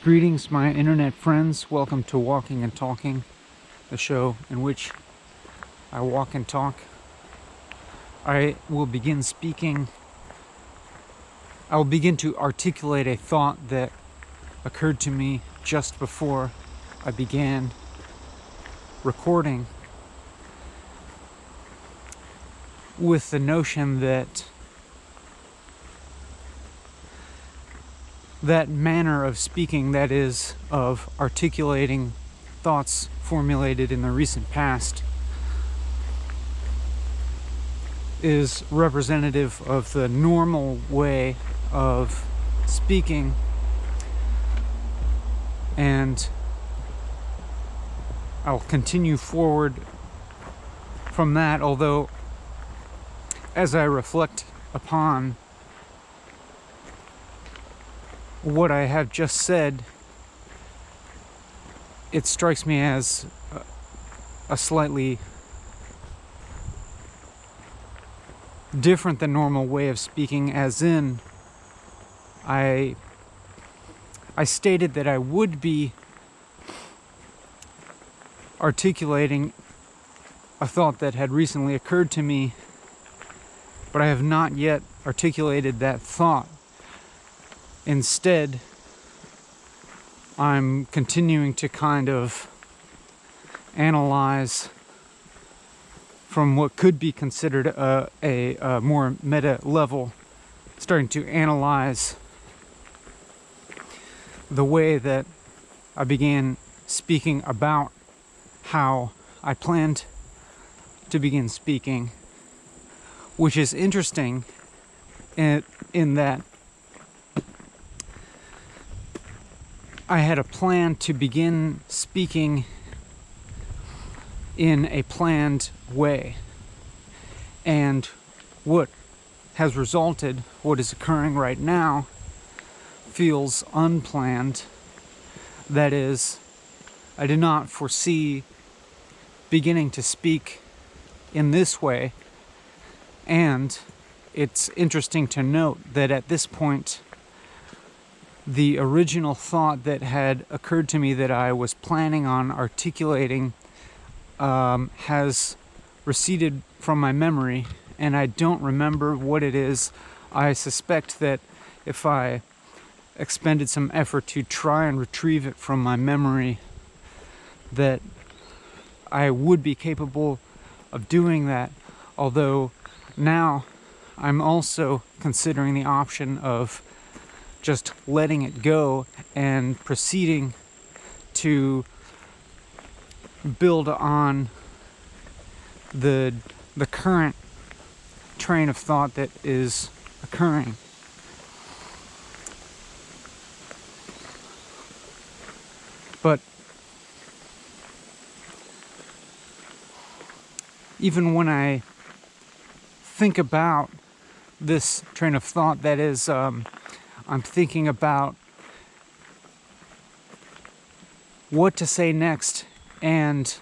Greetings, my internet friends. Welcome to Walking and Talking, the show in which I walk and talk. I will begin to articulate a thought that occurred to me just before I began recording, with the notion that that manner of speaking, that is, of articulating thoughts formulated in the recent past, is representative of the normal way of speaking, and I'll continue forward from that, although as I reflect upon what I have just said, it strikes me as a slightly different than normal way of speaking, as in I stated that I would be articulating a thought that had recently occurred to me, but I have not yet articulated that thought. Instead, I'm continuing to kind of analyze from what could be considered a more meta level, starting to analyze the way that I began speaking about how I planned to begin speaking, which is interesting in that I had a plan to begin speaking in a planned way, and what has resulted, what is occurring right now, feels unplanned. That is, I did not foresee beginning to speak in this way, and it's interesting to note that at this point, the original thought that had occurred to me that I was planning on articulating has receded from my memory, and I don't remember what it is. I suspect that if I expended some effort to try and retrieve it from my memory, that I would be capable of doing that, although now I'm also considering the option of just letting it go and proceeding to build on the current train of thought that is occurring. But even when I think about this train of thought, that is, I'm thinking about what to say next, and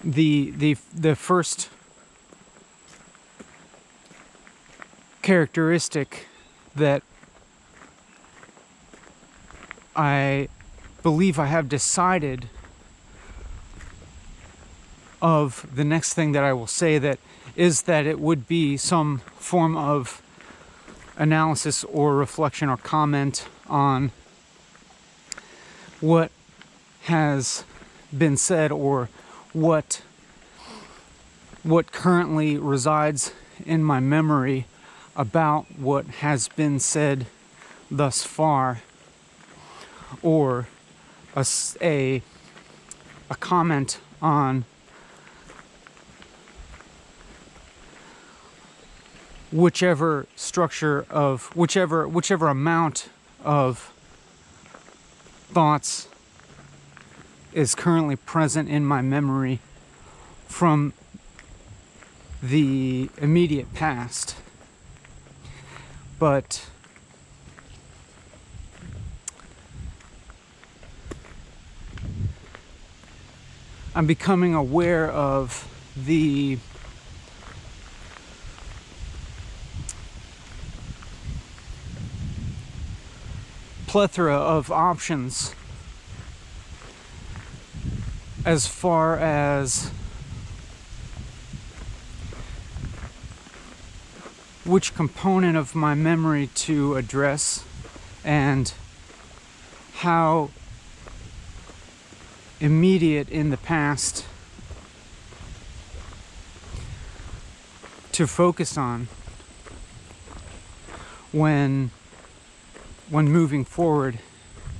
the first characteristic that I believe I have decided of the next thing that I will say, that is that it would be some form of analysis or reflection or comment on what has been said, or what currently resides in my memory about what has been said thus far, or a comment on whichever structure of whichever amount of thoughts is currently present in my memory from the immediate past. But I'm becoming aware of the plethora of options as far as which component of my memory to address and how immediate in the past to focus on when moving forward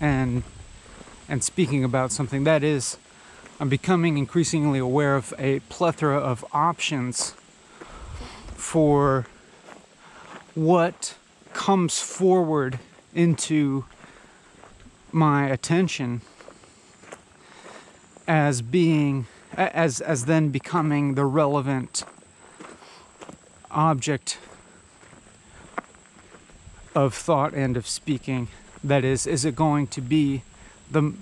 and speaking about something. That is, I'm becoming increasingly aware of a plethora of options for what comes forward into my attention as being as then becoming the relevant object of thought and of speaking. That is it going to be the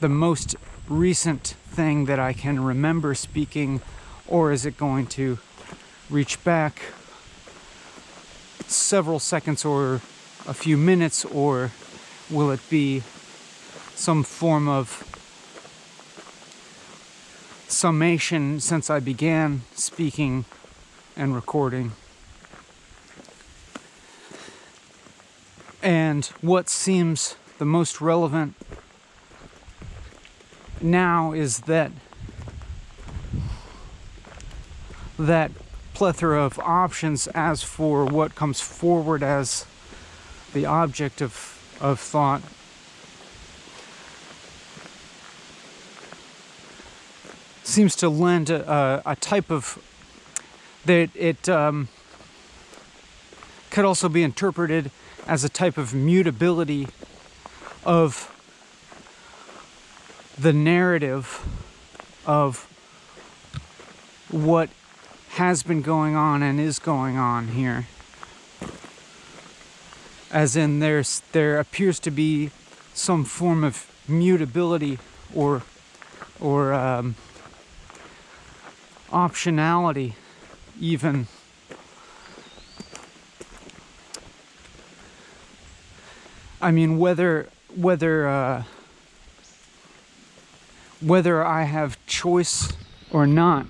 most recent thing that I can remember speaking, or is it going to reach back several seconds or a few minutes, or will it be some form of summation since I began speaking and recording? And what seems the most relevant now is that plethora of options as for what comes forward as the object of thought seems to lend a type of that it could also be interpreted as a type of mutability of the narrative of what has been going on and is going on here. As in, there appears to be some form of mutability or optionality, even. I mean, whether I have choice or not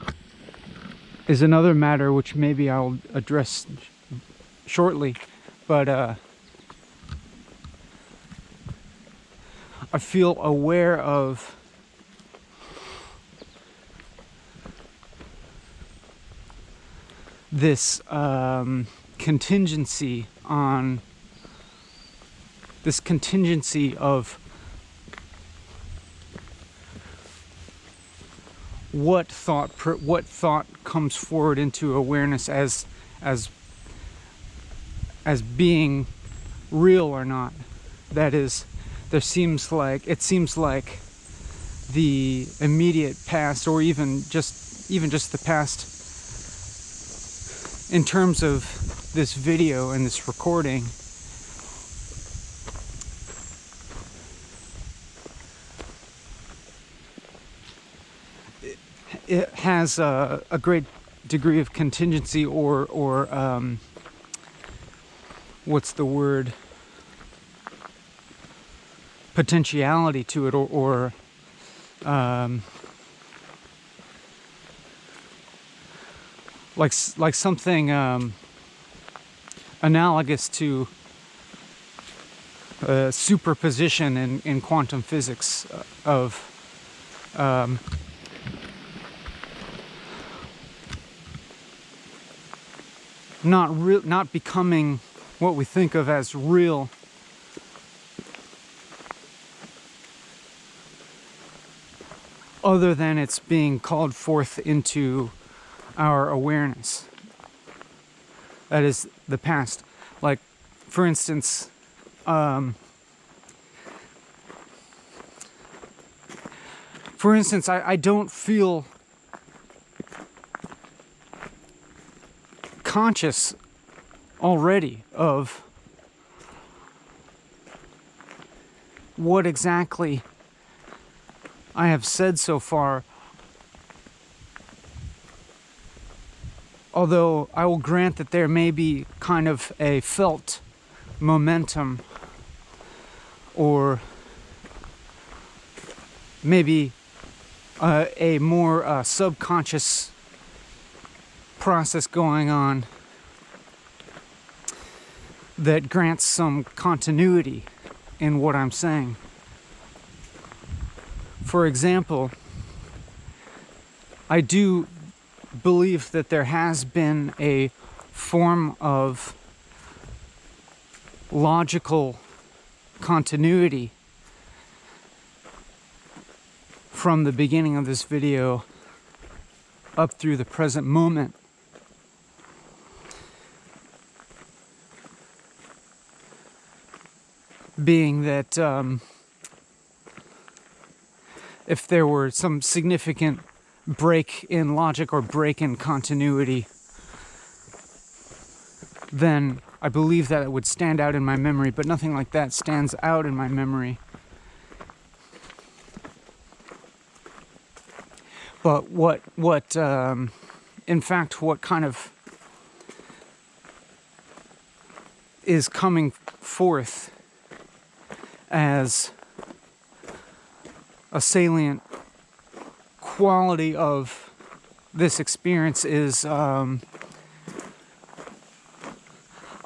is another matter, which maybe I'll address shortly. But I feel aware of this contingency of what thought comes forward into awareness as being real or not. That is, it seems like the immediate past, or even just the past, in terms of this video and this recording, it has a great degree of contingency or what's the word? Potentiality to it, or like something analogous to superposition in quantum physics of not becoming what we think of as real, other than it's being called forth into our awareness. That is the past. Like, for instance, I don't feel conscious already of what exactly I have said so far, although I will grant that there may be kind of a felt momentum or maybe a more subconscious process going on that grants some continuity in what I'm saying. For example, I do believe that there has been a form of logical continuity from the beginning of this video up through the present moment. Being that if there were some significant break in logic or break in continuity, then I believe that it would stand out in my memory, but nothing like that stands out in my memory. But in fact, what kind of is coming forth as a salient quality of this experience is a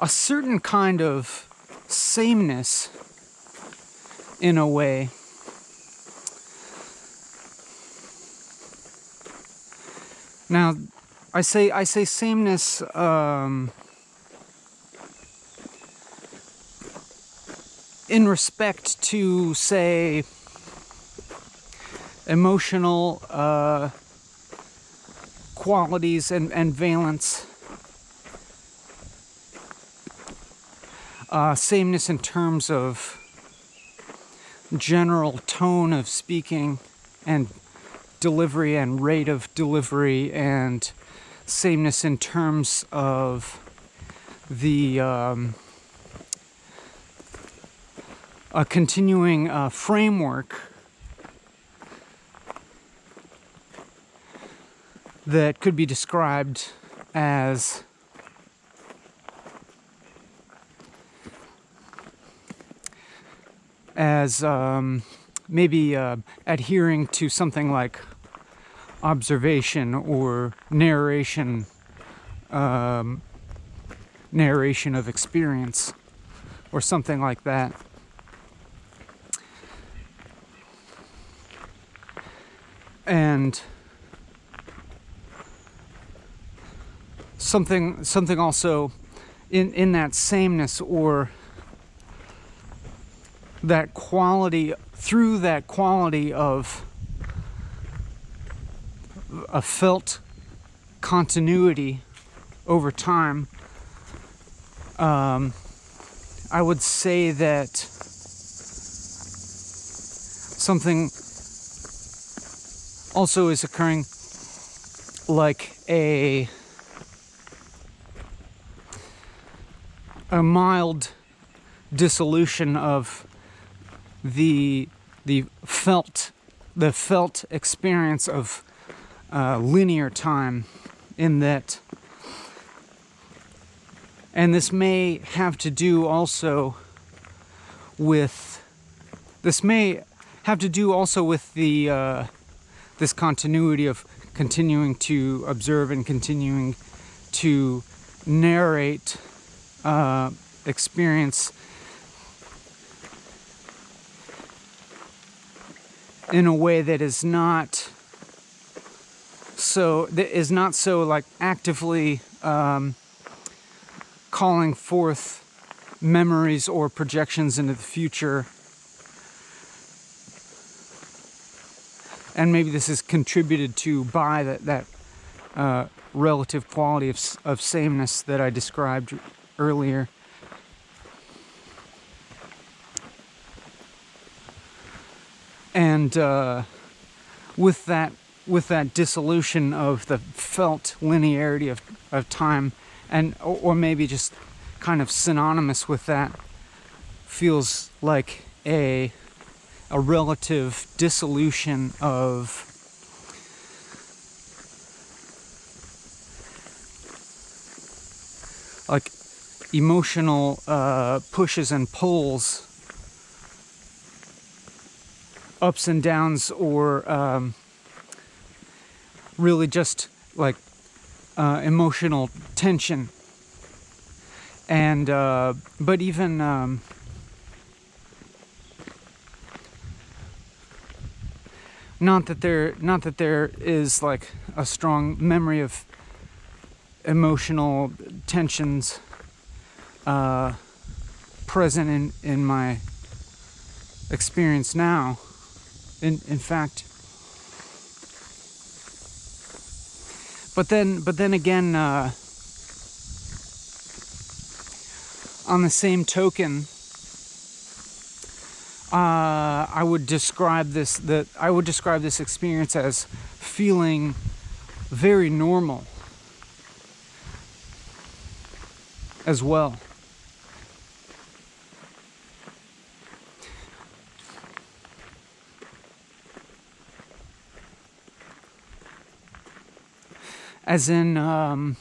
certain kind of sameness, in a way. Now, I say sameness in respect to, say, emotional qualities and valence. Sameness in terms of general tone of speaking and delivery and rate of delivery, and sameness in terms of the a continuing framework that could be described as maybe adhering to something like observation or narration of experience, or something like that. And something also in that sameness, or that quality, through that quality of a felt continuity over time, I would say that something also is occurring, like a mild dissolution of the felt experience of linear time, in that, and this may have to do also with the this continuity of continuing to observe and continuing to narrate experience in a way that is not so like actively calling forth memories or projections into the future. And maybe this is contributed to by that relative quality of sameness that I described earlier. And with that dissolution of the felt linearity of time, and or maybe just kind of synonymous with that, feels like a relative dissolution of like emotional pushes and pulls ups and downs, or really just like emotional tension. And but even not that there is like a strong memory of emotional tensions present in my experience now. In fact, but then again, on the same token, I would describe this experience as feeling very normal as well. As in, I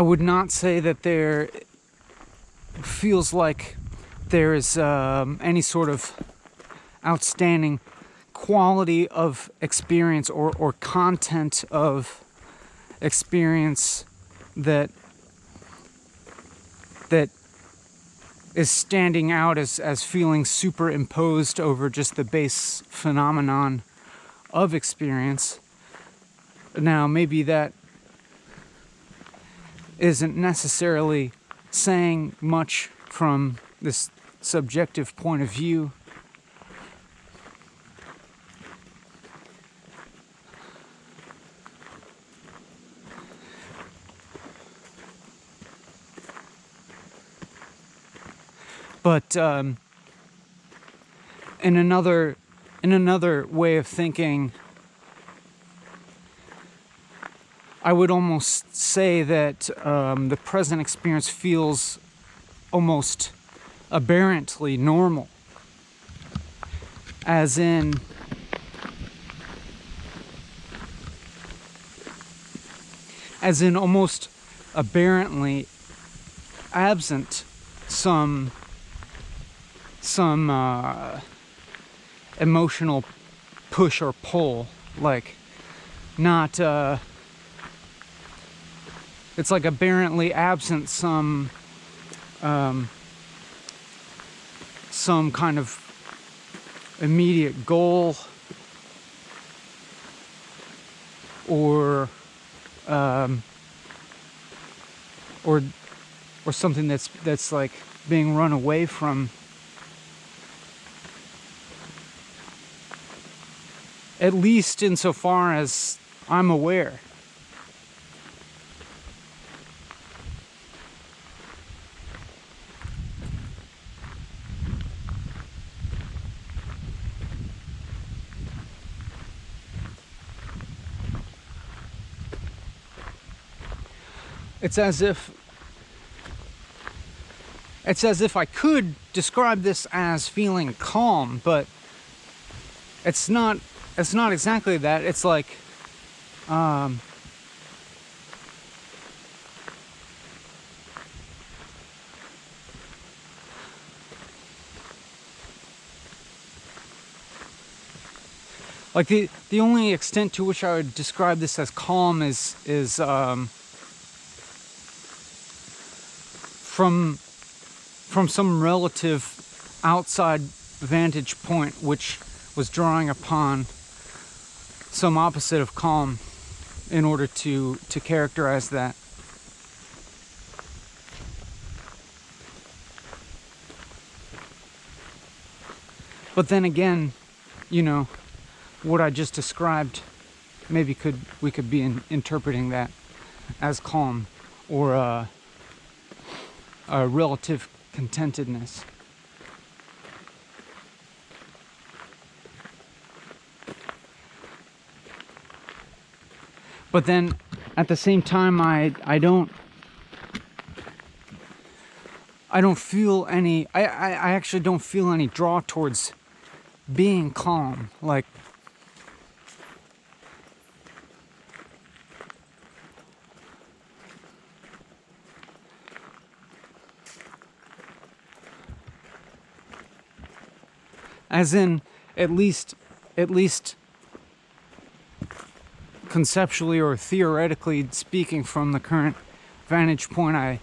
would not say that there feels like there is any sort of outstanding quality of experience or content of experience that is standing out as feeling superimposed over just the base phenomenon of experience. Now, maybe that isn't necessarily saying much from this subjective point of view. But in another way of thinking, I would almost say that the present experience feels almost aberrantly normal, as in almost aberrantly absent some emotional push or pull, like not it's like aberrantly absent some kind of immediate goal or something that's like being run away from, at least insofar as I'm aware. It's as if I could describe this as feeling calm, but it's not exactly that. It's like the only extent to which I would describe this as calm is from some relative outside vantage point, which was drawing upon some opposite of calm in order to characterize that. But then again, what I just described, maybe we could be interpreting that as calm or a relative contentedness. But then at the same time, I don't feel any, I actually don't feel any draw towards being calm. Like, as in at least conceptually or theoretically speaking, from the current vantage point, I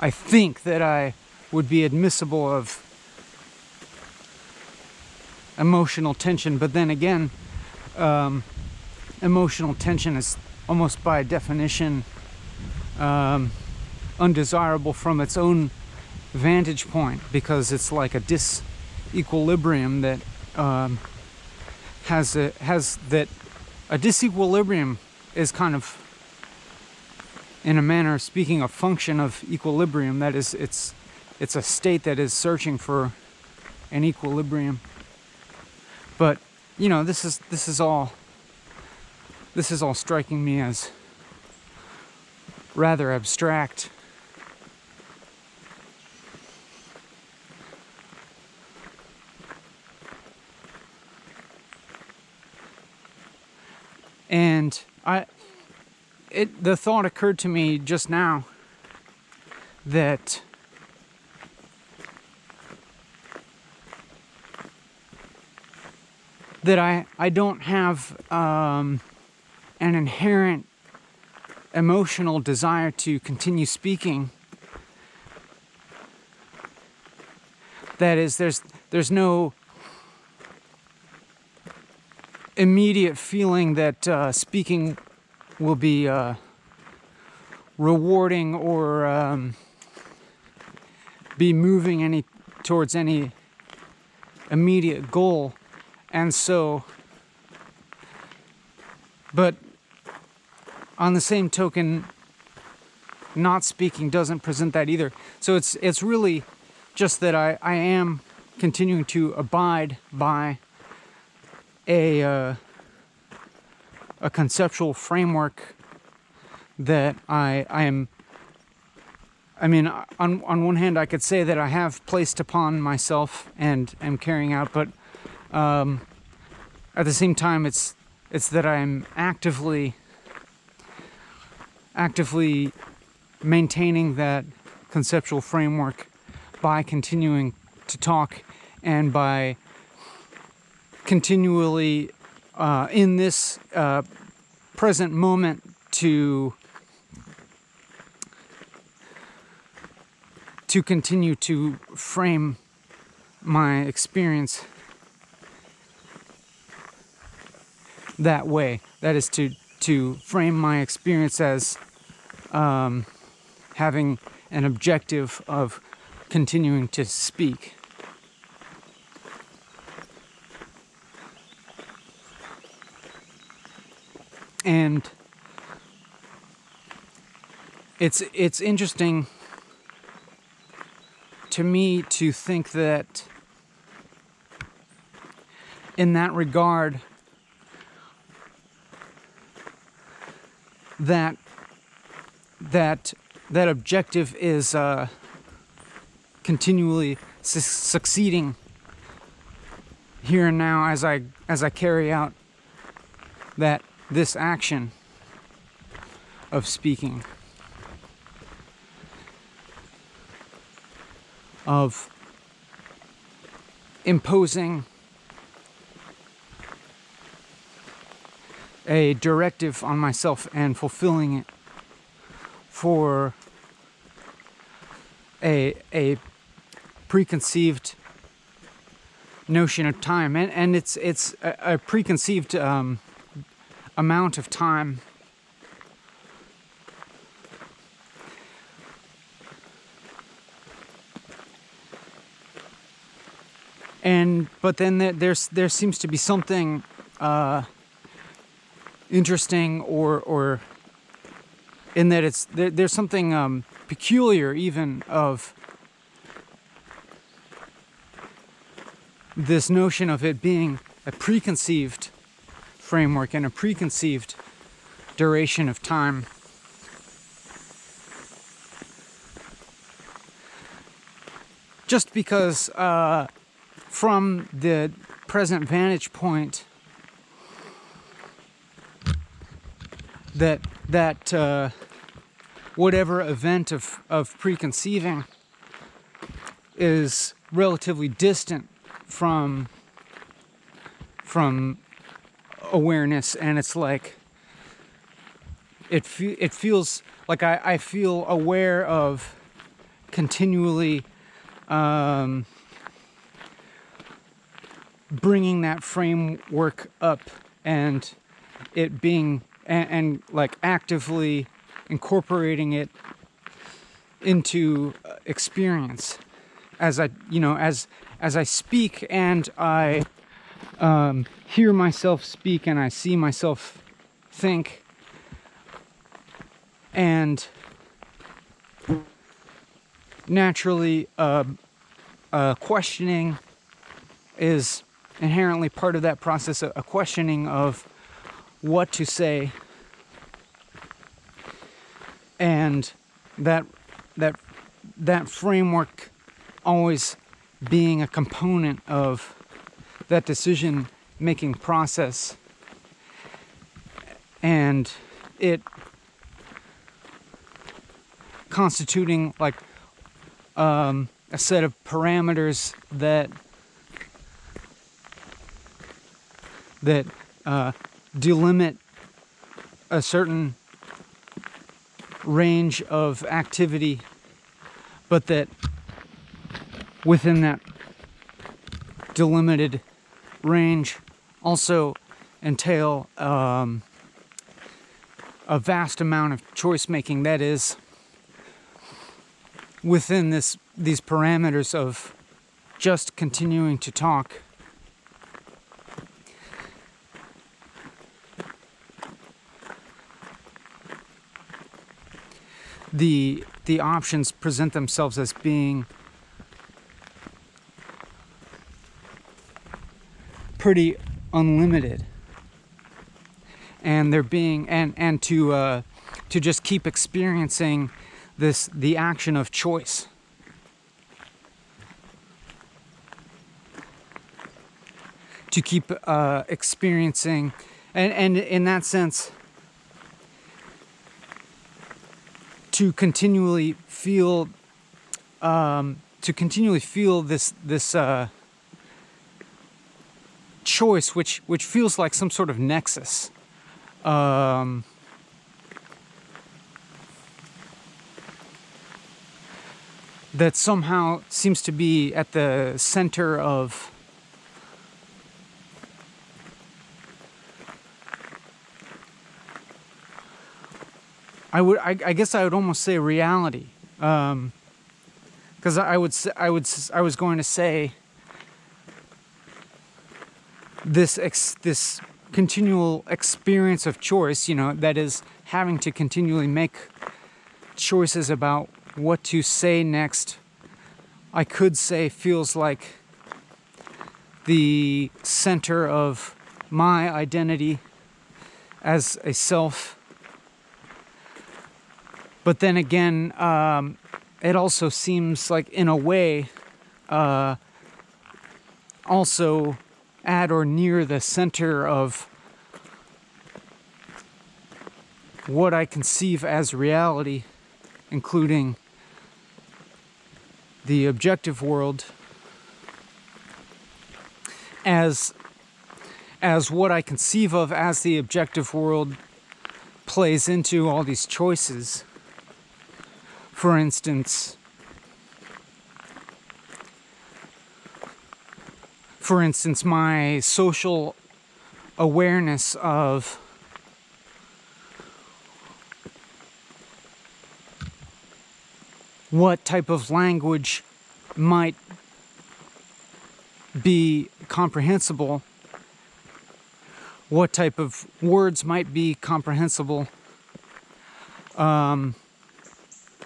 think that I would be admissible of emotional tension. But then again, emotional tension is almost by definition undesirable from its own vantage point, because it's like a disequilibrium that has that a disequilibrium is kind of, in a manner of speaking, a function of equilibrium. That is, it's a state that is searching for an equilibrium. But this is all striking me as rather abstract. And the thought occurred to me just now that I don't have an inherent emotional desire to continue speaking. That is, there's no immediate feeling that speaking will be rewarding or be moving towards any immediate goal. And so, but on the same token, not speaking doesn't present that either. So it's really just that I am continuing to abide by a conceptual framework that I am. I mean, on one hand, I could say that I have placed upon myself and am carrying out, but at the same time, it's that I'm actively maintaining that conceptual framework by continuing to talk and by continually in this present moment to continue to frame my experience that way. That is to frame my experience as having an objective of continuing to speak. And it's interesting to me to think that in that regard, that objective is continually succeeding here and now as I carry out this action of speaking, of imposing a directive on myself and fulfilling it for a preconceived notion of time, and it's a preconceived amount of time. But then there seems to be something interesting, or in that there's something peculiar even of this notion of it being a preconceived framework and a preconceived duration of time. Just because from the present vantage point that whatever event of preconceiving is relatively distant from awareness, and it's like it feels like I feel aware of continually bringing that framework up, and it being and like actively incorporating it into experience as I speak, and I hear myself speak, and I see myself think, and naturally questioning is inherently part of that process, a questioning of what to say, and that framework always being a component of that decision making process, and it constituting like a set of parameters that delimit a certain range of activity, but that within that delimited range also entail a vast amount of choice making that is within these parameters of just continuing to talk. The options present themselves as being pretty unlimited, and they're being and to just keep experiencing the action of choice. To keep experiencing, and in that sense, to continually feel this choice, which feels like some sort of nexus, that somehow seems to be at the center of I guess I would almost say reality, because I was going to say this continual experience of choice, that is having to continually make choices about what to say next. I could say feels like the center of my identity as a self. But then again, it also seems like, in a way, also at or near the center of what I conceive as reality, including the objective world, as what I conceive of as the objective world plays into all these choices. For instance, my social awareness of what type of language might be comprehensible, what type of words might be comprehensible,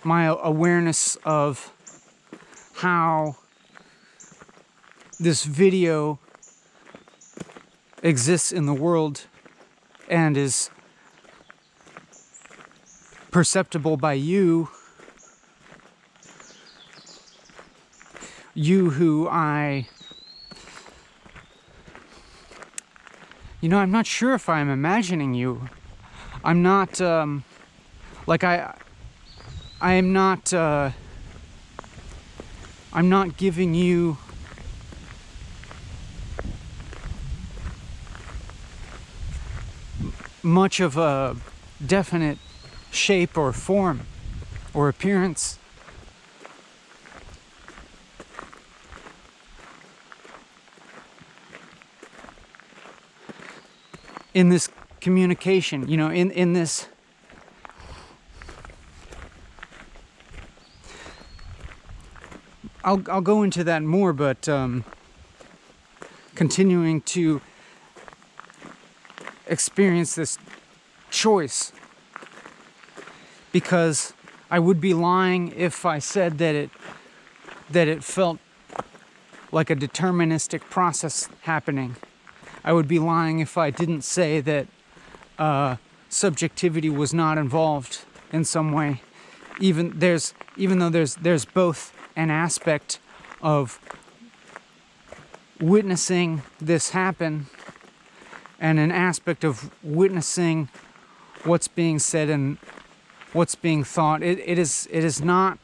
my awareness of how this video exists in the world and is perceptible by you who I'm not sure if I'm imagining you. I'm not, I'm not giving you much of a definite shape or form or appearance. In this communication, in this I'll go into that more, but continuing to experience this choice, because I would be lying if I said that it felt like a deterministic process happening. I would be lying if I didn't say that subjectivity was not involved in some way. Even though there's both an aspect of witnessing this happen and an aspect of witnessing what's being said and what's being thought. It is not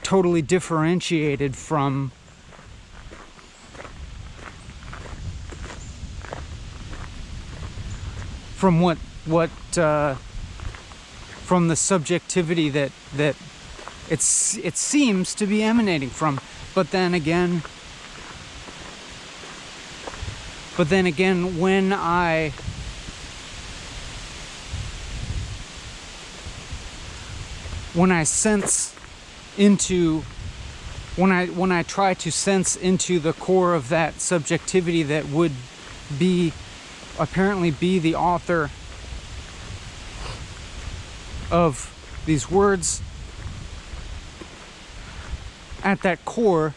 totally differentiated from from the subjectivity that it seems to be emanating from. But then again, when I sense into, when I try to sense into the core of that subjectivity that would apparently be the author of these words, at that core,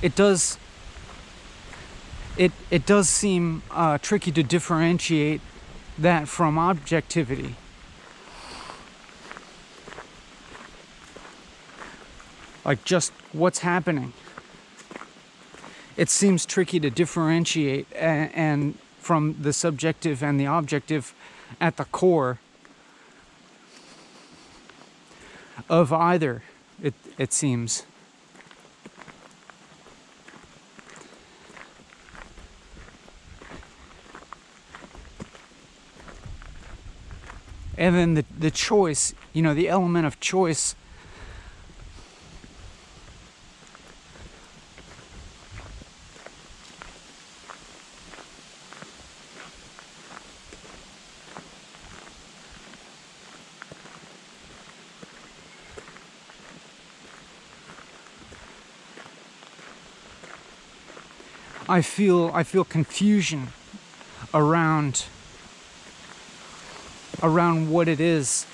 it does seem tricky to differentiate that from objectivity. Like just what's happening. It seems tricky to differentiate and from the subjective and the objective at the core of either, it seems. And then the choice, the element of choice, I feel confusion around what it is,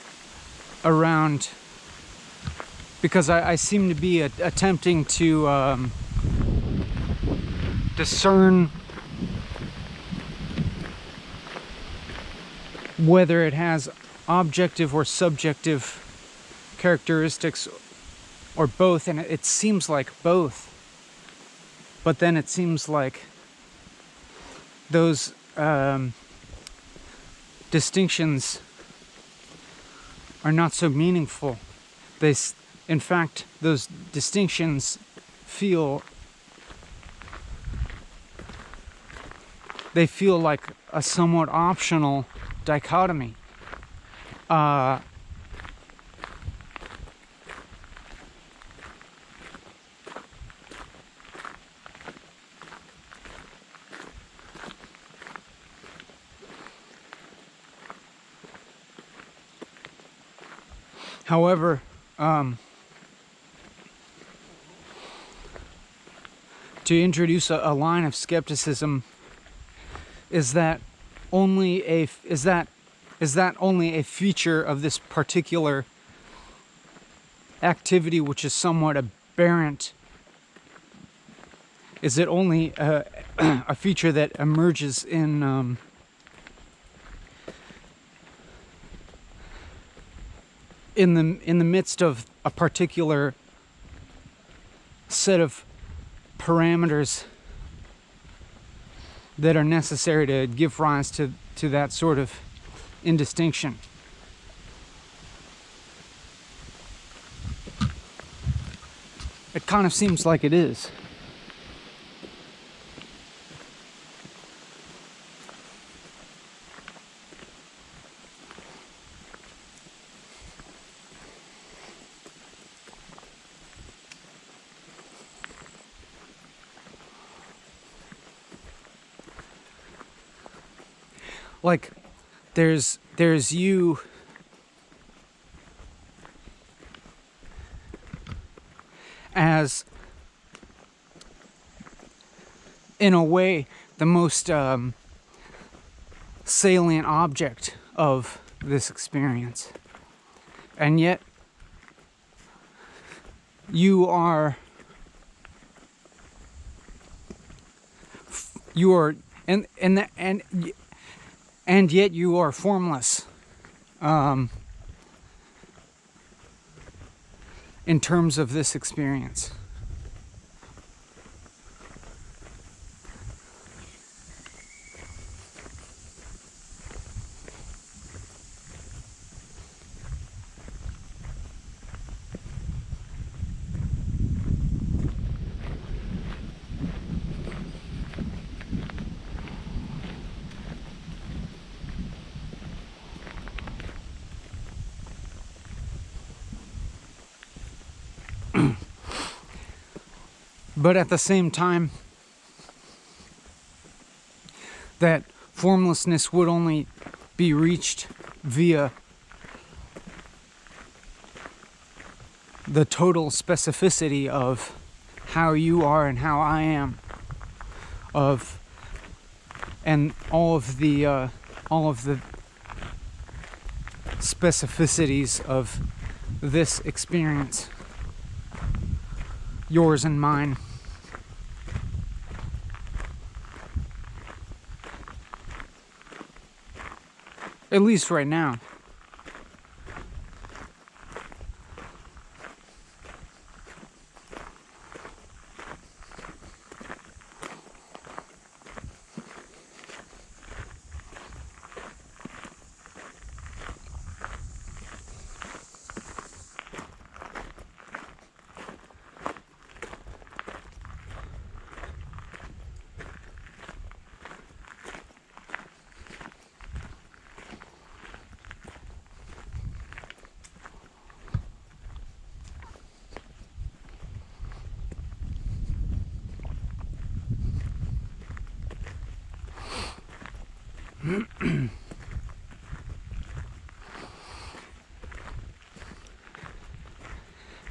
because I seem to be attempting to discern whether it has objective or subjective characteristics or both, and it seems like both. But then it seems like those distinctions are not so meaningful. In fact, those distinctions feel like a somewhat optional dichotomy. However, to introduce a line of skepticism, is that only a feature of this particular activity, which is somewhat aberrant? Is it only a feature that emerges in the midst of a particular set of parameters that are necessary to give rise to that sort of indistinction? kind of seems like it is. Like, there's you as, in a way, the most salient object of this experience. And yet, you are and yet you are formless, in terms of this experience. But at the same time, that formlessness would only be reached via the total specificity of how you are and how I am, and all of the specificities of this experience, yours and mine. At least right now.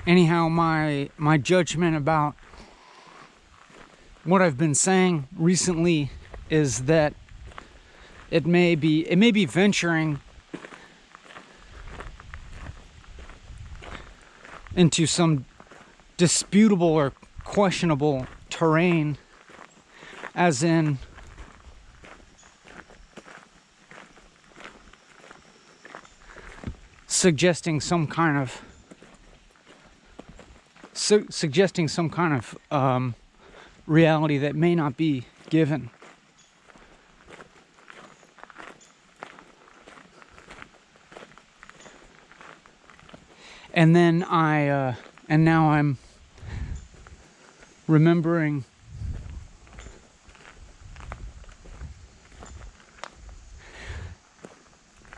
Anyhow, my judgment about what I've been saying recently is that it may be venturing into some disputable or questionable terrain, as in suggesting some kind of reality that may not be given. And then now I'm remembering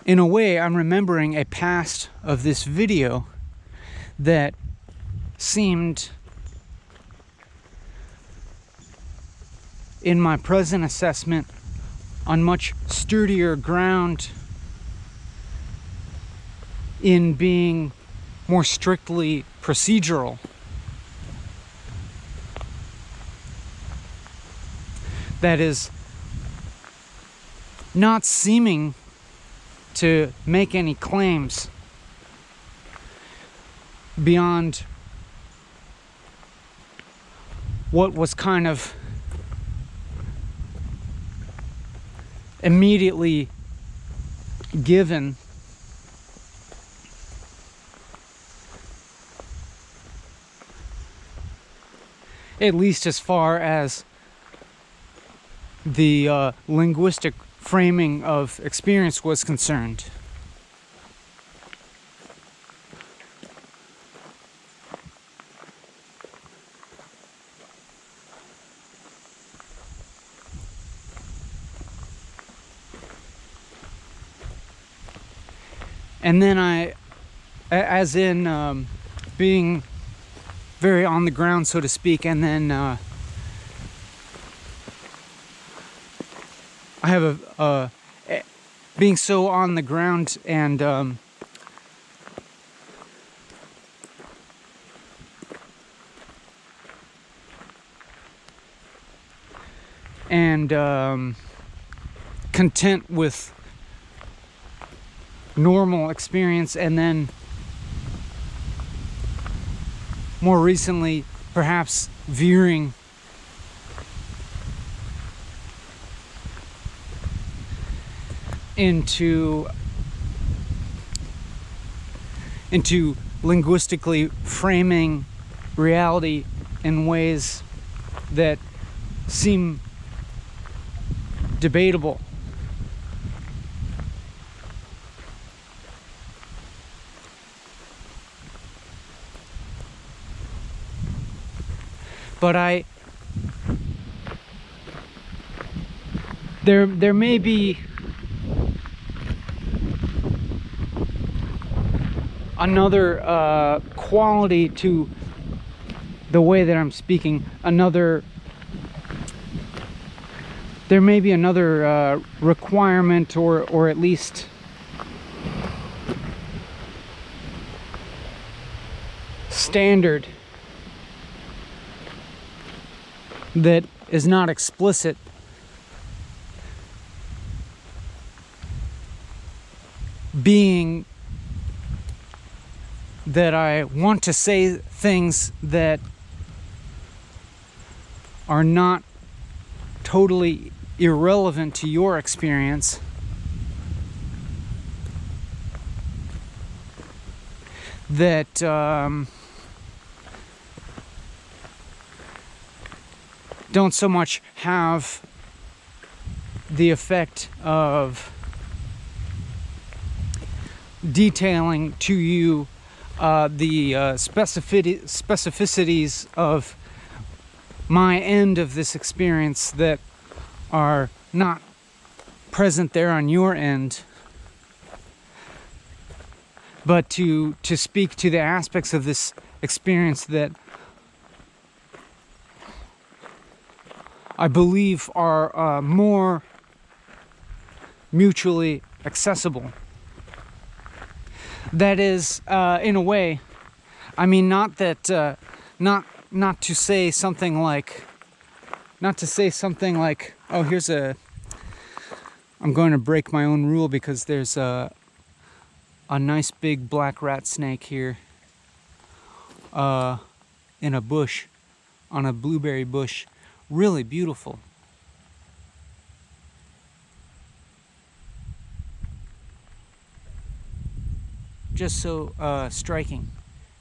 in a way, I'm remembering a past of this video that seemed, in my present assessment, on much sturdier ground in being more strictly procedural. That is, not seeming to make any claims beyond what was kind of immediately given, at least as far as the linguistic framing of experience was concerned. And then as in being very on the ground, so to speak, and then I have being so on the ground and content with normal experience, and then more recently perhaps veering into linguistically framing reality in ways that seem debatable. But there may be another quality to the way that I'm speaking, there may be another requirement, or at least standard that is not explicit, being that I want to say things that are not totally irrelevant to your experience, that don't so much have the effect of detailing to you the specificities of my end of this experience that are not present there on your end, but to speak to the aspects of this experience that I believe are more mutually accessible. That is, in a way, I mean, not that, not to say something like, oh, I'm going to break my own rule because there's a nice big black rat snake here, in a bush, on a blueberry bush, really beautiful. Just so striking,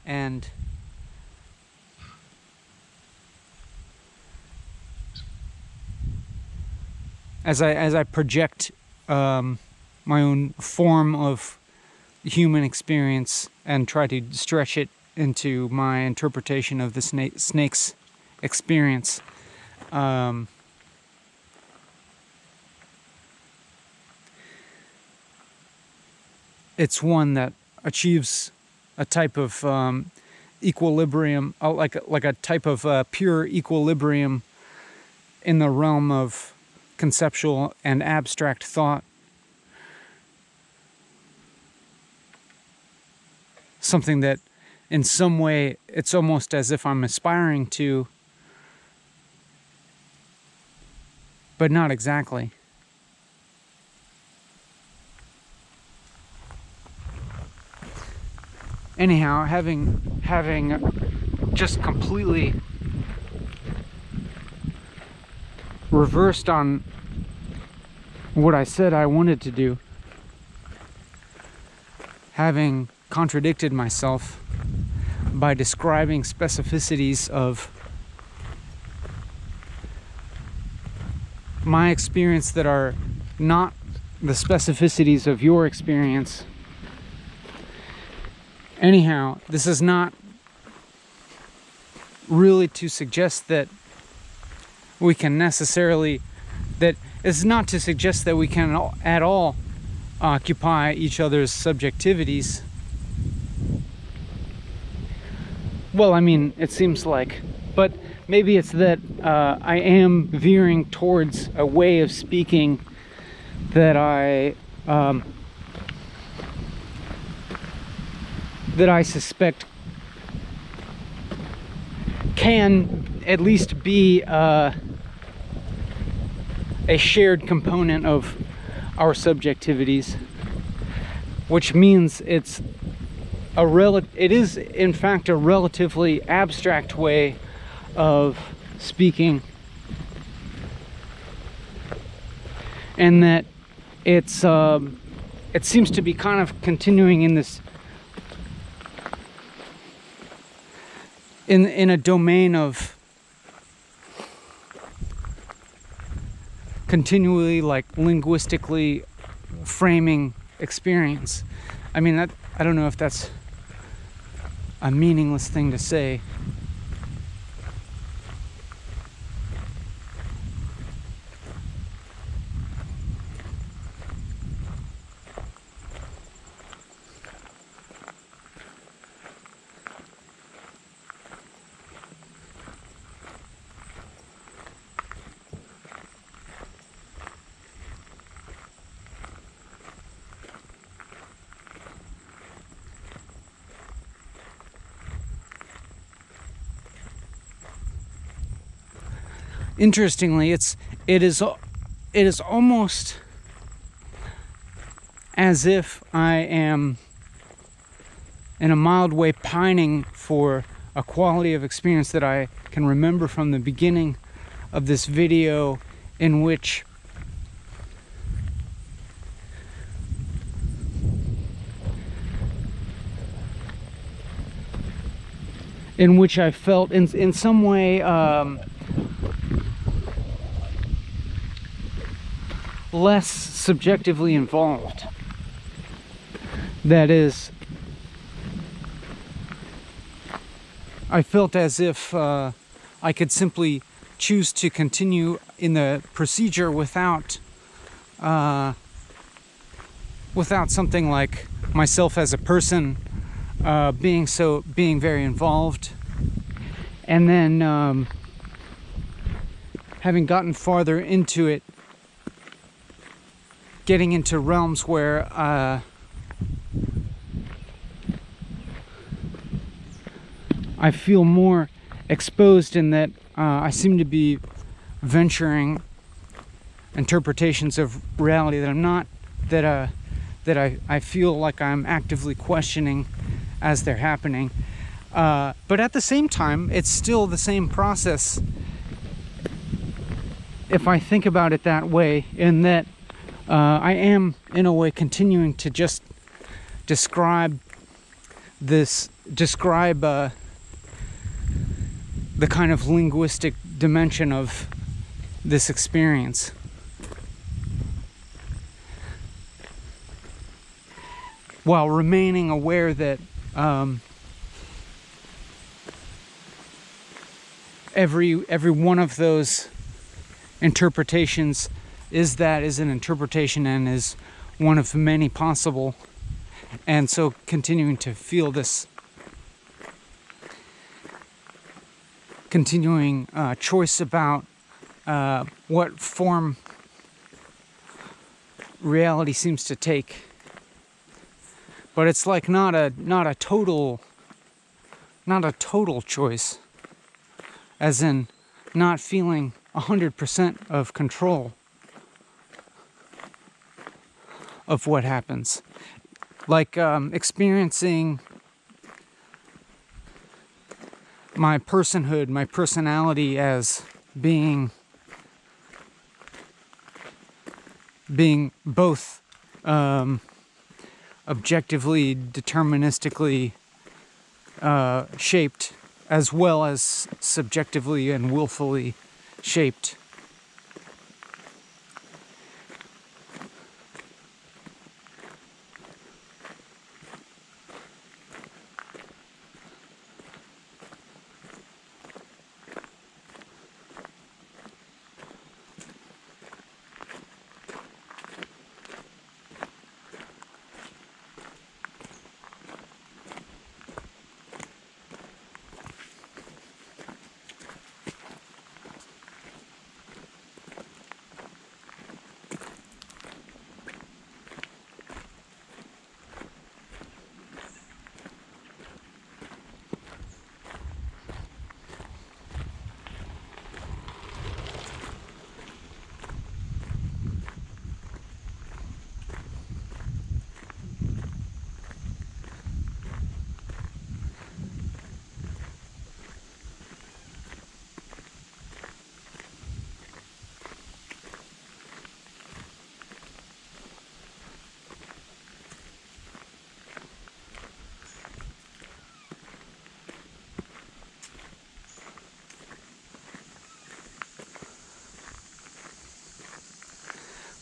and as I project my own form of human experience and try to stretch it into my interpretation of the snake's experience, it's one that achieves a type of equilibrium, like a type of pure equilibrium in the realm of conceptual and abstract thought. Something that in some way it's almost as if I'm aspiring to, but not exactly. Anyhow, having just completely reversed on what I said I wanted to do, having contradicted myself by describing specificities of my experience that are not the specificities of your experience. Anyhow, this is not really to suggest that we can necessarily, that it's not to suggest that we can at all occupy each other's subjectivities. Well, I mean, it seems like, but maybe it's that I am veering towards a way of speaking that I suspect can at least be a shared component of our subjectivities, which means it is in fact a relatively abstract way of speaking, and that it seems to be kind of continuing in this in a domain of continually, like, linguistically framing experience. I mean, I don't know if that's a meaningless thing to say. Interestingly, it is almost as if I am, in a mild way, pining for a quality of experience that I can remember from the beginning of this video, in which I felt in some way less subjectively involved. That is, I felt as if I could simply choose to continue in the procedure without something like myself as a person being very involved, and then having gotten farther into it, getting into realms where I feel more exposed, in that I seem to be venturing interpretations of reality that I'm not, that I feel like I'm actively questioning as they're happening. But at the same time, it's still the same process, if I think about it that way, in that I am, in a way, continuing to just describe the kind of linguistic dimension of this experience. While remaining aware that every one of those interpretations is an interpretation and is one of many possible, and so continuing to feel this continuing choice about what form reality seems to take. But it's like not a total choice, as in not feeling 100% of control of what happens. Like experiencing my personhood, my personality, as being both objectively, deterministically shaped, as well as subjectively and willfully shaped.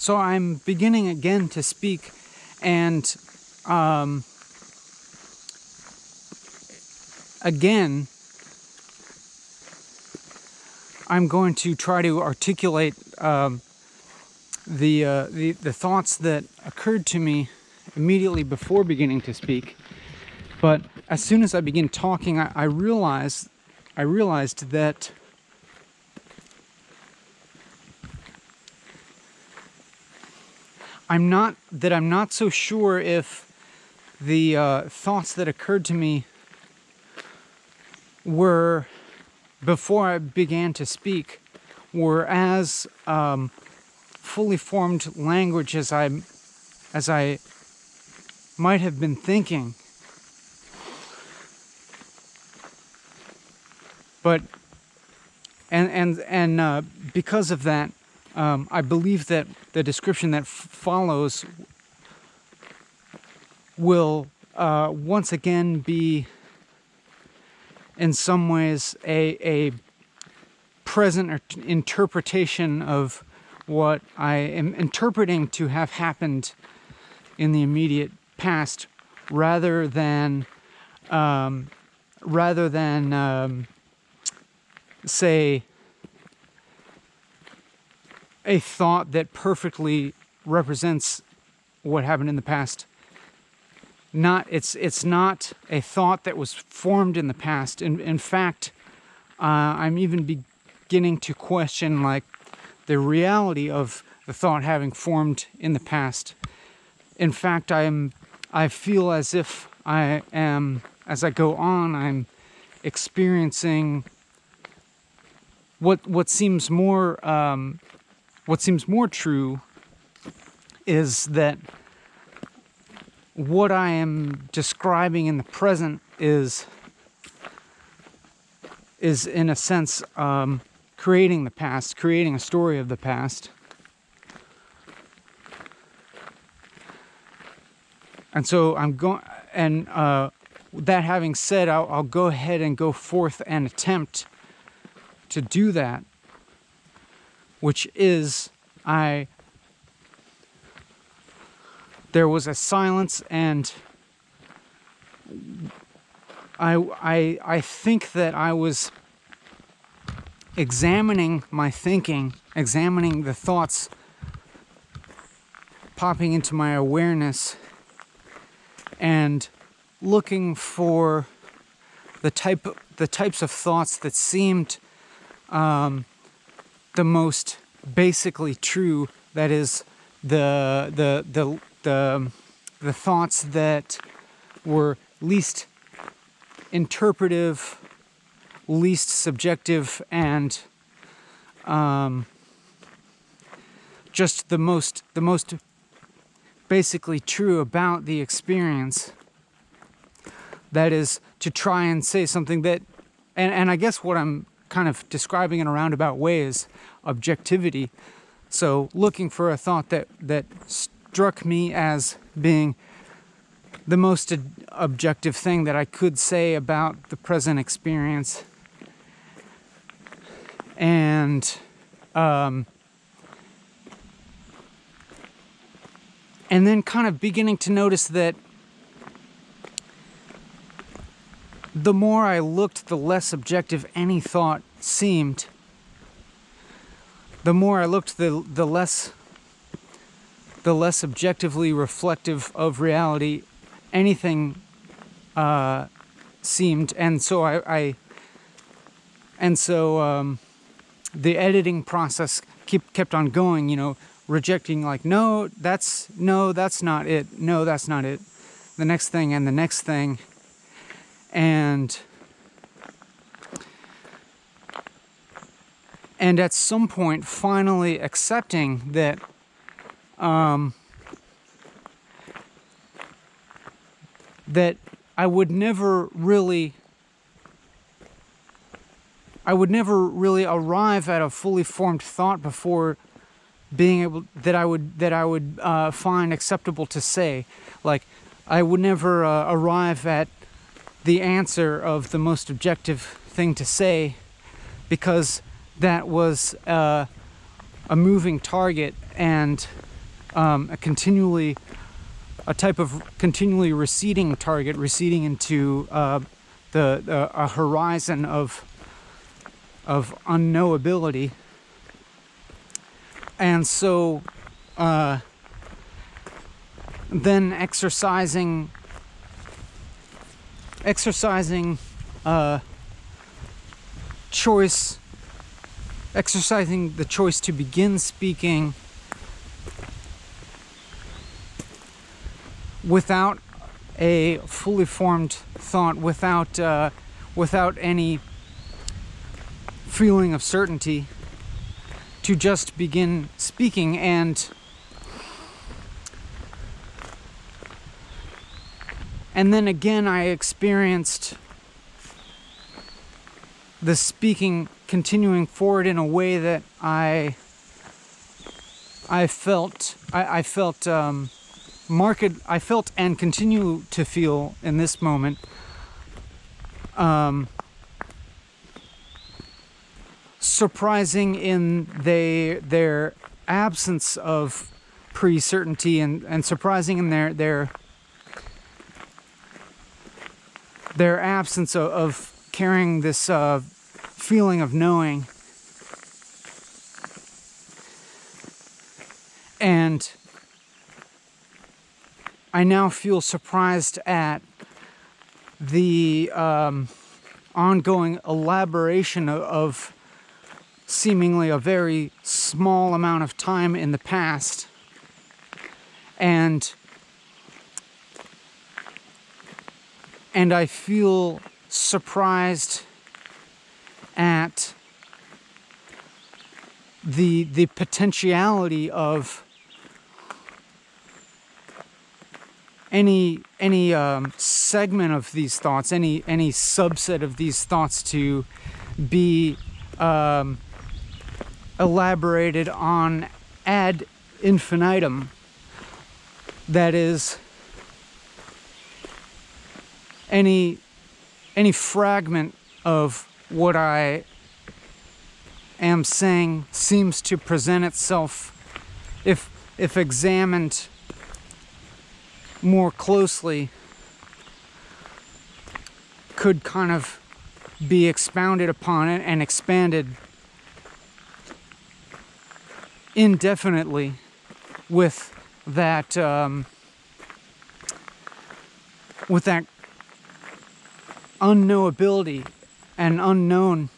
So I'm beginning again to speak, and again, I'm going to try to articulate the thoughts that occurred to me immediately before beginning to speak. But as soon as I begin talking, I realized that I'm not so sure if the thoughts that occurred to me were, before I began to speak, were as fully formed language as I might have been thinking. But and because of that, I believe that the description that follows will once again be, in some ways, a present interpretation of what I am interpreting to have happened in the immediate past, rather than say a thought that perfectly represents what happened in the past. It's not a thought that was formed in the past. In fact, I'm even beginning to question the reality of the thought having formed in the past. In fact, I feel as if I am, as I go on, I'm experiencing what seems more true is that what I am describing in the present is in a sense creating the past, creating a story of the past. And so I'm going, and that having said, I'll go ahead and go forth and attempt to do that, which is there was a silence, and I think that I was examining my thinking, examining the thoughts popping into my awareness, and looking for the types of thoughts that seemed the most basically true. That is, the thoughts that were least interpretive, least subjective, and just the most basically true about the experience. That is, to try and say something that, and I guess what I'm kind of describing in a roundabout way is objectivity. So looking for a thought that struck me as being the most objective thing that I could say about the present experience. And then kind of beginning to notice that the more I looked, the less objective any thought seemed. The more I looked, the less objectively reflective of reality anything seemed. And so the editing process kept on going, rejecting no, that's not it. No, that's not it. The next thing and the next thing. And at some point finally accepting that that I would never really arrive at a fully formed thought before being able that I would find acceptable to say. Like, I would never arrive at the answer of the most objective thing to say, because that was a moving target, and a type of continually receding target, receding into a horizon of unknowability. And so then exercising choice, exercising the choice to begin speaking without a fully formed thought, without any feeling of certainty, to just begin speaking. And then again I experienced the speaking continuing forward in a way that I felt and continue to feel in this moment surprising in their absence of pre-certainty, and surprising in their absence of carrying this feeling of knowing. And I now feel surprised at the ongoing elaboration of seemingly a very small amount of time in the past. And I feel surprised at the potentiality of any segment of these thoughts, any subset of these thoughts to be elaborated on ad infinitum. That is, any fragment of what I am saying seems to present itself, if examined more closely, could kind of be expounded upon it and expanded indefinitely with that unknowability and unknown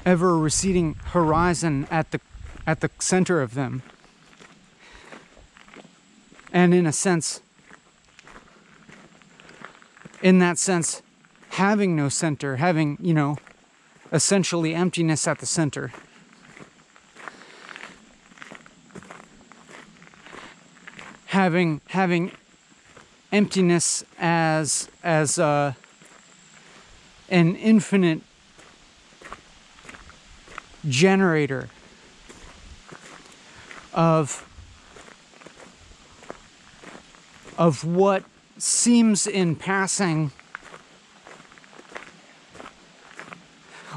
ever receding horizon at the center of them. And in that sense, having no center, having, essentially emptiness at the center. Having emptiness as an infinite generator of what seems in passing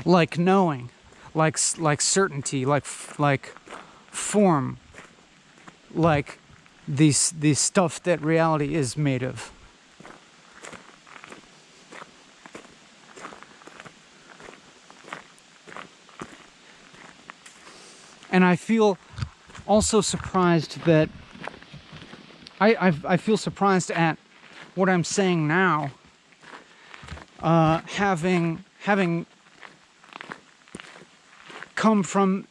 like knowing, like certainty, like form, like the stuff that reality is made of. And I feel also surprised that I feel surprised at what I'm saying now, having come from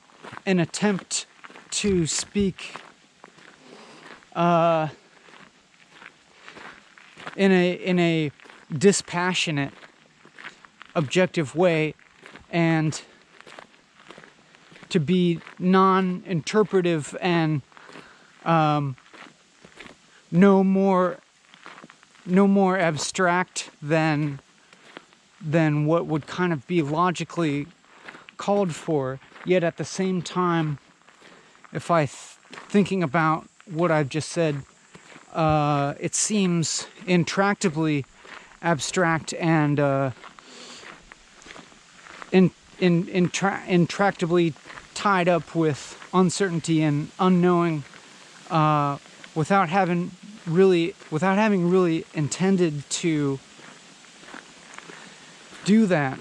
an attempt to speak in a dispassionate, objective way, and to be non-interpretive and no more abstract than what would kind of be logically called for. Yet at the same time, if thinking about what I've just said, it seems intractably abstract and intractably tied up with uncertainty and unknowing, without having really intended to do that.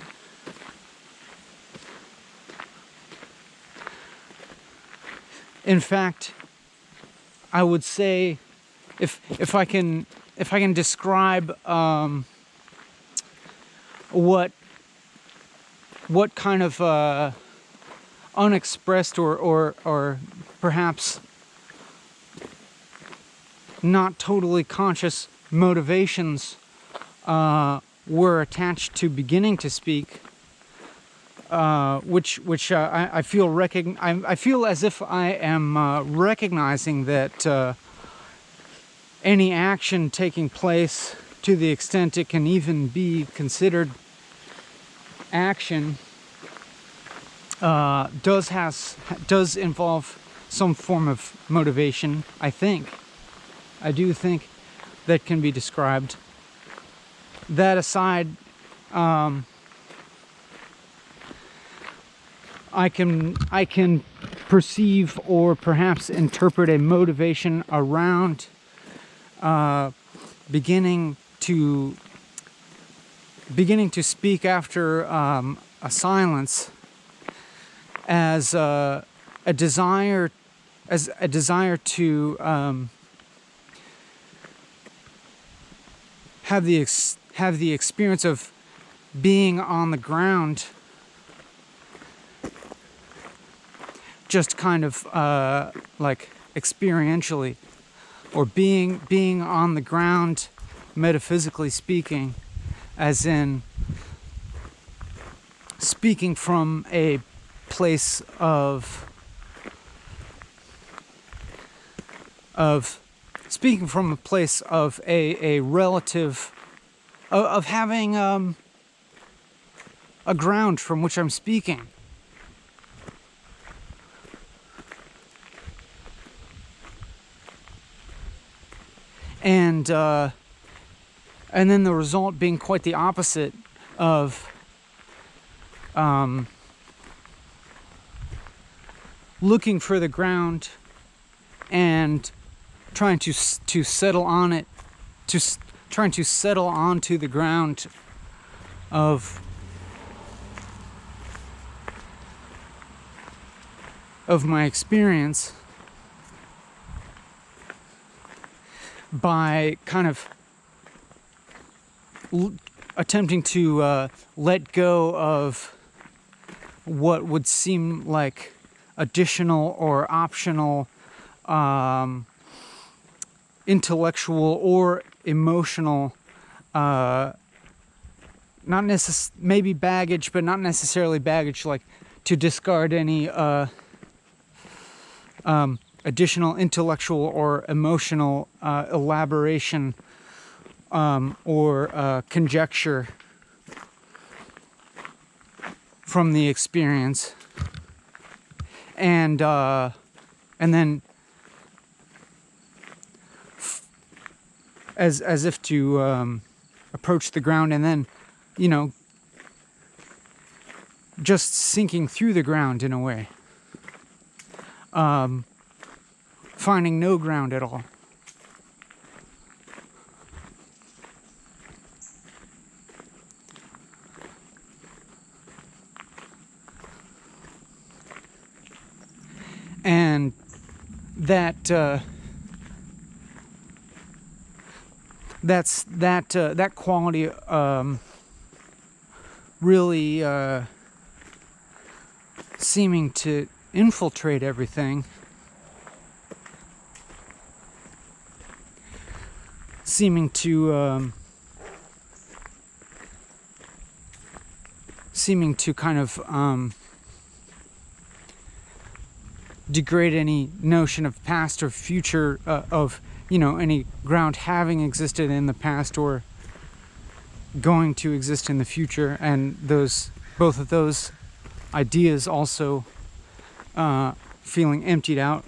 In fact, I would say, if I can describe what kind of unexpressed or perhaps not totally conscious motivations were attached to beginning to speak, which I feel as if I am recognizing that any action taking place, to the extent it can even be considered action, does involve some form of motivation. I do think that can be described. That aside, I can perceive or perhaps interpret a motivation around beginning to speak after a silence as a desire to have the experience of being on the ground, just kind of like experientially, or being on the ground, metaphysically speaking, as in speaking from a place of a relative, of having a ground from which I'm speaking. And then the result being quite the opposite of looking for the ground and trying to settle on it, trying to settle onto the ground of my experience, by kind of attempting to let go of what would seem like additional or optional intellectual or emotional, maybe baggage, but not necessarily baggage, like to discard any additional intellectual or emotional elaboration or conjecture from the experience, and then as if to approach the ground, and then, just sinking through the ground in a way, finding no ground at all. And that quality really seeming to infiltrate everything, seeming to kind of degrade any notion of past or future, of any ground having existed in the past or going to exist in the future, and both of those ideas also feeling emptied out.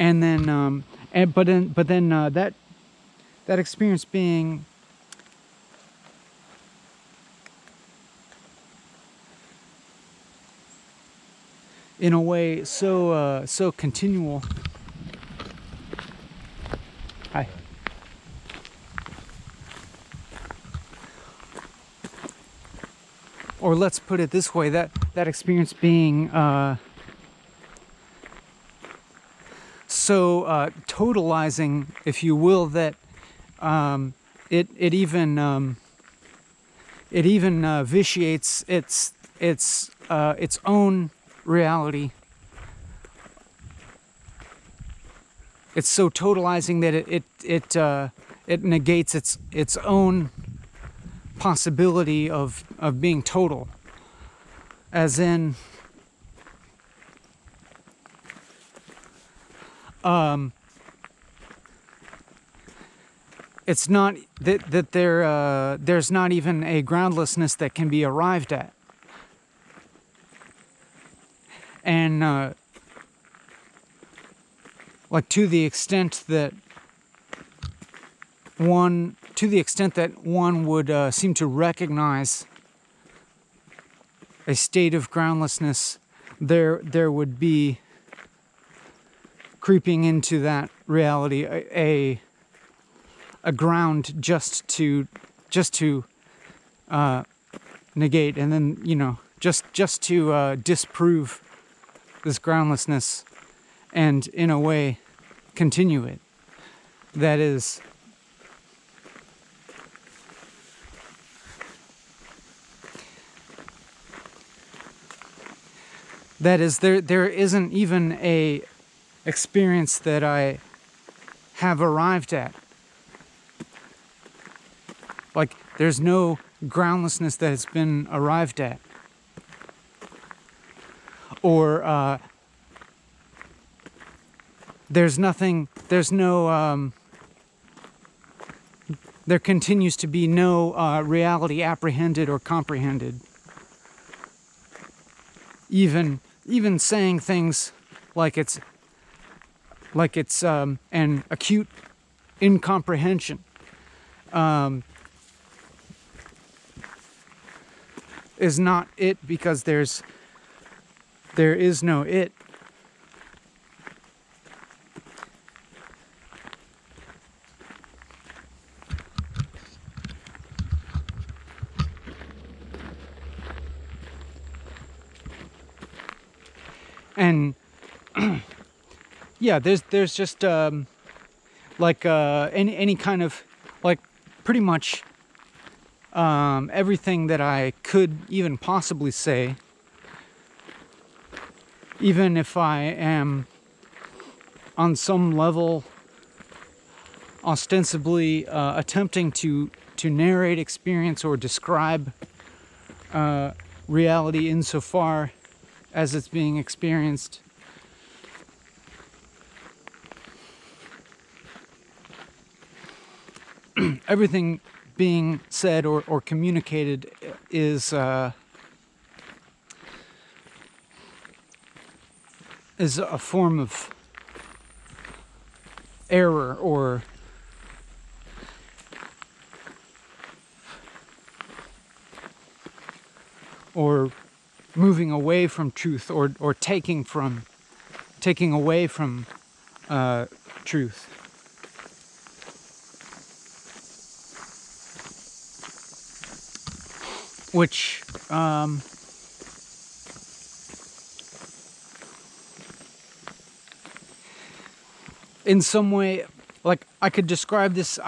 and then that experience being in a way so continual. Hi. Or let's put it this way, that experience being so totalizing, if you will, that it even vitiates its own reality. It's so totalizing that it negates its own possibility of being total, as in it's not that there's not even a groundlessness that can be arrived at, and like to the extent that one would seem to recognize a state of groundlessness, there would be creeping into that reality a ground just to negate, and then just to disprove this groundlessness, and in a way continue it. That is, there isn't even a experience that I have arrived at. Like, there's no groundlessness that has been arrived at. Or there continues to be no reality apprehended or comprehended. Even saying things like it's an acute incomprehension is not it, because there is no it. And yeah, there's just like any kind of, like, pretty much everything that I could even possibly say, even if I am on some level ostensibly attempting to narrate experience or describe reality insofar as it's being experienced. Everything being said or communicated is a form of error or moving away from truth, or taking away from truth. Which in some way, like, I could describe this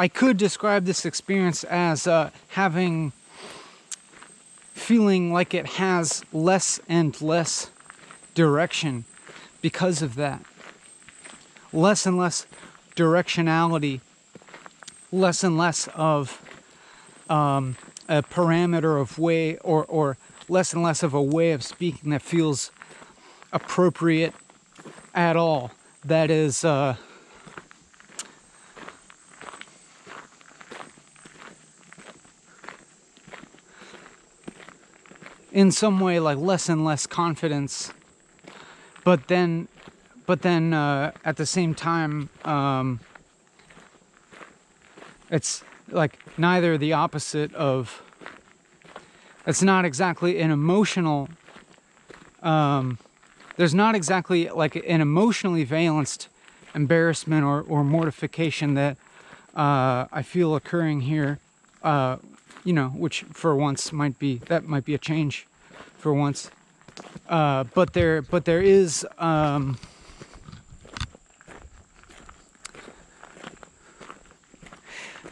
experience as feeling like it has less and less direction because of that. Less and less directionality, less and less of a parameter of way, or less and less of a way of speaking that feels appropriate at all. That is in some way like less and less confidence, but then then at the same time, it's like neither the opposite of. It's not exactly an emotional. There's not exactly like an emotionally valenced embarrassment or mortification that I feel occurring here. Which for once might be a change, for once. But there is.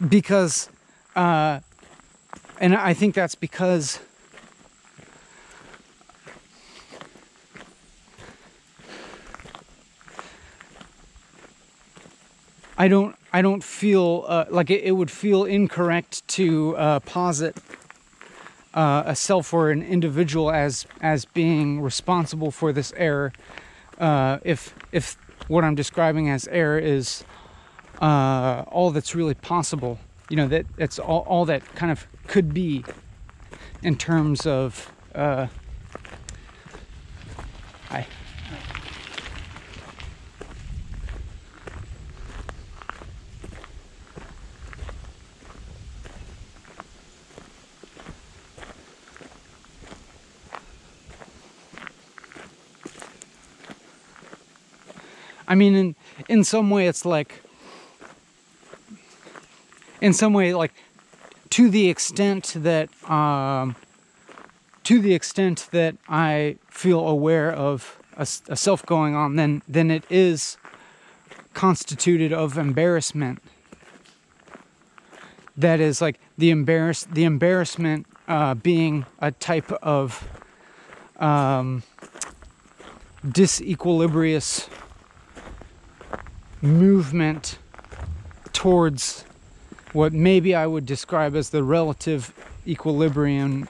Because, and I think that's because I don't feel like it would feel incorrect to posit a self or an individual as being responsible for this error, if what I'm describing as error is all that's really possible. That's all that kind of could be in terms of I mean, in some way, it's like, to the extent that I feel aware of a self going on, then it is constituted of embarrassment. That is like the embarrassment being a type of disequilibrious movement towards what maybe I would describe as the relative equilibrium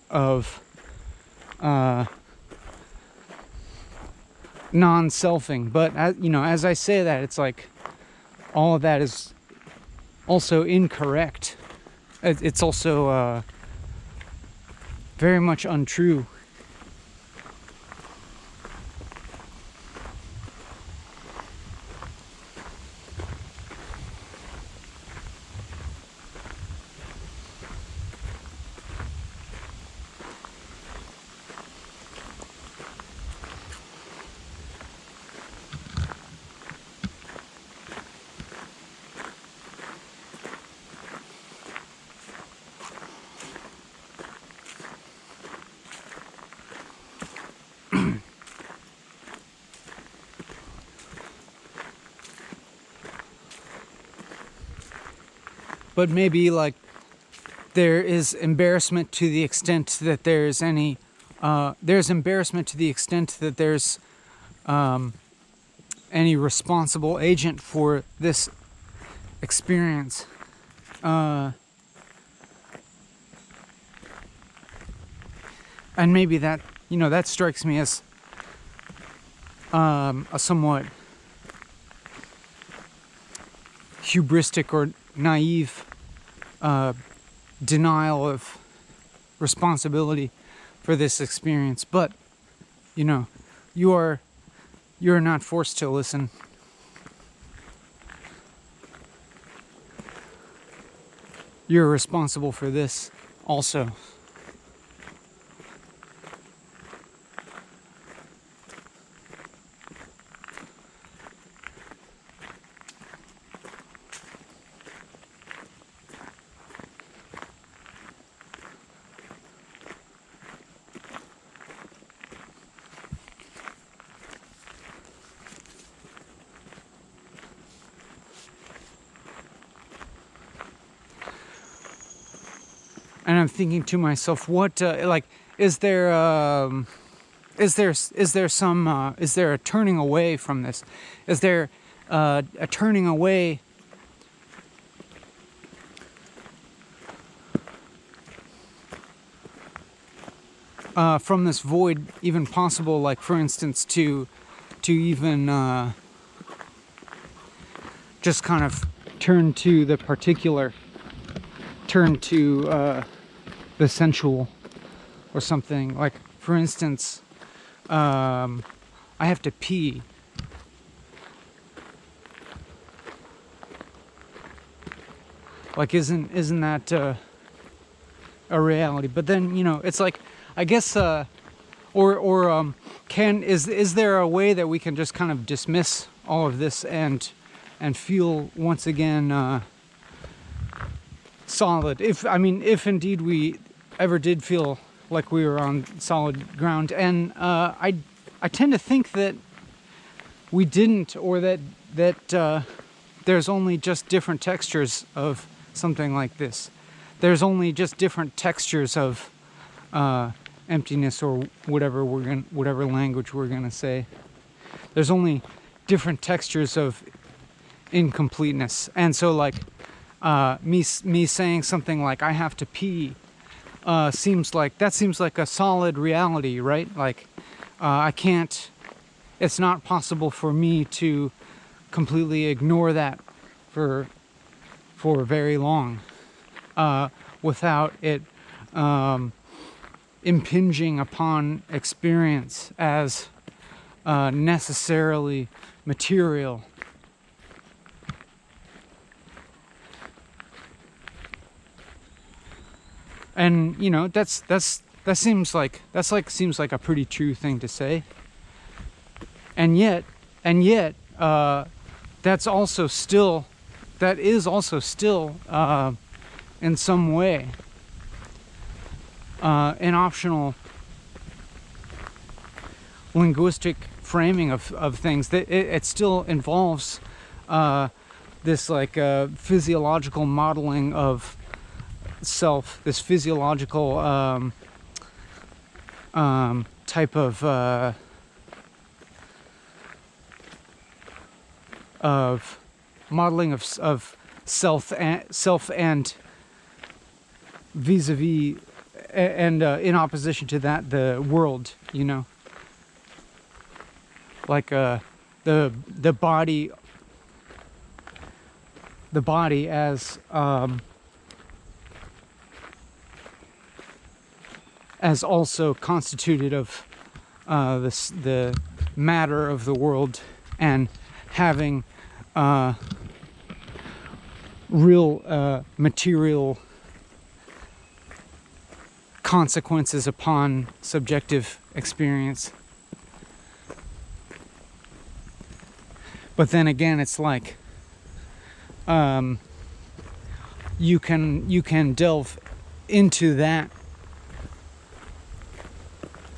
of non-selfing. But as I say that, it's like all of that is also incorrect. It's also very much untrue. But maybe like there is embarrassment to the extent that there's any, there's embarrassment to the extent that there's any responsible agent for this experience. And maybe that, that strikes me as a somewhat hubristic or naive denial of responsibility for this experience. But you're not forced to listen. You're responsible for this also. And I'm thinking to myself, what is there a turning away from this? Is there a turning away from this void even possible? Like, for instance, to even just kind of turn to the particular, turn to the sensual or something. Like, for instance, I have to pee, Like, isn't that a reality? But then, you know, it's like, I guess, is there a way that we can just kind of dismiss all of this and feel once again solid? If indeed we ever did feel like we were on solid ground, and I tend to think that we didn't, or that there's only just different textures of something like this. There's only just different textures of emptiness, or whatever language we're gonna say. There's only different textures of incompleteness, and so like me saying something like I have to pee seems like a solid reality, right? Like I can't. It's not possible for me to completely ignore that for very long without it impinging upon experience as necessarily material. And you know, that seems like a pretty true thing to say. And yet, that is also still, in some way, an optional linguistic framing of things. That it still involves this like physiological modeling of self, this physiological type of modeling of self and vis-a-vis and in opposition to that, the world, you know, like the body as also constituted of the matter of the world, and having real material consequences upon subjective experience. But then again, it's like you can delve into that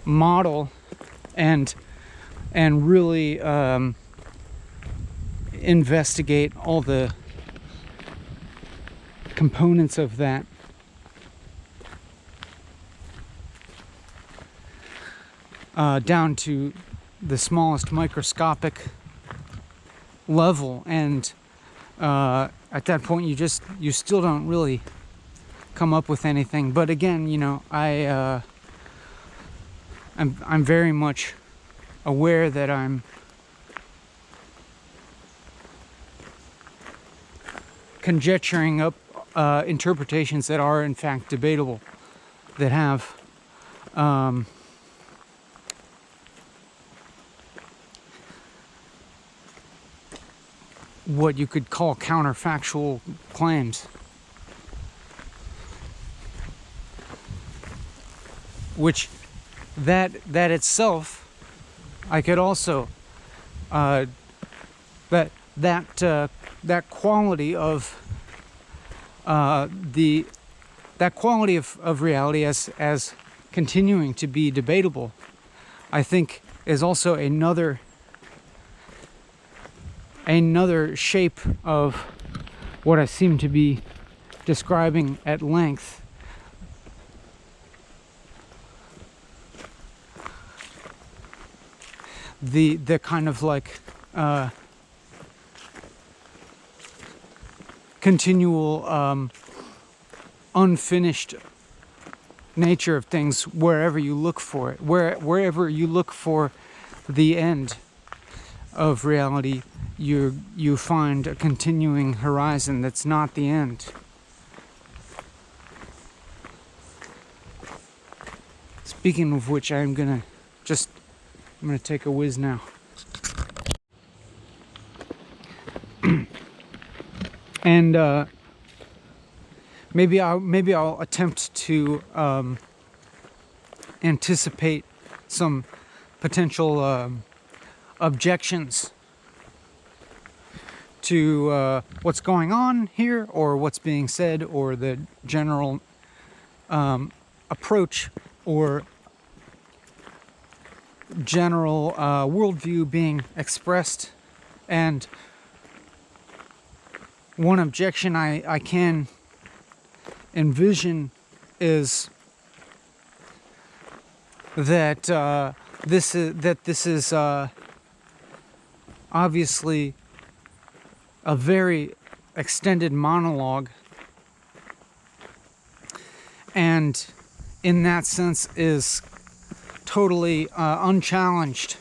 model and really investigate all the components of that. Down to the smallest microscopic level, and at that point you still don't really come up with anything. But again, you know, I'm very much aware that I'm conjecturing up interpretations that are in fact debatable, that have what you could call counterfactual claims, which that itself, I could also that quality of that quality of reality as continuing to be debatable, I think, is also another shape of what I seem to be describing at length. The kind of like continual unfinished nature of things wherever you look for it, wherever you look for the end of reality, you find a continuing horizon that's not the end. Speaking of which, I'm gonna take a whiz now. And maybe I'll attempt to anticipate some potential objections to what's going on here, or what's being said, or the general approach, or general worldview being expressed. And one objection I can envision is that this is obviously a very extended monologue, and in that sense is totally unchallenged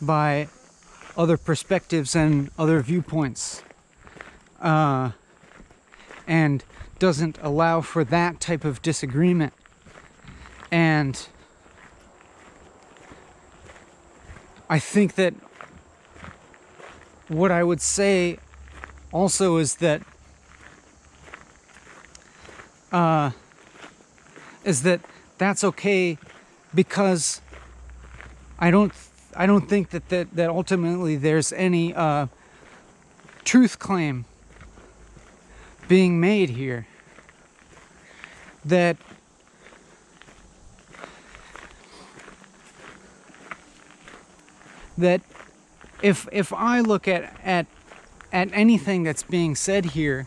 by other perspectives and other viewpoints, and doesn't allow for that type of disagreement. And I think that what I would say also is that that's okay, because I don't think that ultimately there's any truth claim being made here. That if I look at anything that's being said here,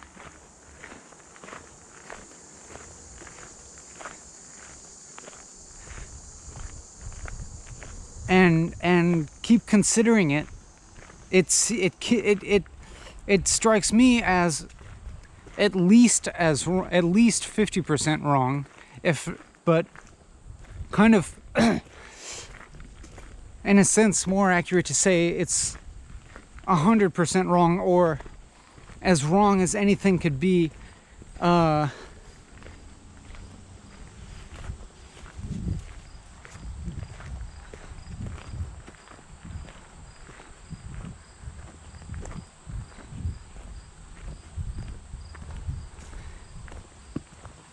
and keep considering it, it strikes me as at least 50% wrong, but kind of in a sense more accurate to say it's 100% wrong, or as wrong as anything could be.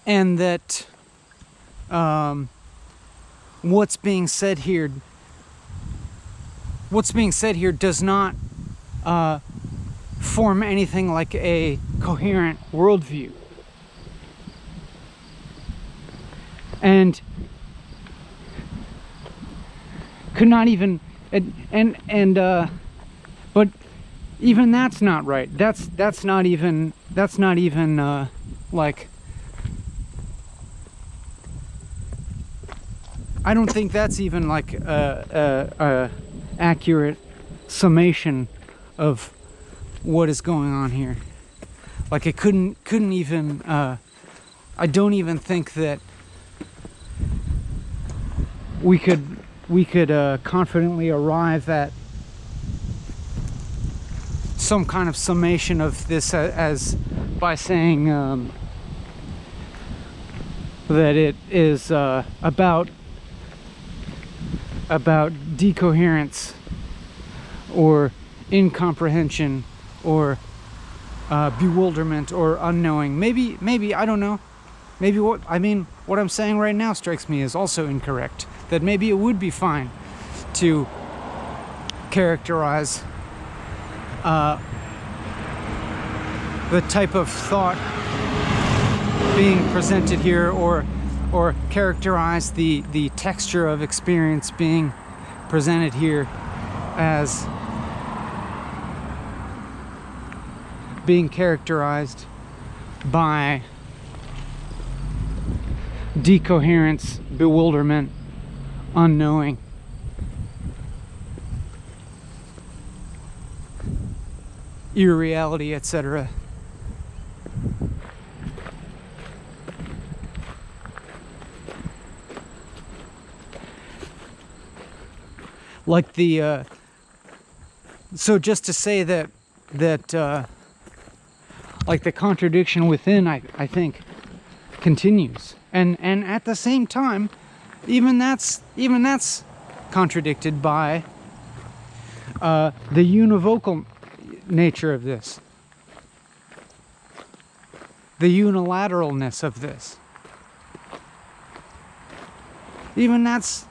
And that what's being said here does not form anything like a coherent worldview. And could not even, but even that's not right. That's not even like, I don't think that's even like a accurate summation of what is going on here. Like, it couldn't even. I don't even think that we could confidently arrive at some kind of summation of this as by saying that it is about decoherence or incomprehension or bewilderment or unknowing. Maybe I don't know. Maybe what I'm saying right now strikes me as also incorrect. That maybe it would be fine to characterize the type of thought being presented here, or characterize the texture of experience being presented here as being characterized by decoherence, bewilderment, unknowing. Irreality, etc. Like the so just to say that like the contradiction within, I think continues, and at the same time even that's contradicted by the univocal nature of this. the unilateralness of this. Even that's,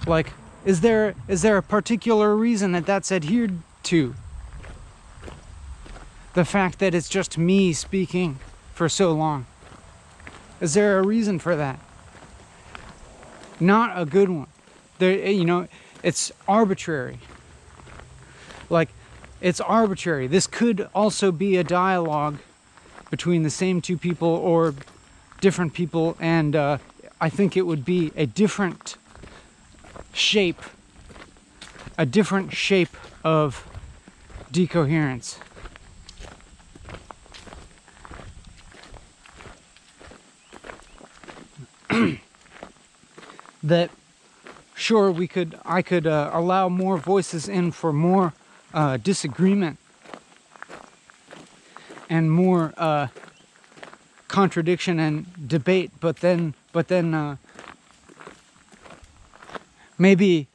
like, is there a particular reason that that's adhered to? The fact that it's just me speaking for so long. Is there a reason for that? Not a good one. There, it's arbitrary. Like, it's arbitrary. This could also be a dialogue between the same two people or different people, and I think it would be a different shape of decoherence. That sure I could allow more voices in for more disagreement and more contradiction and debate, but then maybe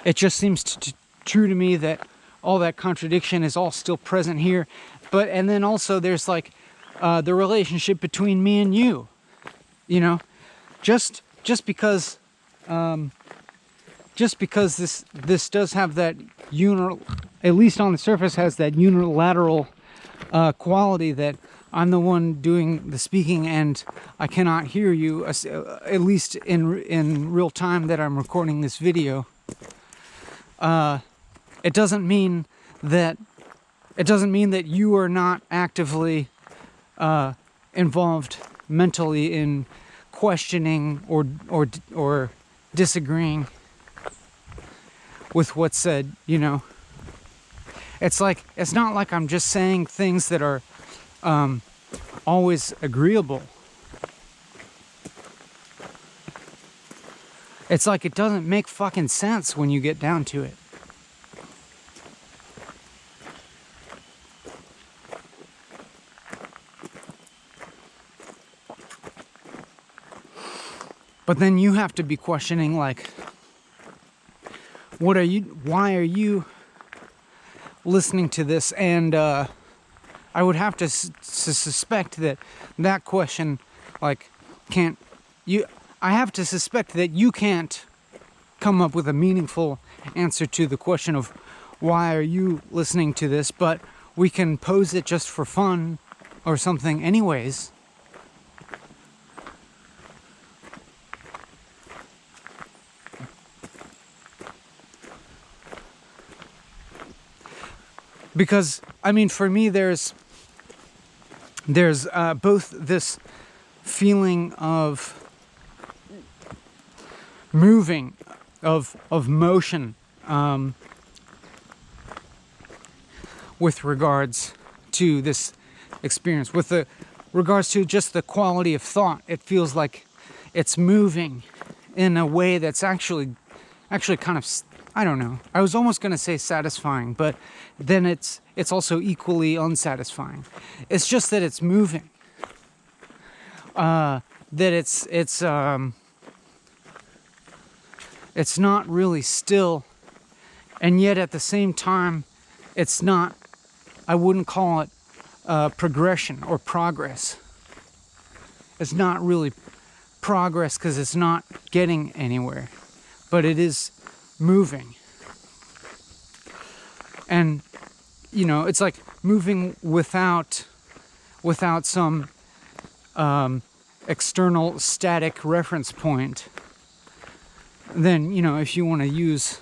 it just seems true to me that all that contradiction is all still present here. And then also there's like the relationship between me and you, just because this does have that at least on the surface has that unilateral quality that I'm the one doing the speaking and I cannot hear you, at least in real time that I'm recording this video. It doesn't mean that you are not actively involved mentally in questioning or disagreeing with what's said. It's not like I'm just saying things that are always agreeable. It's like it doesn't make fucking sense when you get down to it. But then you have to be questioning, like, why are you listening to this? And I would have to suspect that question, like, I have to suspect that you can't come up with a meaningful answer to the question of why are you listening to this, but we can pose it just for fun or something anyways. Because, for me, there's both this feeling of moving, of motion, with regards to this experience, with the regards to just the quality of thought. It feels like it's moving in a way that's actually kind of, I don't know. I was almost going to say satisfying, but then it's also equally unsatisfying. It's just that it's moving. That it's not really still, and yet at the same time, it's not. I wouldn't call it progression or progress. It's not really progress because it's not getting anywhere, but it is moving. And it's like moving without some external static reference point. Then if you want to use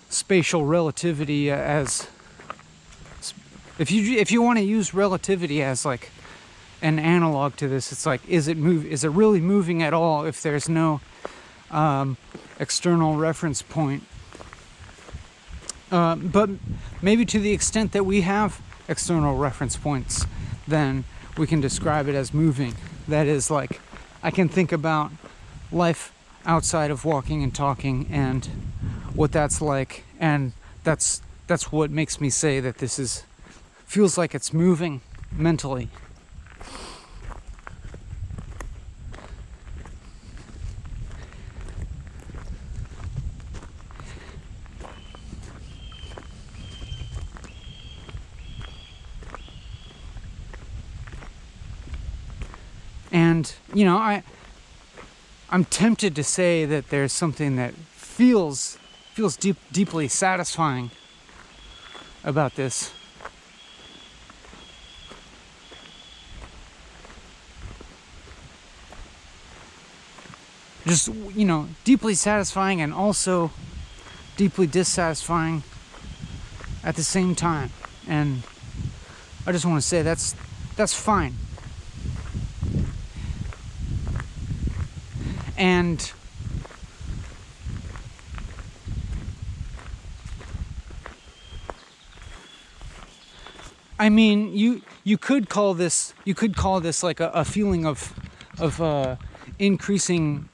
spatial relativity as if you want to use relativity as like an analog to this, it's like, is it really moving at all if there's no external reference point? But maybe to the extent that we have external reference points, then we can describe it as moving. That is, like, I can think about life outside of walking and talking and what that's like, and that's what makes me say that this feels like it's moving mentally. And, you know, I'm tempted to say that there's something that feels deeply satisfying about this. Just, you know, deeply satisfying and also deeply dissatisfying at the same time. And I just want to say that's fine. And I mean, you could call this like a feeling of increasing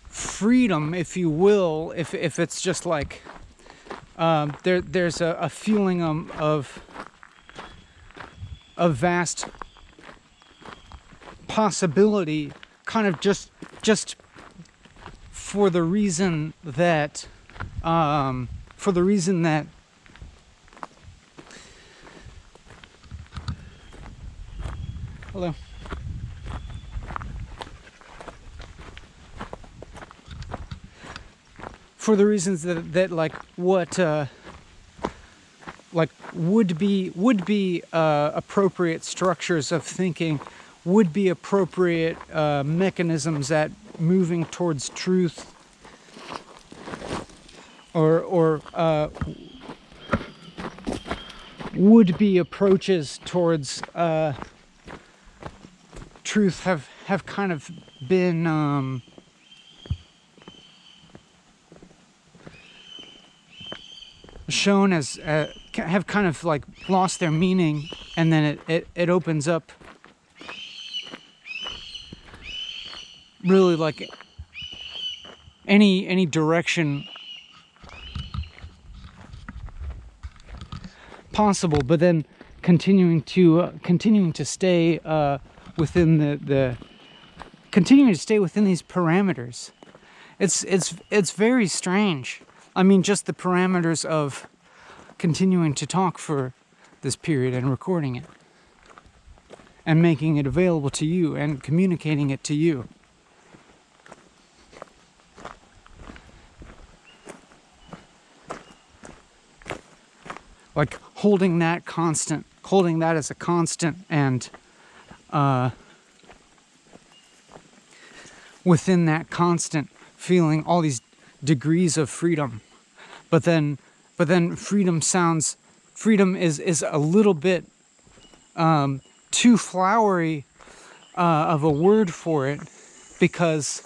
freedom, if you will, if it's just like there's a feeling of vast possibility, kind of just for the reason that hello. For the reasons that like what like would be appropriate structures of thinking, would be appropriate mechanisms at moving towards truth, or would be approaches towards truth have kind of been shown as have kind of like lost their meaning, and then it opens up really like any direction possible, but then continuing to stay within the continuing to stay within these parameters. It's very strange. I mean, just the parameters of continuing to talk for this period and recording it and making it available to you and communicating it to you. Like holding that as a constant, and within that constant feeling all these degrees of freedom, but then freedom is a little bit too flowery of a word for it, because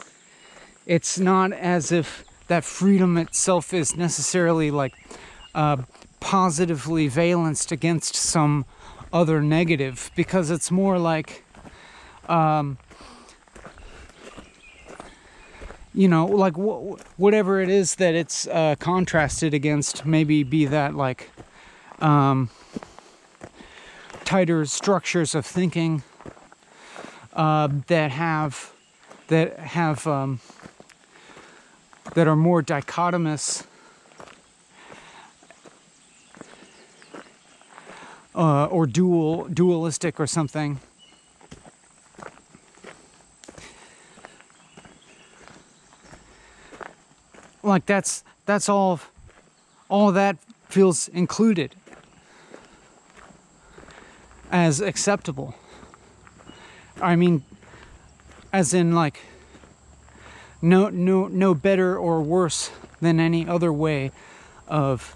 it's not as if that freedom itself is necessarily like positively valenced against some other negative, because it's more like you know, like whatever it is that it's contrasted against, maybe be that like tighter structures of thinking that are more dichotomous, or dualistic or something. Like that's all that feels included as acceptable. I mean, as in like no better or worse than any other way of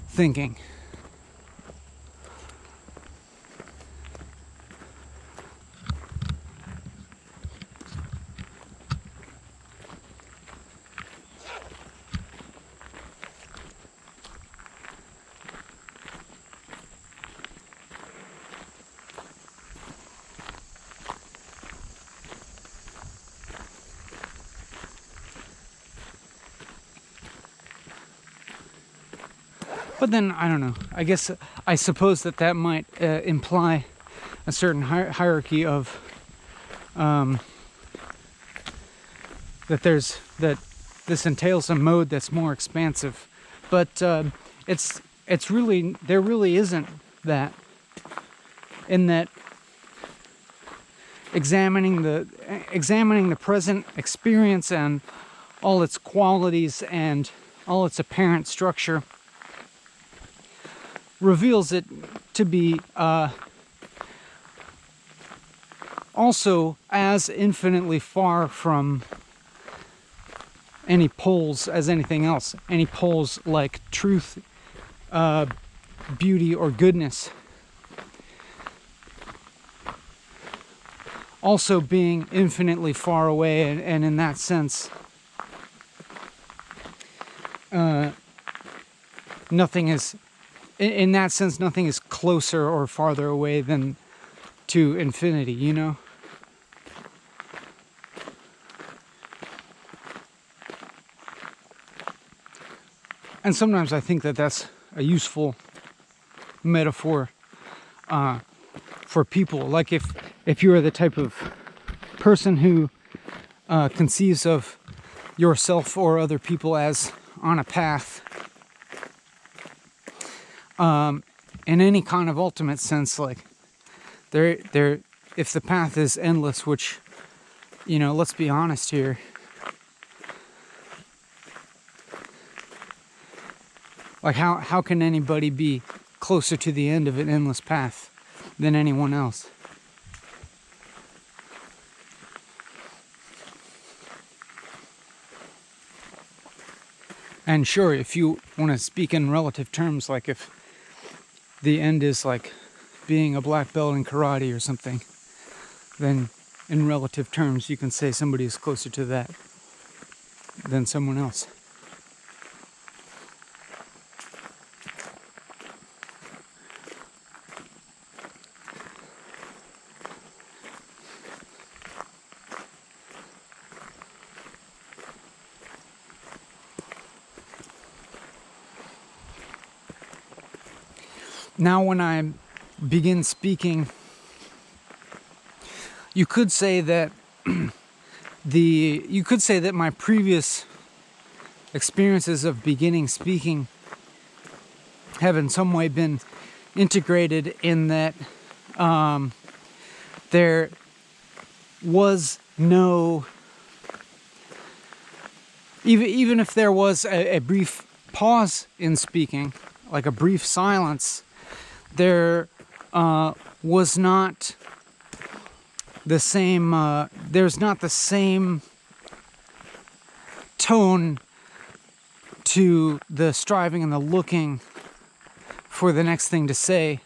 thinking. But then, I don't know, I suppose that might imply a certain hierarchy of, that this entails a mode that's more expansive. But it's really, there really isn't that, in that examining the present experience and all its qualities and all its apparent structure reveals it to be also as infinitely far from any poles as anything else, any poles like truth, beauty, or goodness. Also being infinitely far away, and in that sense, nothing is closer or farther away than to infinity, you know? And sometimes I think that that's a useful metaphor for people. Like if you are the type of person who conceives of yourself or other people as on a path, in any kind of ultimate sense, like if the path is endless, which, you know, let's be honest here, like how can anybody be closer to the end of an endless path than anyone else? And sure, if you want to speak in relative terms, like if the end is like being a black belt in karate or something, then in relative terms you can say somebody is closer to that than someone else. Now when I begin speaking, you could say that my previous experiences of beginning speaking have in some way been integrated, in that there was no, even if there was a brief pause in speaking, like a brief silence, there was not the same, there's not the same tone to the striving and the looking for the next thing to say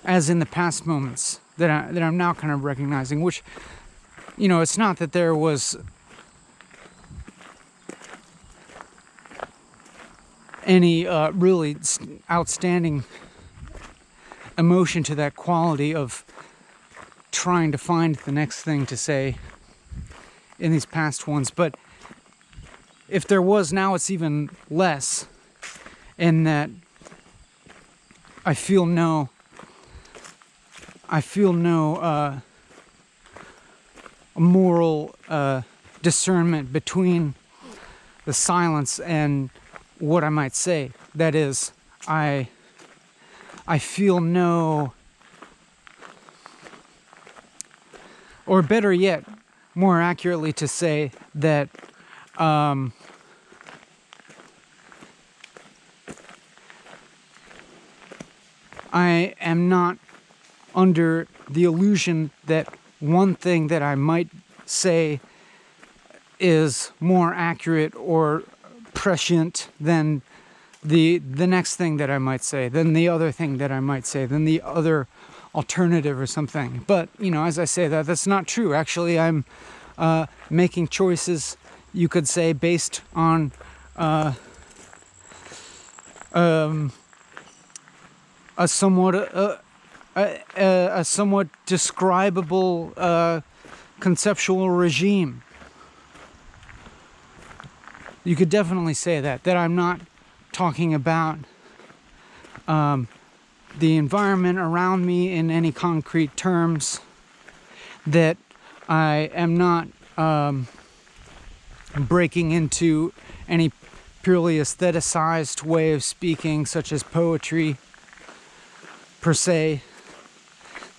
as in the past moments that I'm now kind of recognizing, which, you know, it's not that there was any really outstanding emotion to that quality of trying to find the next thing to say in these past ones, but if there was, now it's even less, in that I feel no moral discernment between the silence and what I might say. That is, I feel no, or better yet, more accurately to say that I am not under the illusion that one thing that I might say is more accurate or prescient than the next thing that I might say, than the other thing that I might say, than the other alternative or something. But, you know, as I say that, that's not true. Actually, I'm making choices, you could say, based on a somewhat describable conceptual regime. You could definitely say that I'm not talking about the environment around me in any concrete terms, that I am not breaking into any purely aestheticized way of speaking, such as poetry per se,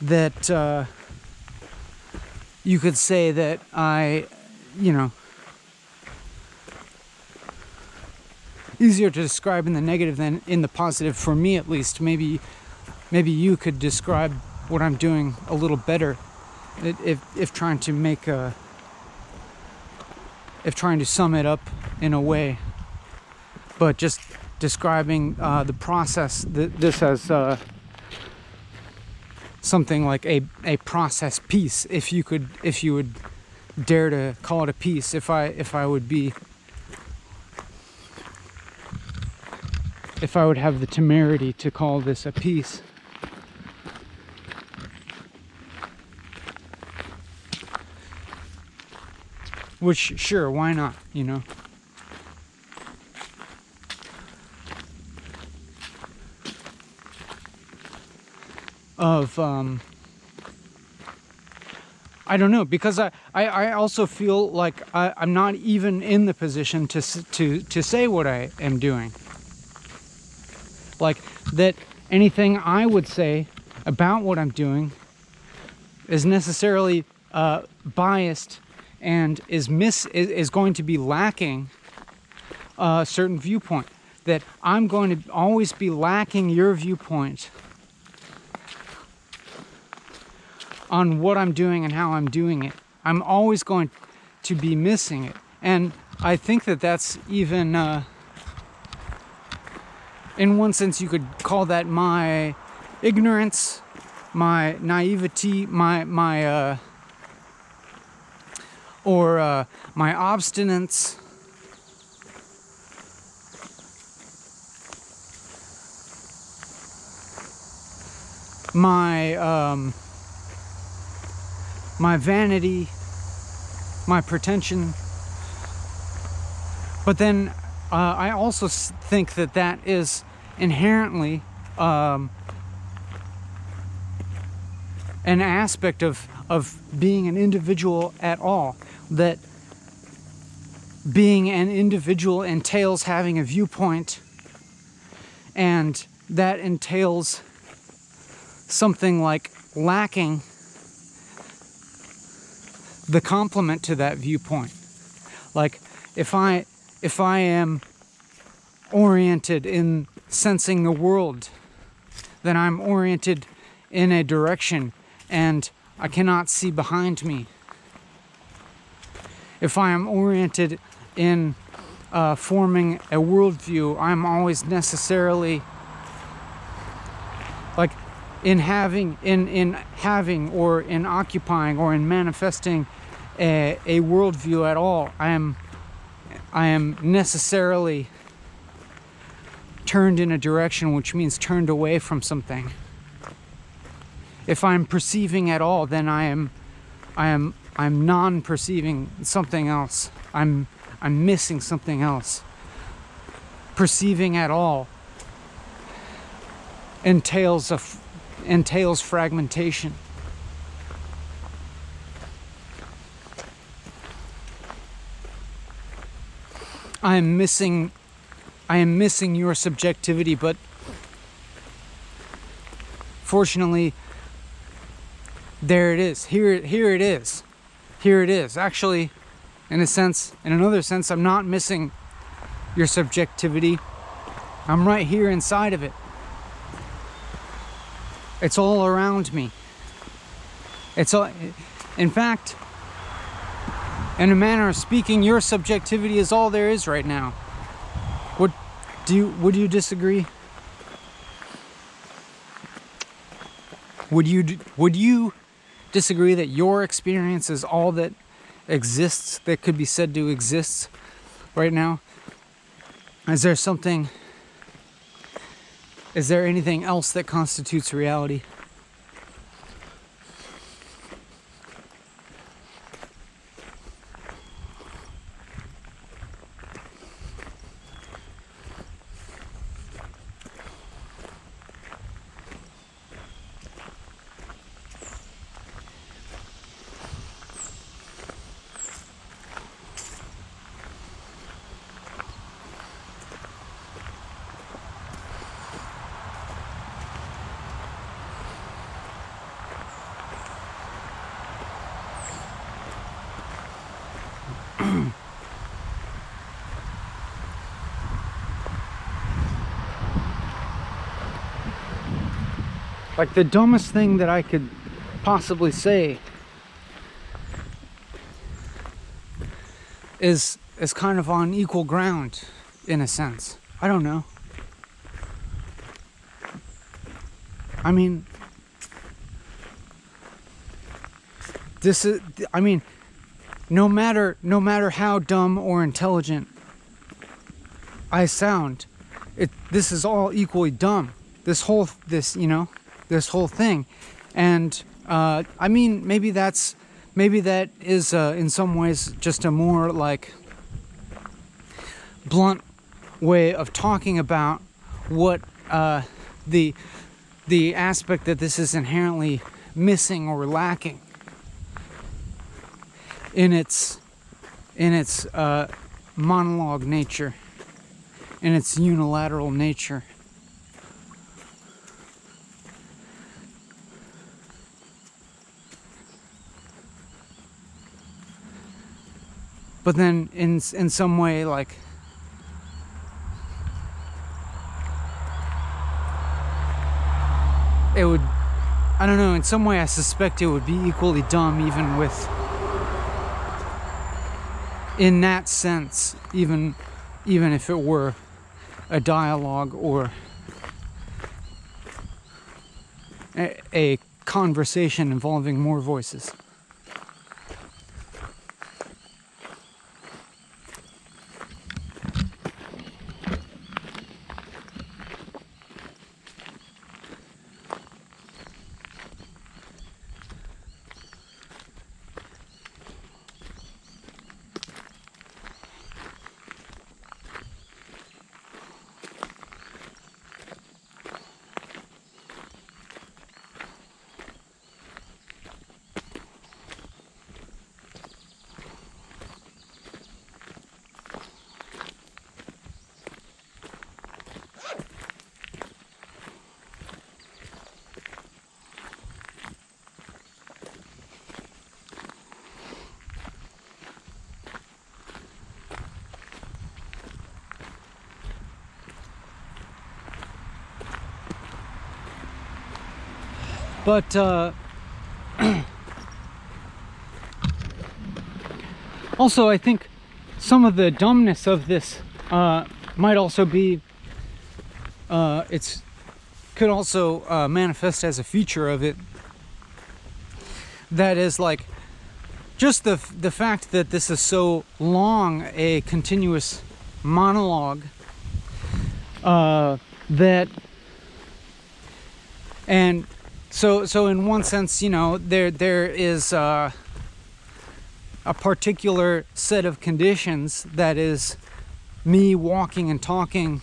that you could say that I, easier to describe in the negative than in the positive, for me at least. Maybe you could describe what I'm doing a little better if trying to trying to sum it up in a way. But just describing the process, this as something like a process piece, if you would dare to call it a piece, if I would have the temerity to call this a piece. Which, sure, why not, I don't know, because I also feel like I'm not even in the position to say what I am doing. Like, that anything I would say about what I'm doing is necessarily biased and is going to be lacking a certain viewpoint. That I'm going to always be lacking your viewpoint on what I'm doing and how I'm doing it. I'm always going to be missing it. And I think that that's even, in one sense, you could call that my ignorance, my naivety, my obstinance. My vanity, my pretension. But then I also think that is inherently an aspect of being an individual at all. That being an individual entails having a viewpoint, and that entails something like lacking the complement to that viewpoint. Like, if I am oriented in sensing the world, then I'm oriented in a direction and I cannot see behind me. If I am oriented in forming a worldview, I'm always necessarily, like, in having or in occupying or in manifesting a worldview at all, I am necessarily turned in a direction, which means turned away from something. If I'm perceiving at all, then I'm non-perceiving something else. I'm missing something else. Perceiving at all entails fragmentation. I am missing your subjectivity, but fortunately, there it is. Here it is. Here it is. Actually, in another sense, I'm not missing your subjectivity. I'm right here inside of it. It's all around me. In fact, in a manner of speaking, your subjectivity is all there is right now. Would you disagree? Would you disagree that your experience is all that exists, that could be said to exist right now? Is there anything else that constitutes reality? Like the dumbest thing that I could possibly say is kind of on equal ground in a sense. I don't know. I mean, no matter how dumb or intelligent I sound, this is all equally dumb. This whole thing. And I mean, maybe that is in some ways just a more like blunt way of talking about what the aspect that this is inherently missing or lacking in its monologue nature, in its unilateral nature. But then in some way, like, it would, I don't know, in some way I suspect it would be equally dumb even with, in that sense, even if it were a dialogue or a conversation involving more voices. But also, I think some of the dumbness of this might also be, could also manifest as a feature of it. That is, like, just the fact that this is so long a continuous monologue, that, and so in one sense, you know, there is a particular set of conditions that is me walking and talking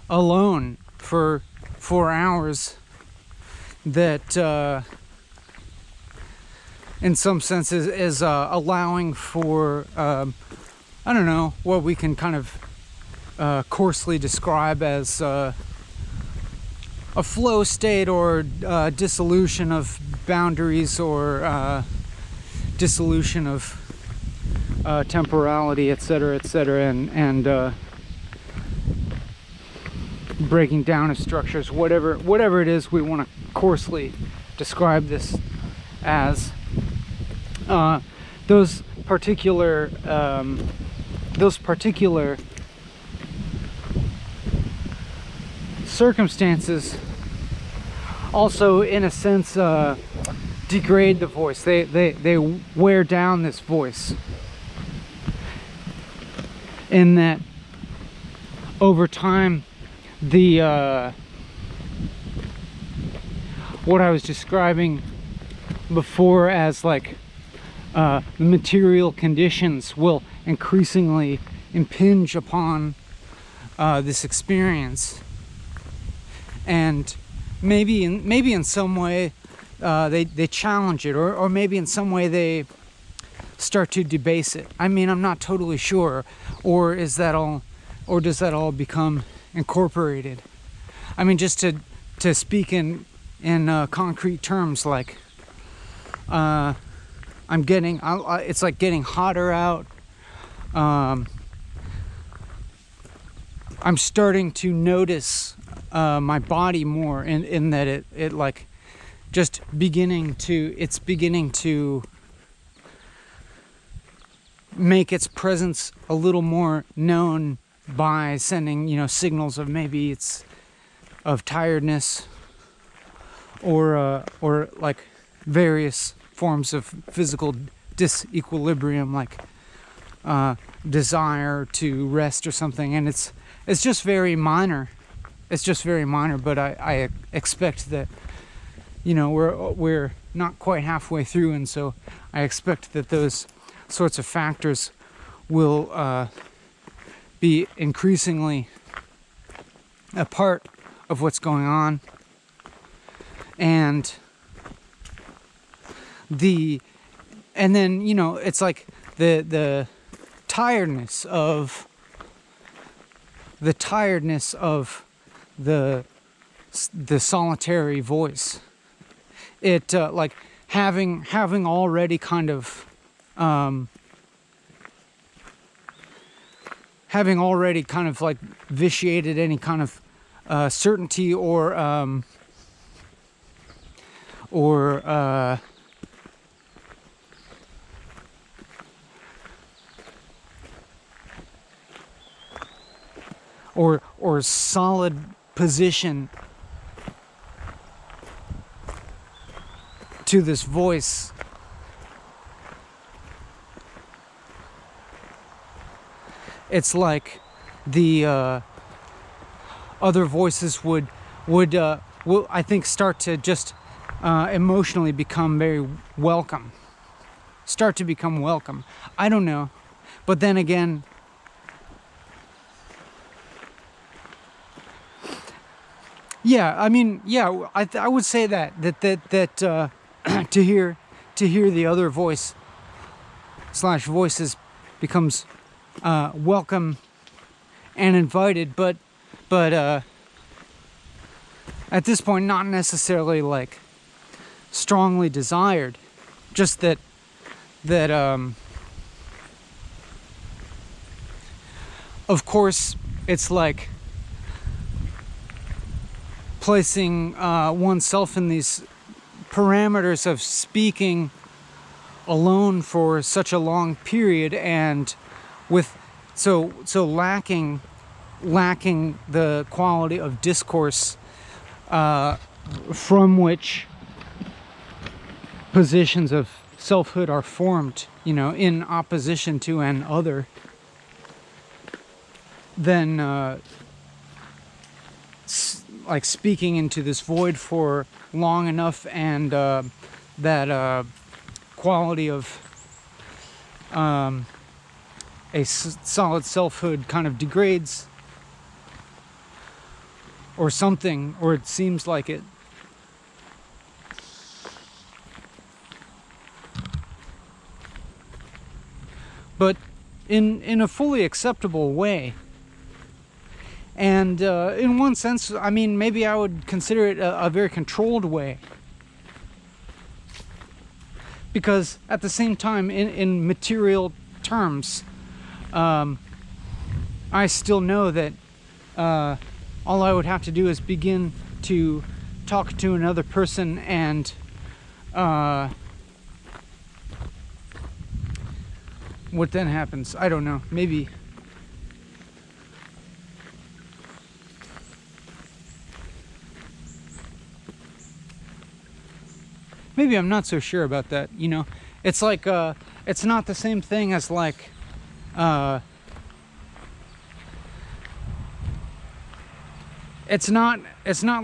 alone for 4 hours that in some senses is allowing for I don't know, what we can kind of coarsely describe as a flow state, or dissolution of boundaries, or dissolution of temporality, etc., and breaking down of structures, whatever it is we want to coarsely describe this as. Those particular circumstances also, in a sense, degrade the voice. They wear down this voice, in that over time the what I was describing before as like the material conditions will increasingly impinge upon this experience. And maybe in some way they challenge it, or maybe in some way they start to debase it. I mean, I'm not totally sure. Or does that all become incorporated? I mean, just to speak in concrete terms, like it's like getting hotter out. I'm starting to notice my body more, in that it like just beginning to make its presence a little more known by sending, signals of maybe it's of tiredness, or like various forms of physical disequilibrium, like desire to rest or something. And it's just very minor. But I expect that, we're not quite halfway through, and so I expect that those sorts of factors will be increasingly a part of what's going on. And then, it's like the tiredness of the solitary voice. It like having already kind of like vitiated any kind of certainty or solid position to this voice. It's like the other voices will I think start to just emotionally become very welcome. Start to become welcome. I don't know, but then again, yeah, I mean, yeah, I would say that to hear the other voices becomes welcome and invited, but at this point not necessarily like strongly desired. Just that of course it's like placing oneself in these parameters of speaking alone for such a long period, and with so lacking the quality of discourse from which positions of selfhood are formed, in opposition to an other, then like speaking into this void for long enough, and that quality of a solid selfhood kind of degrades, or something, or it seems like it. But in a fully acceptable way. And in one sense, I mean, maybe I would consider it a very controlled way. Because at the same time, in material terms, I still know that all I would have to do is begin to talk to another person, and what then happens? I don't know. Maybe I'm not so sure about that. It's like it's not the same thing as like it's not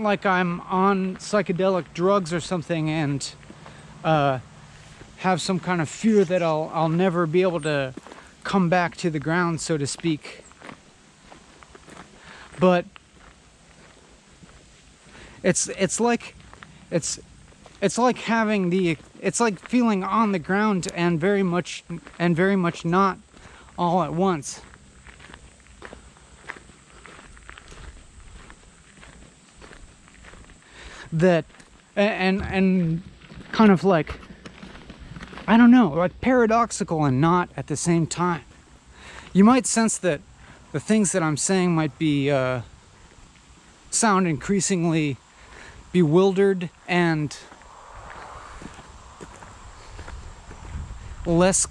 like I'm on psychedelic drugs or something and have some kind of fear that I'll never be able to come back to the ground, so to speak. But it's like having it's like feeling on the ground and very much not all at once. That and kind of like, I don't know, like paradoxical and not at the same time. You might sense that the things that I'm saying might be sound increasingly bewildered and less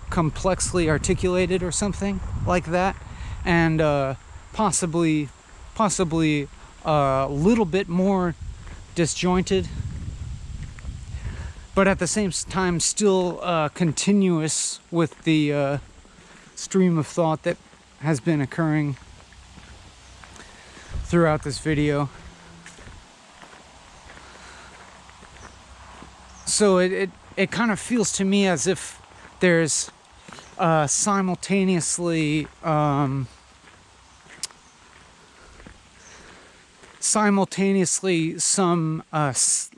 complexly articulated or something like that, and possibly a little bit more disjointed, but at the same time still continuous with the stream of thought that has been occurring throughout this video. So it kind of feels to me as if there's simultaneously some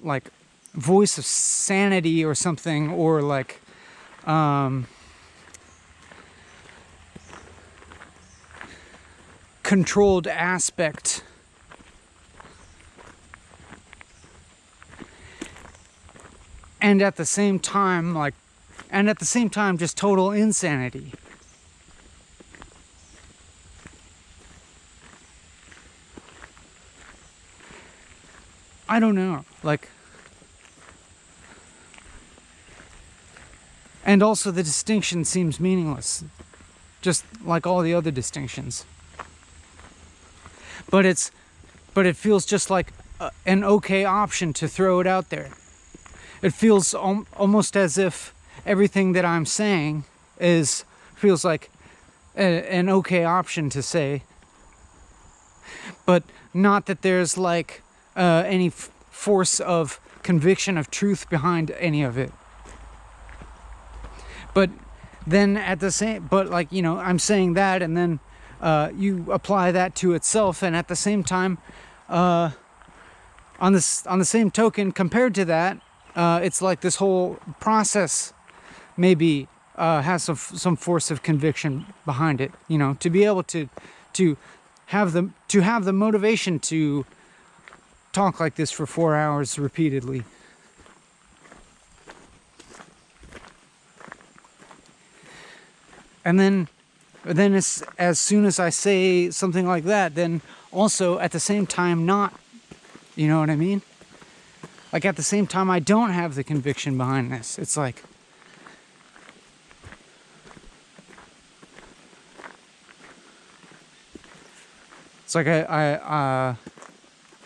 like voice of sanity or something, or like controlled aspect, and at the same time just total insanity. I don't know, like, and also the distinction seems meaningless, just like all the other distinctions. But it feels just like an okay option to throw it out there. It feels almost as if everything that I'm saying feels like an okay option to say, but not that there's like any force of conviction of truth behind any of it. But then like, you know, I'm saying that, and then you apply that to itself, and at the same time, on the same token, compared to that, it's like this whole process maybe has some force of conviction behind it. You know, to be able to have the motivation to talk like this for 4 hours repeatedly. And then as soon as I say something like that, then also at the same time not. You know what I mean? Like at the same time I don't have the conviction behind this. It's like,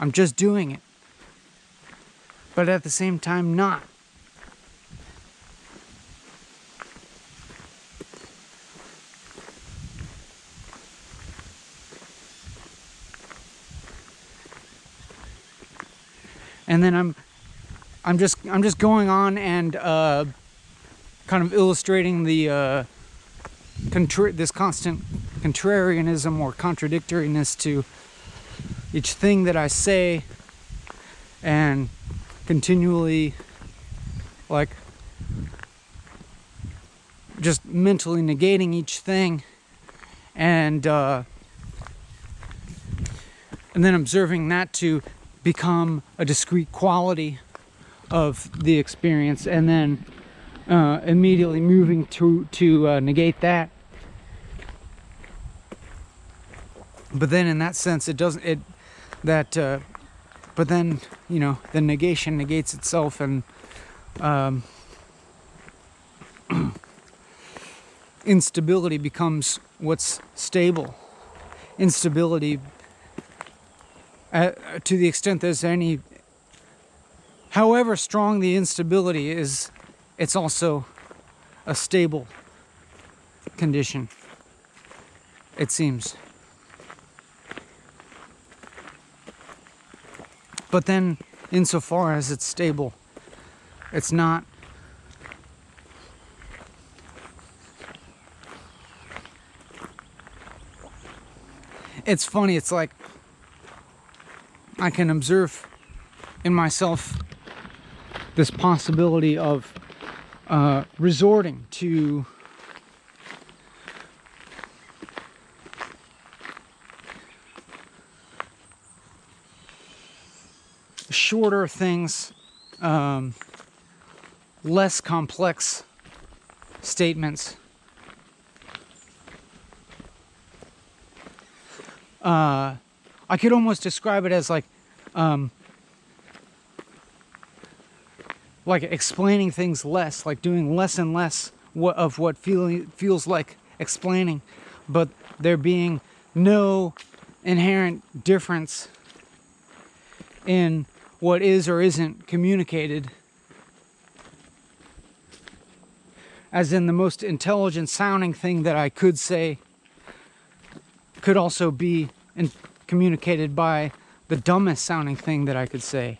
I'm just doing it, but at the same time not. And then I'm just going on and kind of illustrating the this constant contrarianism or contradictoriness to each thing that I say, and continually like just mentally negating each thing, and then observing that to become a discrete quality of the experience, and then immediately moving to negate that. But then in that sense but then, you know, the negation negates itself, and instability becomes what's stable. Instability, to the extent there's any, however strong the instability is, it's also a stable condition, it seems. But then, insofar as it's stable, it's not it's funny, it's like I can observe in myself this possibility of resorting to shorter things, less complex statements, I could almost describe it as like explaining things less, like doing less and less of what feels like explaining, but there being no inherent difference in what is or isn't communicated. As in, the most intelligent sounding thing that I could say could also be communicated by the dumbest sounding thing that I could say.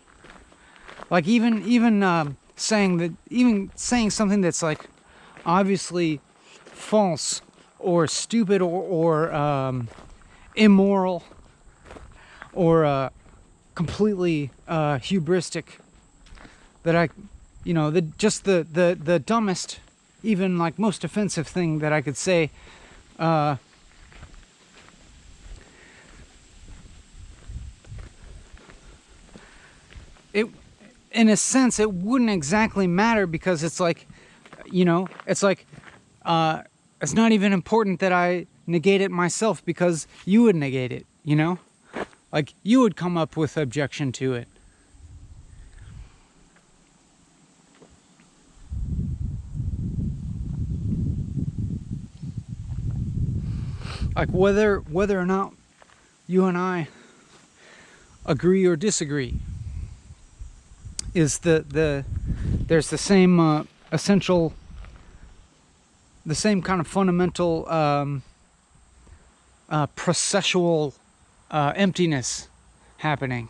Like even saying something that's like obviously false or stupid or immoral or completely hubristic, that the dumbest, even like most offensive thing that I could say, it, in a sense, it wouldn't exactly matter, because it's like, it's not even important that I negate it myself, because you would negate it, like you would come up with objection to it. Like whether or not you and I agree or disagree is there's the same essential, the same kind of fundamental processual emptiness happening.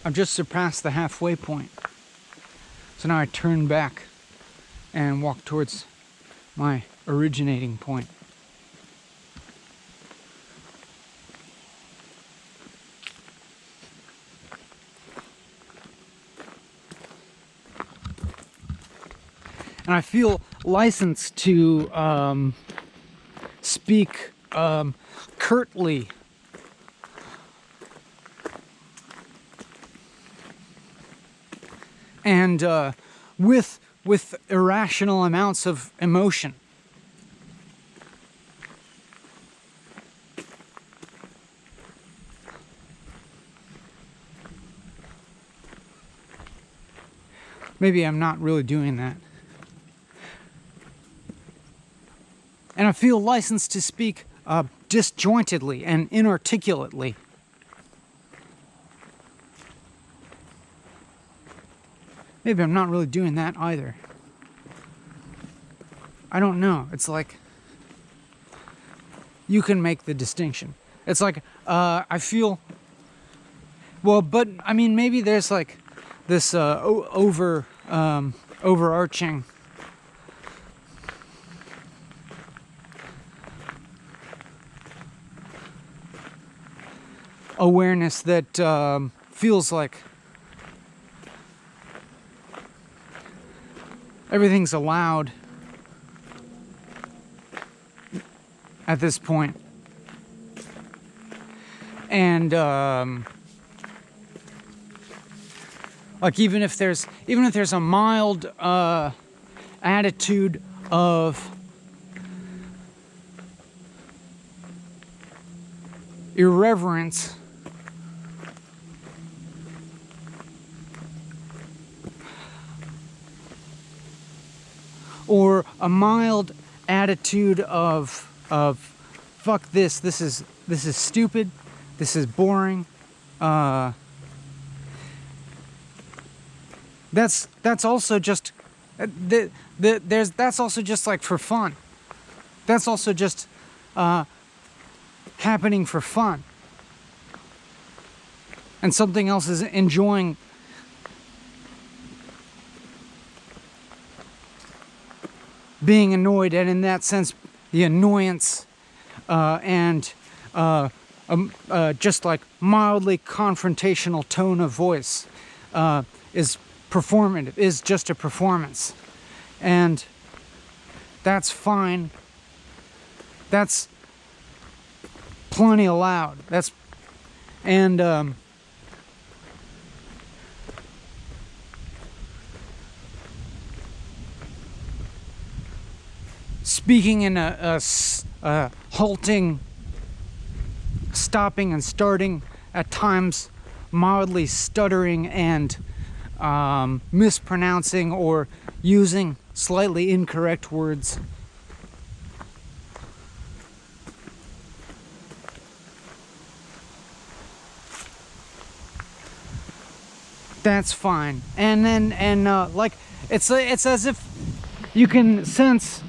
I've just surpassed the halfway point. So now I turn back and walk towards my originating point. And I feel licensed to speak curtly. And with irrational amounts of emotion. Maybe I'm not really doing that. And I feel licensed to speak disjointedly and inarticulately. Maybe I'm not really doing that either. I don't know. It's like you can make the distinction. It's like I feel, well, but I mean, maybe there's like this overarching awareness that feels like everything's allowed at this point. And like even if there's a mild attitude of irreverence, or a mild attitude of fuck this is stupid, this is boring, that's also just that's also just like for fun. That's also just happening for fun, and something else is enjoying being annoyed, and in that sense, the annoyance and just like mildly confrontational tone of voice is performative, is just a performance. And that's fine. That's plenty allowed. Speaking in a halting, stopping and starting, at times mildly stuttering and mispronouncing or using slightly incorrect words. That's fine. And then like it's as if you can sense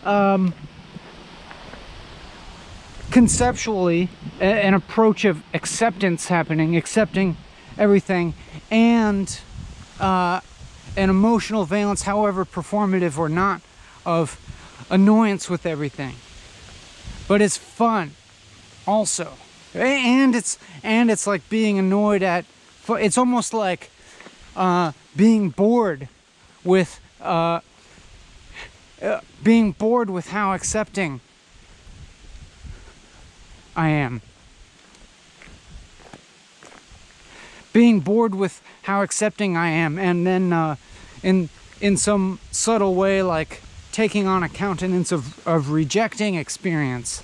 conceptually an approach of acceptance happening, accepting everything, and an emotional valence, however performative or not, of annoyance with everything. But it's fun also. And it's like being annoyed at, it's almost like being bored with how accepting I am. Being bored with how accepting I am, and then in some subtle way, like taking on a countenance of rejecting experience.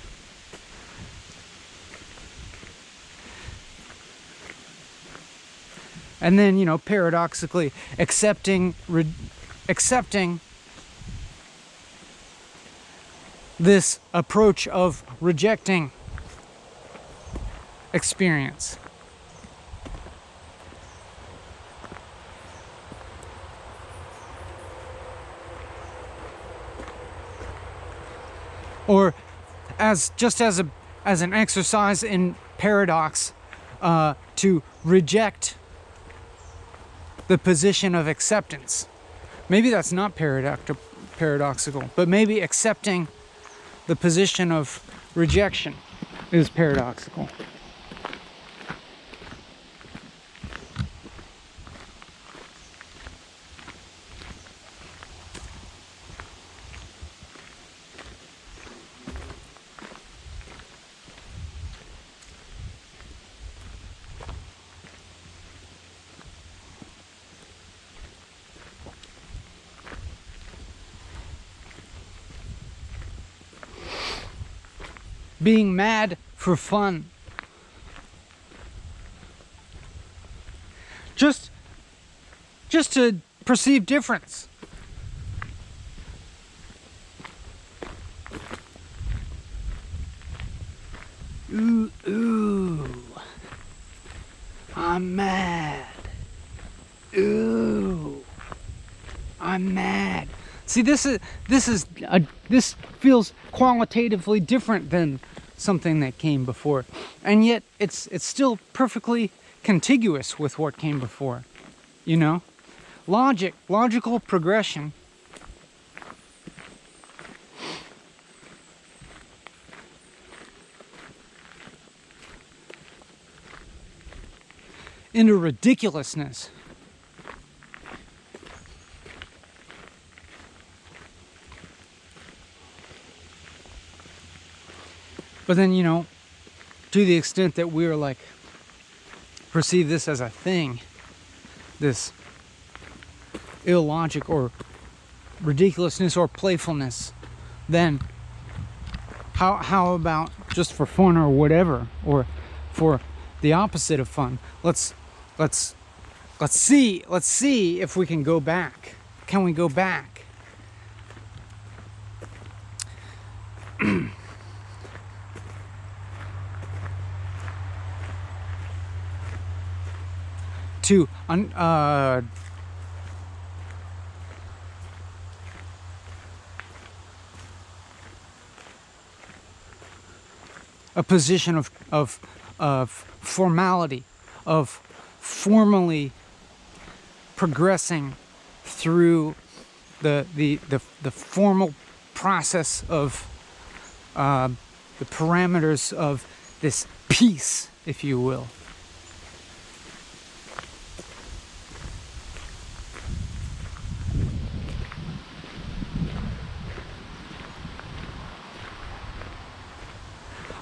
And then, you know, paradoxically accepting this approach of rejecting experience. Or as an exercise in paradox, to reject the position of acceptance. Maybe that's not paradoxical, but maybe accepting the position of rejection is paradoxical. Being mad for fun. Just to perceive difference. Ooh, I'm mad. Ooh, I'm mad. See, this feels qualitatively different than something that came before, and yet it's still perfectly contiguous with what came before. You know, logical progression. Into ridiculousness. But then, you know, to the extent that we're like, perceive this as a thing, this illogic or ridiculousness or playfulness, then how about just for fun or whatever, or for the opposite of fun? Let's see if we can go back. Can we go back? To a position of formality, of formally progressing through the formal process of the parameters of this peace, if you will.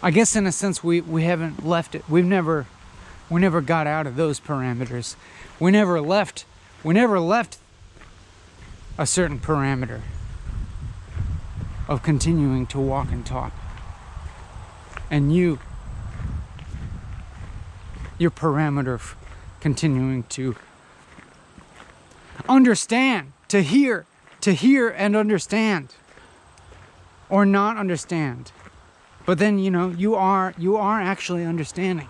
I guess in a sense we haven't left it. We never got out of those parameters. We never left a certain parameter of continuing to walk and talk. And your parameter of continuing to understand, to hear and understand, or not understand. But then, you are actually understanding.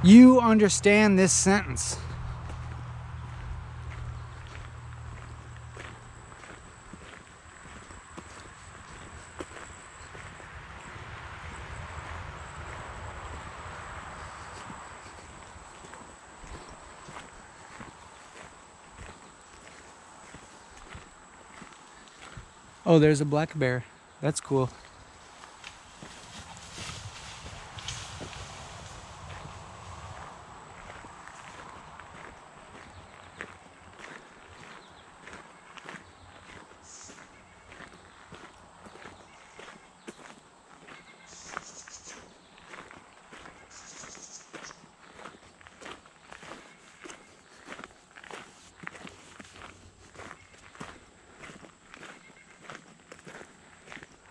You understand this sentence. Oh, there's a black bear. That's cool.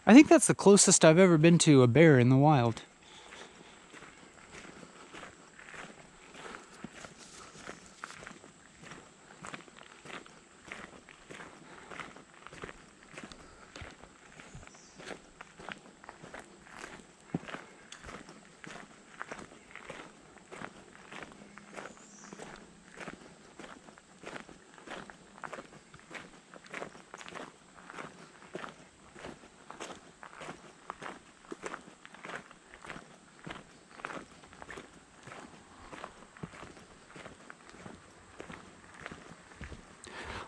I think that's the closest I've ever been to a bear in the wild.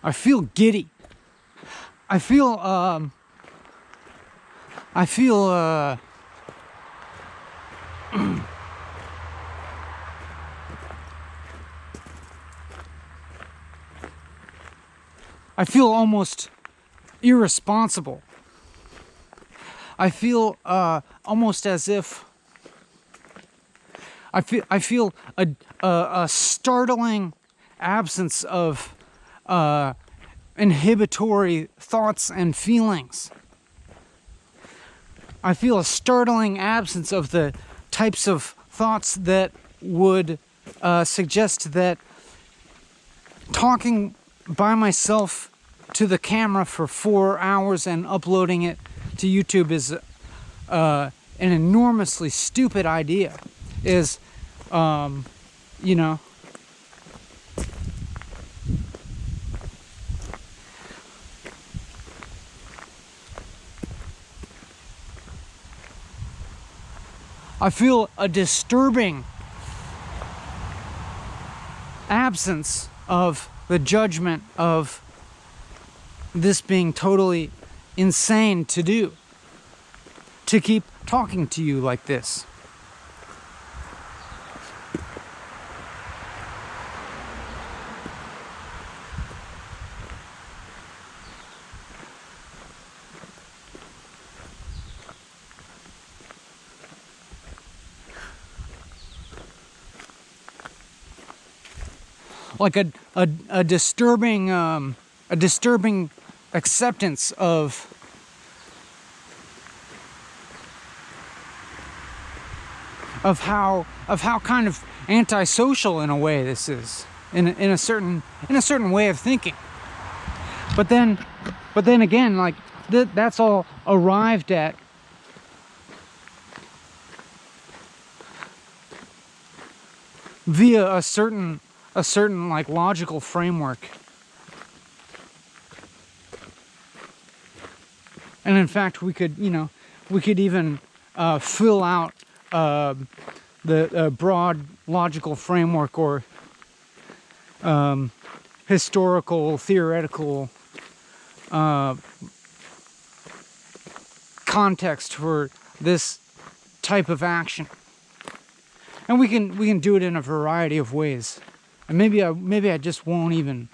I feel giddy. I feel I feel almost irresponsible. I feel almost as if I feel a startling absence of inhibitory thoughts and feelings. I feel a startling absence of the types of thoughts that would suggest that talking by myself to the camera for 4 hours and uploading it to YouTube is an enormously stupid idea. Is, you know, I feel a disturbing absence of the judgment of this being totally insane to do, to keep talking to you like this. Like a disturbing acceptance of how kind of antisocial in a way this is, in a certain way of thinking. But then again, like that's all arrived at via a certain like logical framework. And in fact, we could even fill out the broad logical framework or historical, theoretical context for this type of action. And we can do it in a variety of ways. And maybe I just won't even,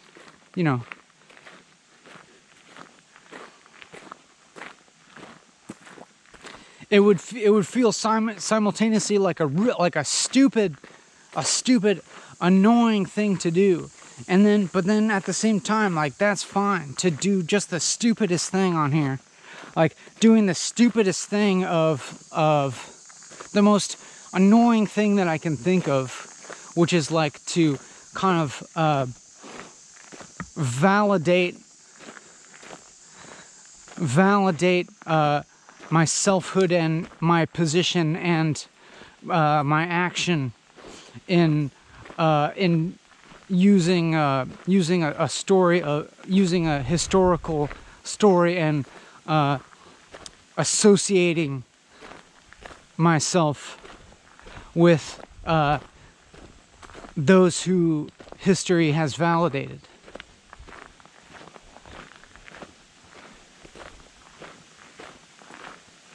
it would feel simultaneously like a stupid, annoying thing to do. But then at the same time, like, that's fine to do just the stupidest thing on here. Like, doing the stupidest thing of the most annoying thing that I can think of, which is like to kind of validate my selfhood and my position and my action in using a story, using a historical story, and associating myself with those who history has validated.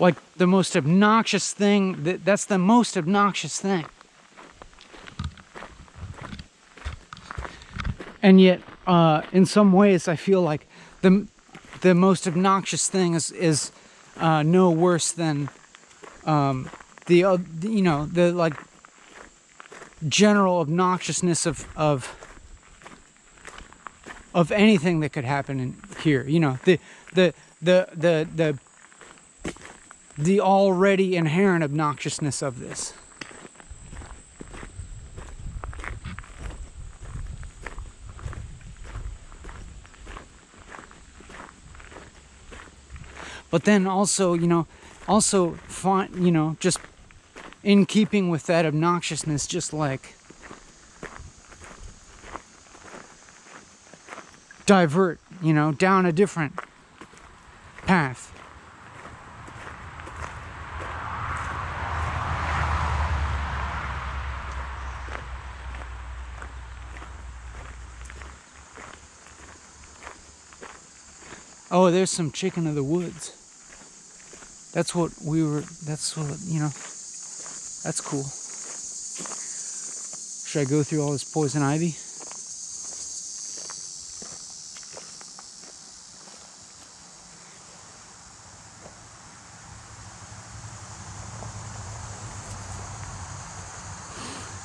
Like, the most obnoxious thing, that's the most obnoxious thing. And yet, in some ways, I feel like the most obnoxious thing is no worse than the like general obnoxiousness of anything that could happen in here. You know, the already inherent obnoxiousness of this. But then also, just in keeping with that obnoxiousness, just like divert, down a different path. Oh, there's some chicken of the woods. That's what, that's cool. Should I go through all this poison ivy?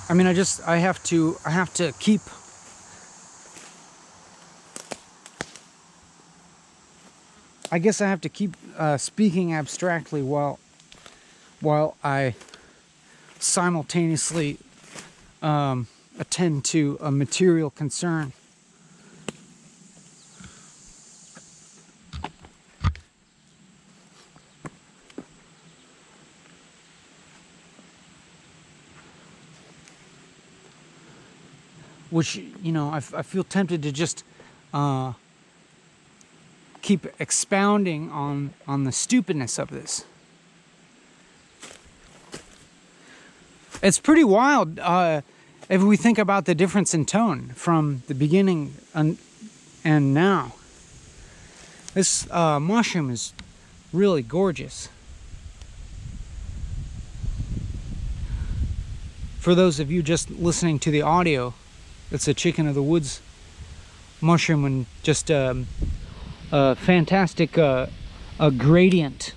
I mean, I have to keep speaking abstractly while I simultaneously attend to a material concern. Which, I feel tempted to just keep expounding on the stupidness of this. It's pretty wild if we think about the difference in tone from the beginning and now. This mushroom is really gorgeous. For those of you just listening to the audio, it's a chicken of the woods mushroom, and just a fantastic a gradient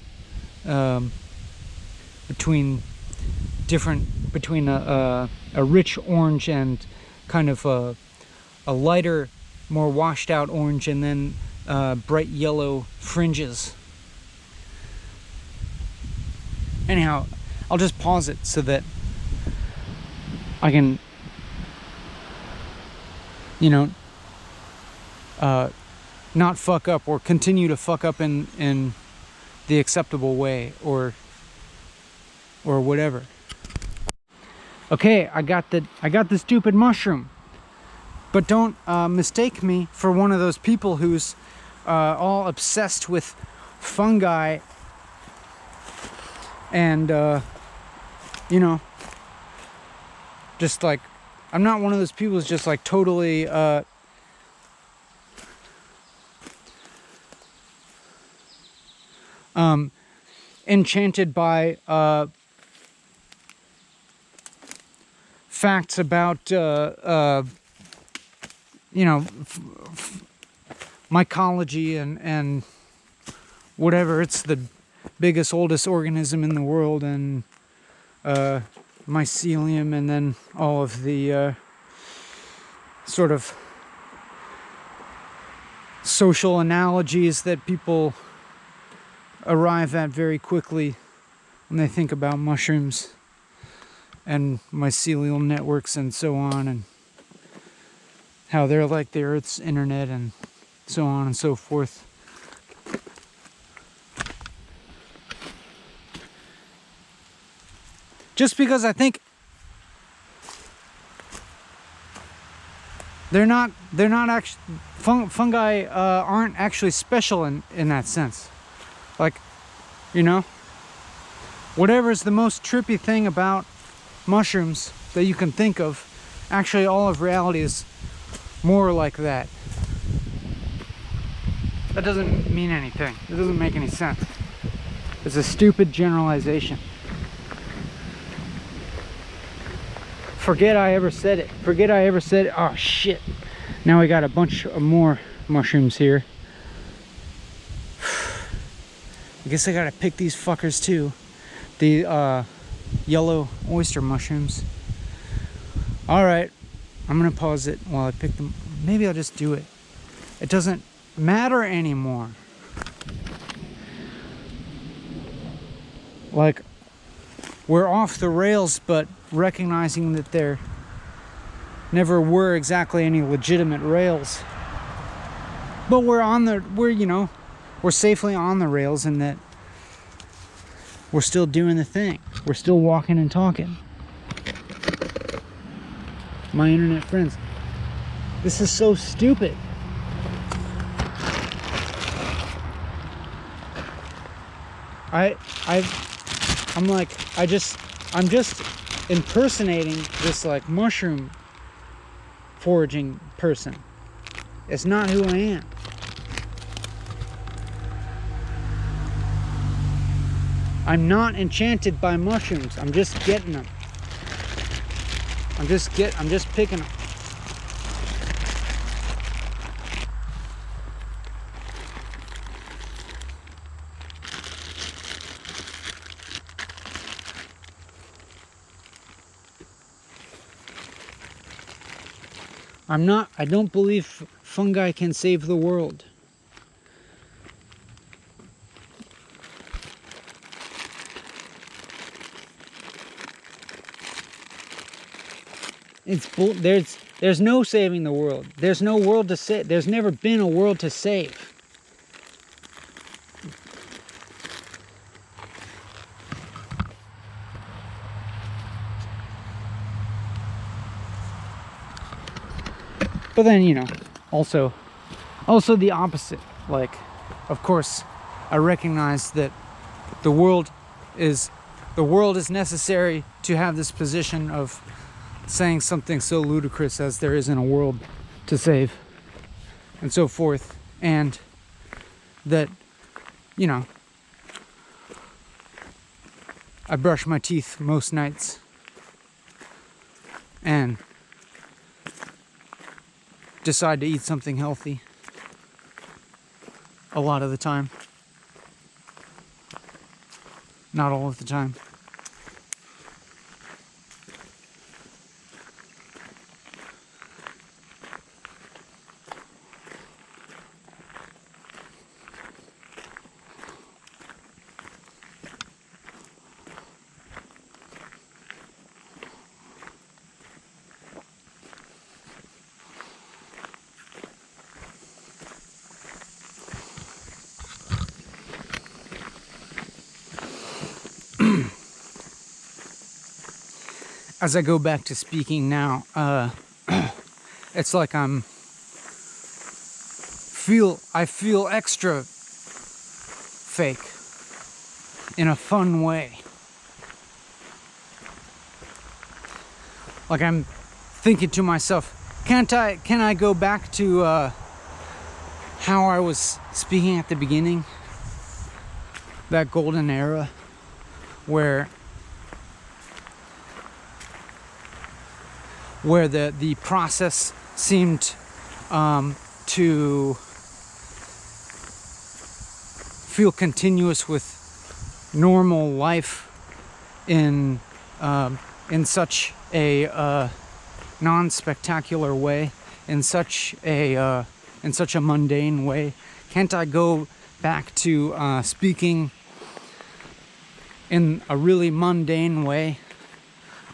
between a rich orange and kind of a lighter, more washed out orange, and then bright yellow fringes. Anyhow, I'll just pause it so that I can not fuck up, or continue to fuck up in the acceptable way, or whatever. Okay, I got the stupid mushroom, but don't mistake me for one of those people who's all obsessed with fungi and just like, I'm not one of those people who's just like totally enchanted by facts about mycology and whatever. It's the biggest, oldest organism in the world, and mycelium, and then all of the sort of social analogies that people arrive at very quickly when they think about mushrooms and mycelial networks and so on, and how they're like the Earth's internet and so on and so forth. Just because I think they're not actually, fungi aren't actually special in that sense. Like, you know, whatever is the most trippy thing about mushrooms that you can think of, actually all of reality is more like that. That doesn't mean anything. It doesn't make any sense. It's a stupid generalization. Forget I ever said it. Forget I ever said it. Oh shit. Now we got a bunch of more mushrooms here. I guess I gotta pick these fuckers too. The yellow oyster mushrooms. Alright. I'm gonna pause it while I pick them. Maybe I'll just do it. It doesn't matter anymore. Like, we're off the rails, but recognizing that there never were exactly any legitimate rails. But we're safely on the rails, in that we're still doing the thing. We're still walking and talking. My internet friends, this is so stupid. I'm just impersonating this like mushroom foraging person. It's not who I am. I'm not enchanted by mushrooms. I'm just getting them. I'm just picking them. I don't believe fungi can save the world. There's no saving the world. There's no world to save. There's never been a world to save. But then, you know, also the opposite. Like, of course, I recognize that the world is necessary to have this position of saying something so ludicrous as there isn't a world to save, and so forth, and that, you know, I brush my teeth most nights, and decide to eat something healthy a lot of the time. Not all of the time. As I go back to speaking now, it's like I feel extra fake in a fun way. Like I'm thinking to myself, can I go back to how I was speaking at the beginning? That golden era where the process seemed to feel continuous with normal life in such a non-spectacular way, in such a mundane way? Can't I go back to speaking in a really mundane way?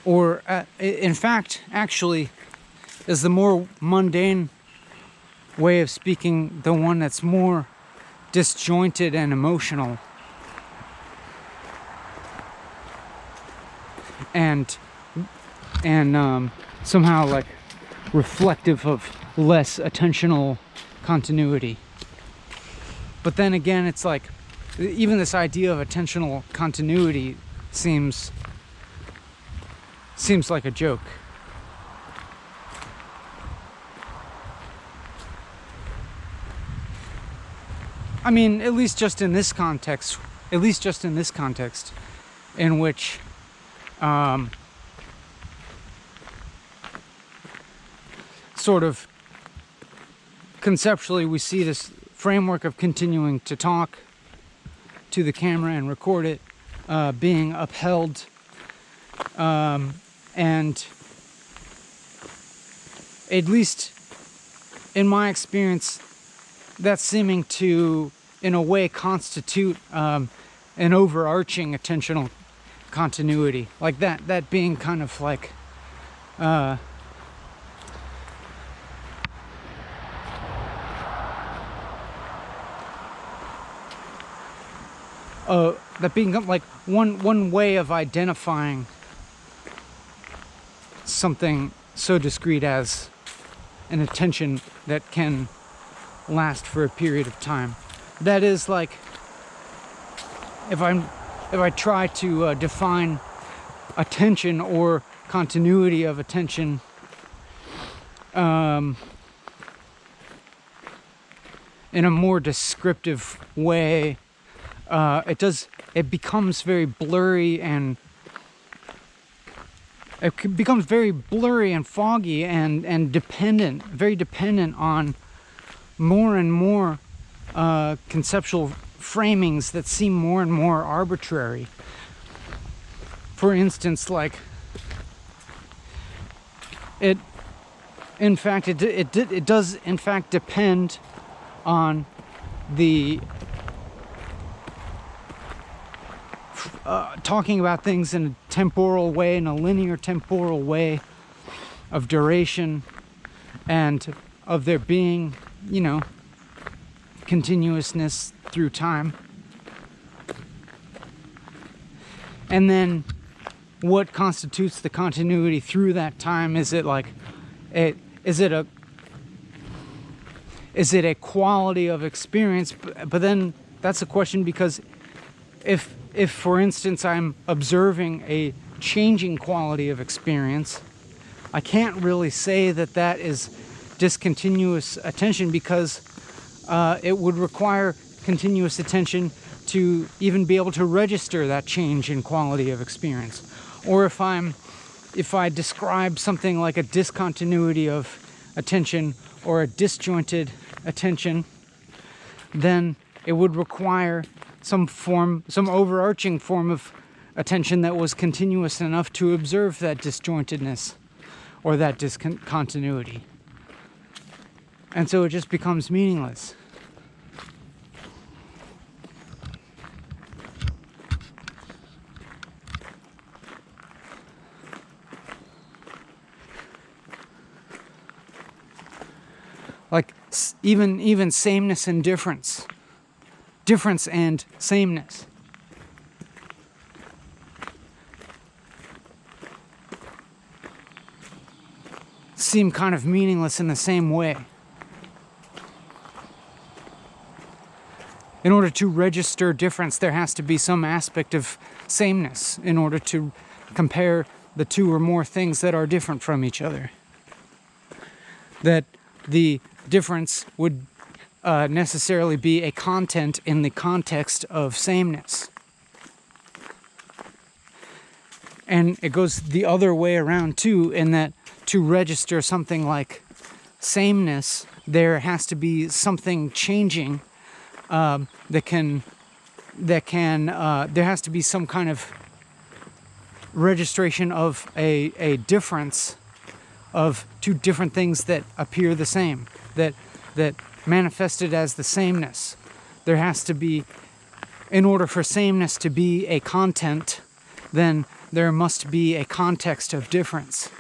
Or, in fact, actually, is the more mundane way of speaking the one that's more disjointed and emotional? And somehow like reflective of less attentional continuity. But then again, it's like even this idea of attentional continuity seems like a joke. I mean, at least just in this context, in which sort of conceptually we see this framework of continuing to talk to the camera and record it being upheld, and at least in my experience, that's seeming to, in a way, constitute an overarching attentional continuity, like that being kind of like that being like one way of identifying something so discrete as an attention that can last for a period of time. That is, like, if I try to define attention or continuity of attention in a more descriptive way, it becomes very blurry and foggy and very dependent on more and more conceptual framings that seem more and more arbitrary. For instance, like it does in fact depend on the talking about things in a temporal way, in a linear temporal way of duration and of there being, continuousness through time. And then what constitutes the continuity through that time? Is it a quality of experience? But then that's a question, because if for instance I'm observing a changing quality of experience, I can't really say that is discontinuous attention, because it would require continuous attention to even be able to register that change in quality of experience. Or if I describe something like a discontinuity of attention or a disjointed attention, then it would require some overarching form of attention that was continuous enough to observe that disjointedness or that discontinuity. And so it just becomes meaningless. Like even sameness and difference and sameness. Seem kind of meaningless in the same way. In order to register difference, there has to be some aspect of sameness in order to compare the two or more things that are different from each other. That the difference would necessarily be a content in the context of sameness. And it goes the other way around too, in that to register something like sameness, there has to be something changing that can there has to be some kind of registration of a difference of two different things that appear the same, that manifested as the sameness. There has to be, in order for sameness to be a content, then there must be a context of difference.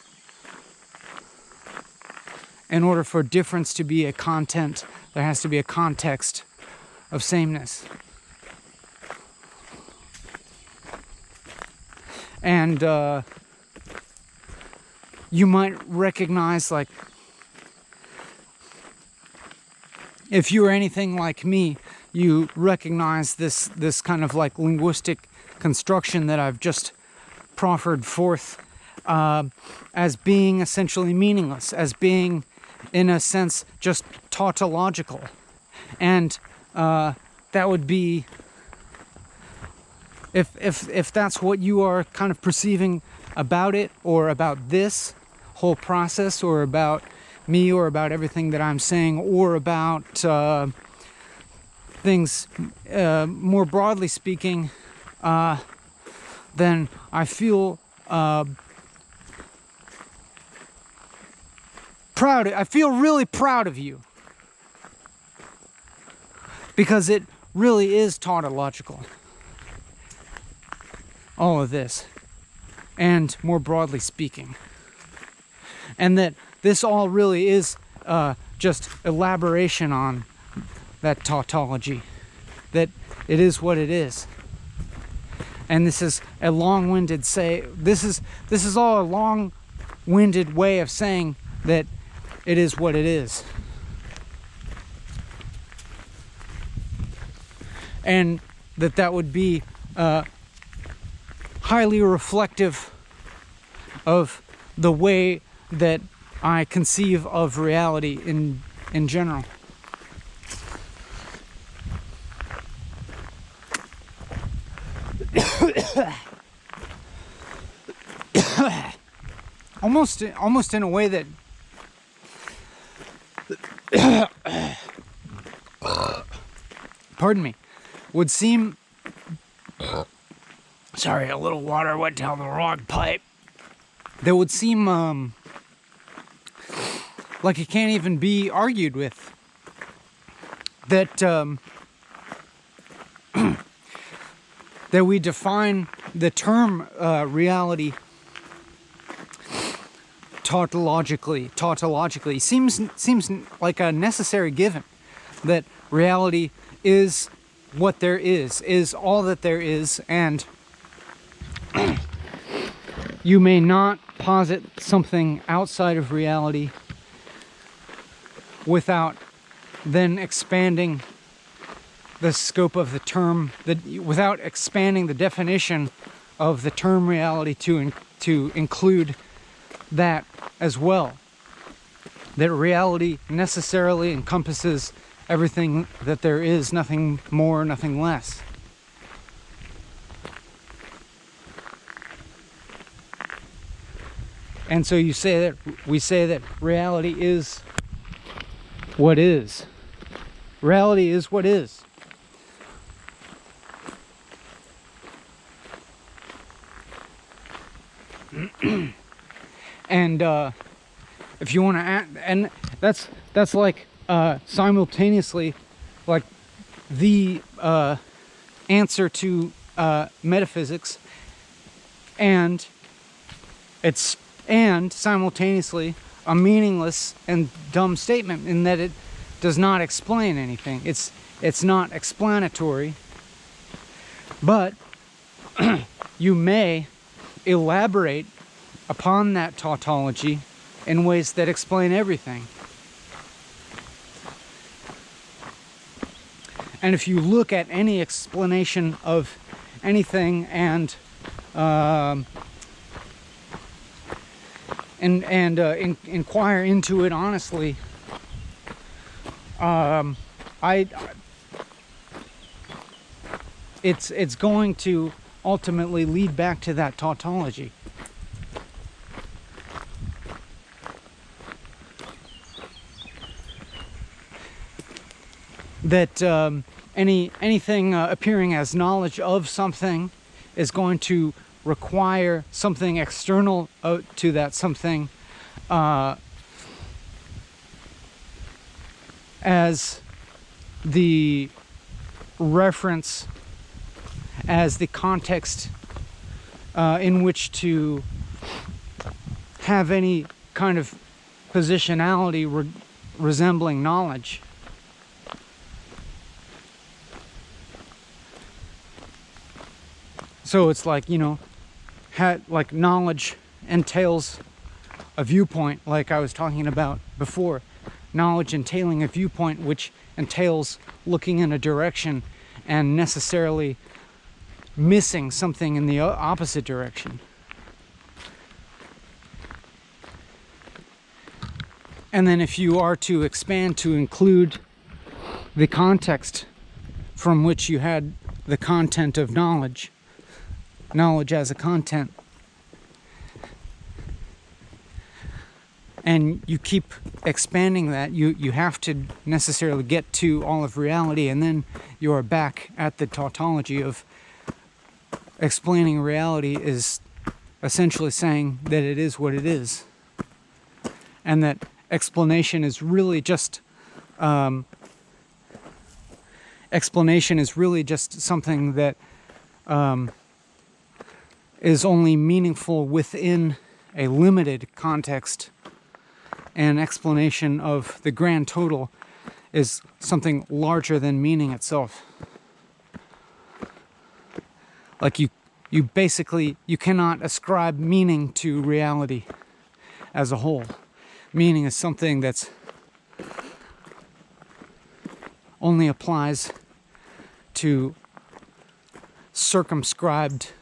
In order for difference to be a content, there has to be a context of sameness. And you might recognize, like, if you are anything like me, you recognize this kind of like linguistic construction that I've just proffered forth as being essentially meaningless, as being, in a sense, just tautological. And that would be, if that's what you are kind of perceiving about it, or about this whole process, or about me, or about everything that I'm saying, or about things more broadly speaking, then I feel proud. I feel really proud of you, because it really is tautological, all of this, and more broadly speaking, and that this all really is just elaboration on that tautology, that it is what it is. And this is a long-winded this is all a long-winded way of saying that it is what it is. And that would be highly reflective of the way that I conceive of reality in general. almost in a way that pardon me, would seem, sorry, a little water went down the wrong pipe, that would seem like it can't even be argued with, that that we define the term reality tautologically seems like a necessary given, that reality is what there is all that there is, and you may not posit something outside of reality without then expanding the scope of the term, without expanding the definition of the term reality to include that as well. That reality necessarily encompasses everything that there is, nothing more, nothing less. And so we say that reality is what is. Reality is what is. And if you want to add, and that's like simultaneously like the answer to metaphysics, and it's simultaneously a meaningless and dumb statement, in that it does not explain anything. It's not explanatory, but you may elaborate upon that tautology in ways that explain everything. And if you look at any explanation of anything and inquire into it honestly, it's going to ultimately lead back to that tautology. that anything appearing as knowledge of something is going to require something external to that something as the reference, as the context in which to have any kind of positionality resembling knowledge. So it's like, you know, like knowledge entails a viewpoint, like I was talking about before. Knowledge entailing a viewpoint, which entails looking in a direction and necessarily missing something in the opposite direction. And then if you are to expand to include the context from which you had the content of knowledge as a content, and you keep expanding that, you have to necessarily get to all of reality, and then you are back at the tautology of explaining reality is essentially saying that it is what it is, and that explanation is really just something that is only meaningful within a limited context, and explanation of the grand total is something larger than meaning itself. Like you basically, you cannot ascribe meaning to reality as a whole. Meaning is something that's only applies to circumscribed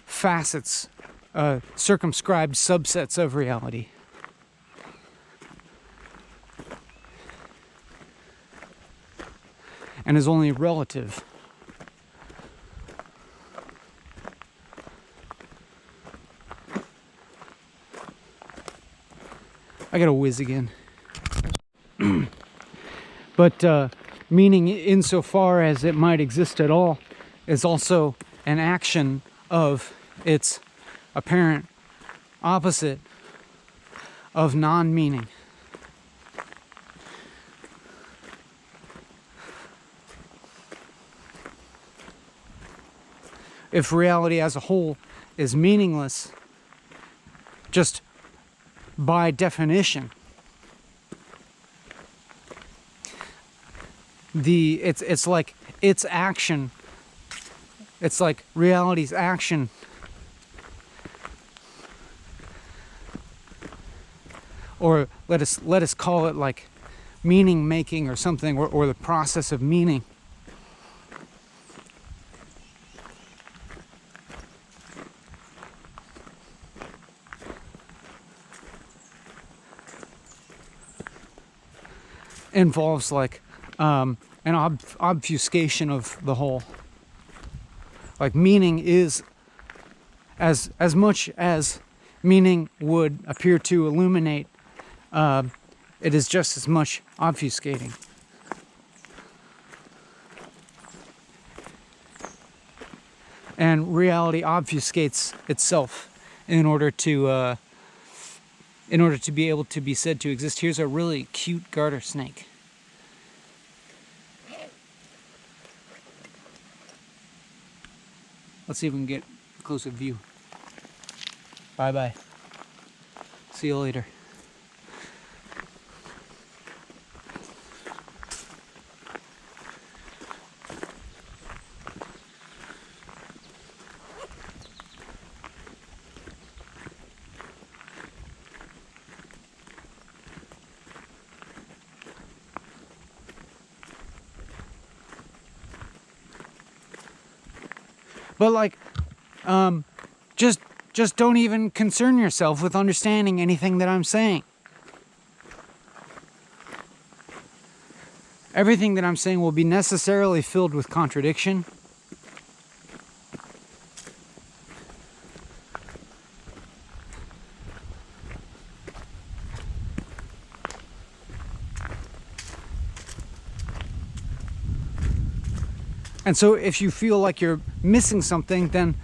facets, circumscribed subsets of reality. And is only relative. I gotta whiz again. But meaning, insofar as it might exist at all, is also an action of its apparent opposite of non-meaning. If reality as a whole is meaningless, just by definition, it's like its action, it's like reality's action or let us call it like meaning making or something, or the process of meaning. Involves like an obfuscation of the whole. Like meaning is, as much as meaning would appear to illuminate, it is just as much obfuscating. And reality obfuscates itself in order to be able to be said to exist. Here's a really cute garter snake. Let's see if we can get a closer view. Bye-bye. See you later. But like, just don't even concern yourself with understanding anything that I'm saying. Everything that I'm saying will be necessarily filled with contradiction. And so if you feel like you're missing something, then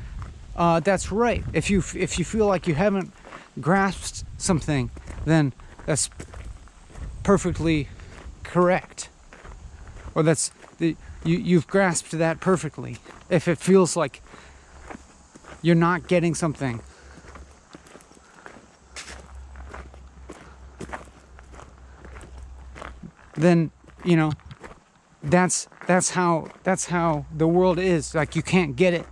that's right. If you feel like you haven't grasped something, then that's perfectly correct. Or you've grasped that perfectly. If it feels like you're not getting something, then, you know, that's how the world is. Like, you can't get it.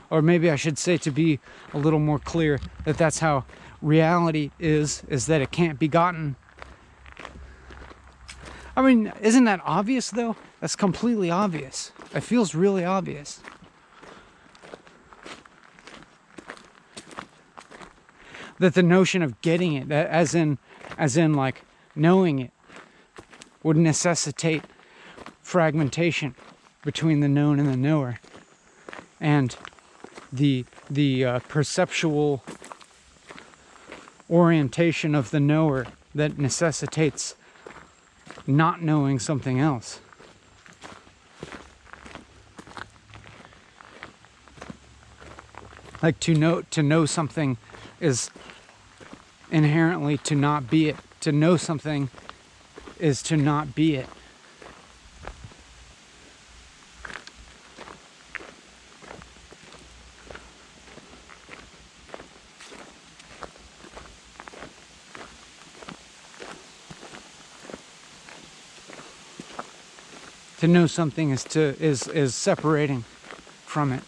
Or maybe I should say, to be a little more clear, that's how reality is that it can't be gotten. I mean, isn't that obvious though? That's completely obvious. It feels really obvious. That the notion of getting it, as in like knowing it, would necessitate fragmentation between the known and the knower, and the perceptual orientation of the knower that necessitates not knowing something else. Like, to know something is inherently to not be it. To know something is to not be it. To know something is separating from it.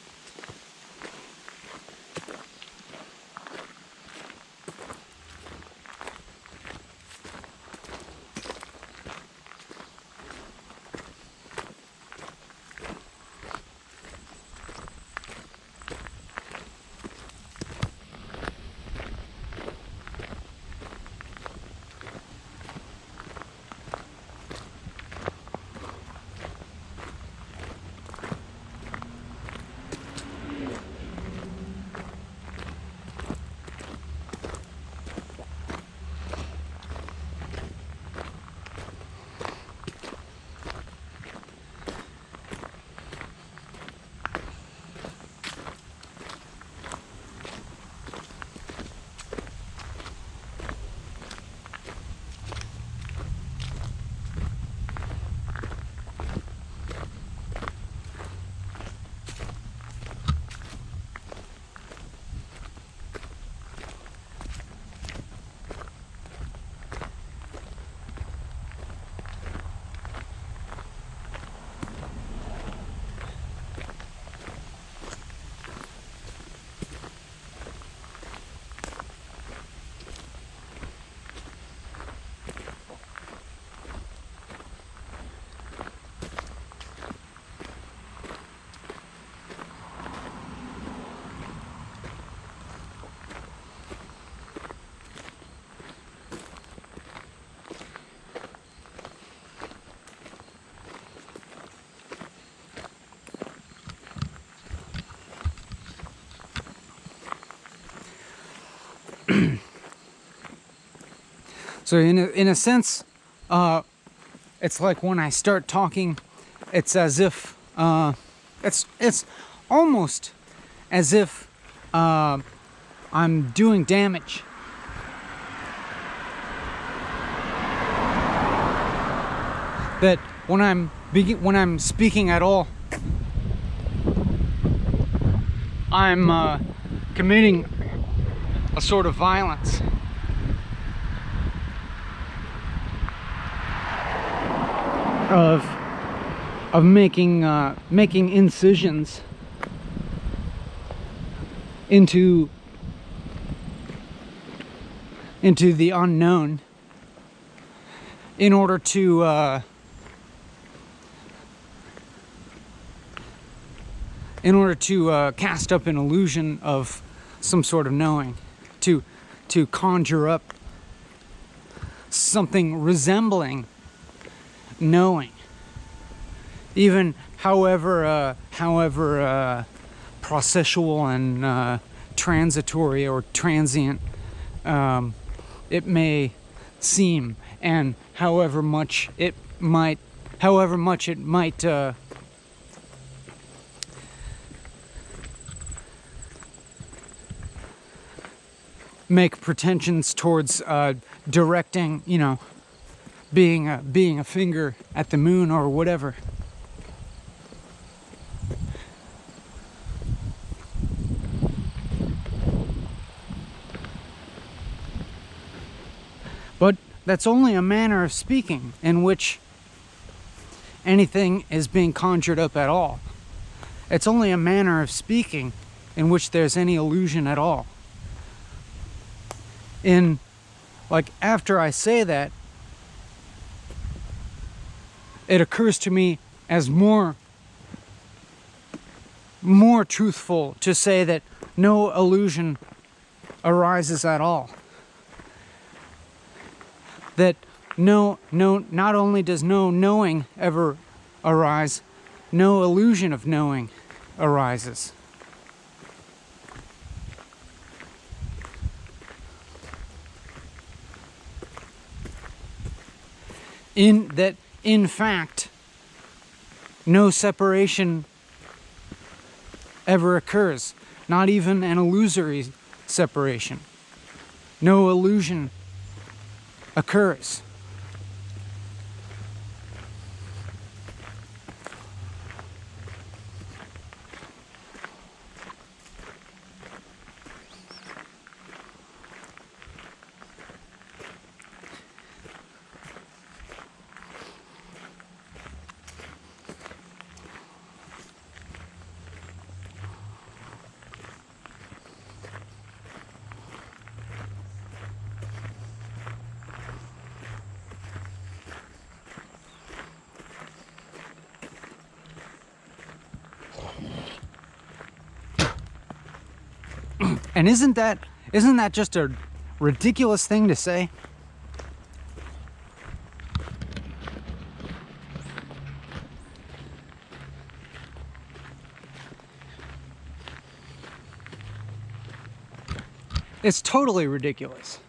So in a sense, it's like when I start talking, it's as if it's almost as if I'm doing damage. That when I'm speaking at all, I'm committing a sort of violence. Of making incisions into the unknown in order to cast up an illusion of some sort of knowing, to conjure up something resembling knowing, even however processual and transitory or transient it may seem, and however much it might make pretensions towards directing, being a finger at the moon or whatever. But that's only a manner of speaking in which anything is being conjured up at all. It's only a manner of speaking in which there's any illusion at all. After I say that, it occurs to me as more truthful to say that no illusion arises at all. That not only does no knowing ever arise, no illusion of knowing arises. In fact, no separation ever occurs, not even an illusory separation. No illusion occurs. And isn't that just a ridiculous thing to say? It's totally ridiculous.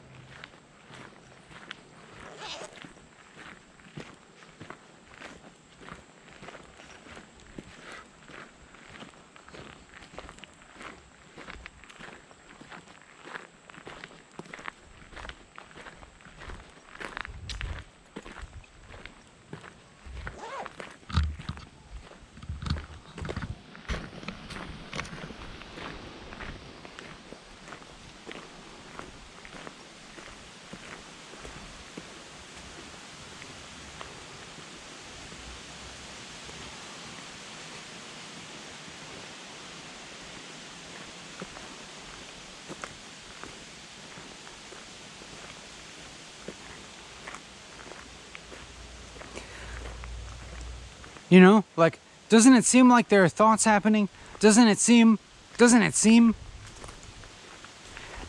Doesn't it seem like there are thoughts happening? Doesn't it seem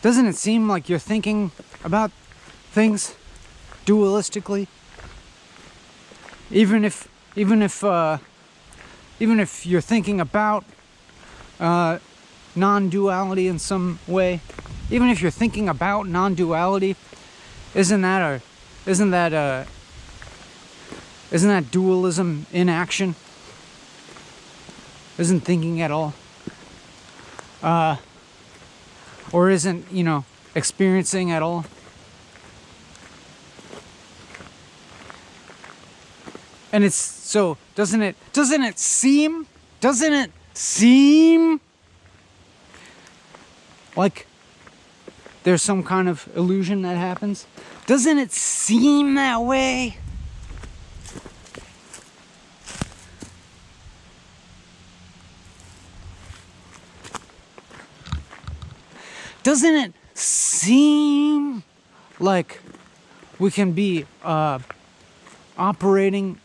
like you're thinking about things dualistically? Even if you're thinking about non-duality in some way, even if you're thinking about non-duality, isn't that dualism in action? Isn't thinking at all? Or isn't, experiencing at all? And it's so, doesn't it seem like there's some kind of illusion that happens? Doesn't it seem that way? Doesn't it seem like we can be operating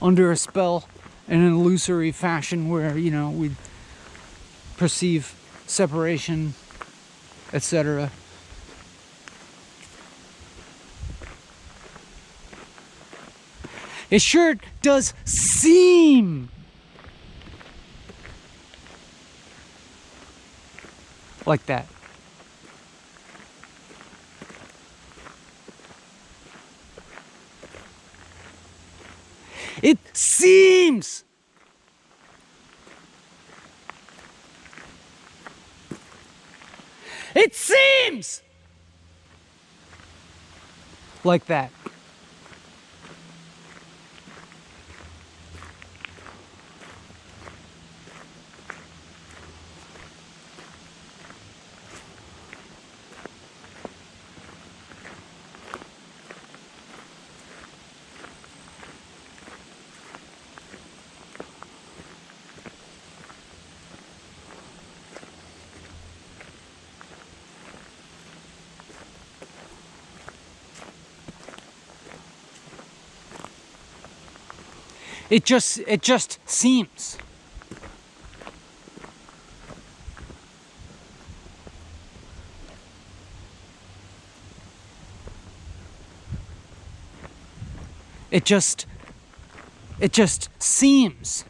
under a spell in an illusory fashion where, we perceive separation, etc.? It sure does seem like that. It seems. It seems like that. It just seems. It just seems.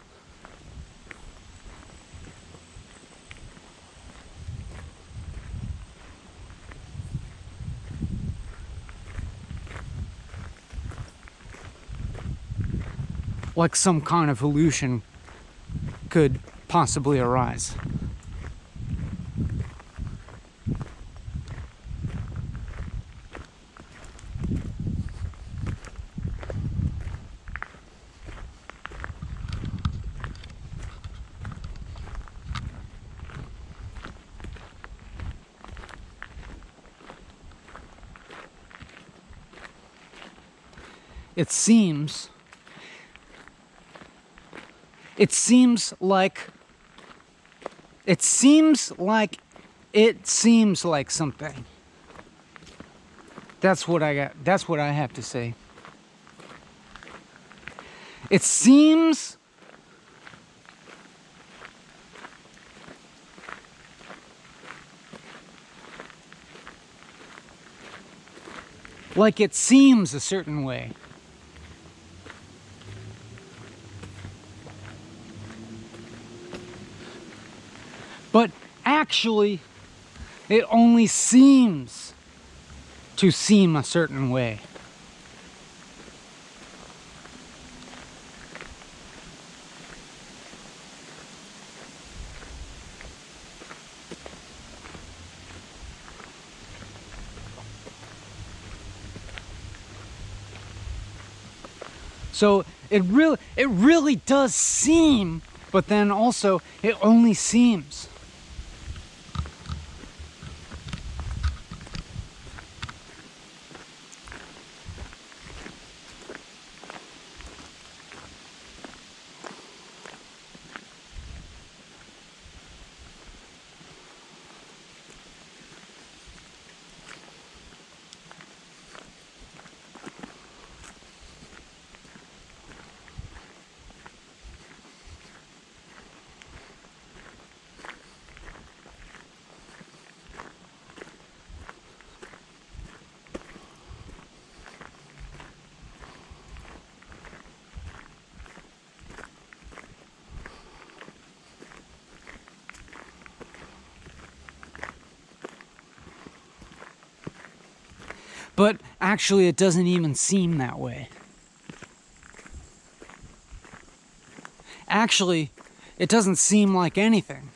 Like some kind of illusion could possibly arise. It seems like something. That's what I got. That's what I have to say. It seems like it seems a certain way. But actually, it only seems to seem a certain way. So it really does seem, but then also it only seems. But actually, it doesn't even seem that way. Actually, it doesn't seem like anything.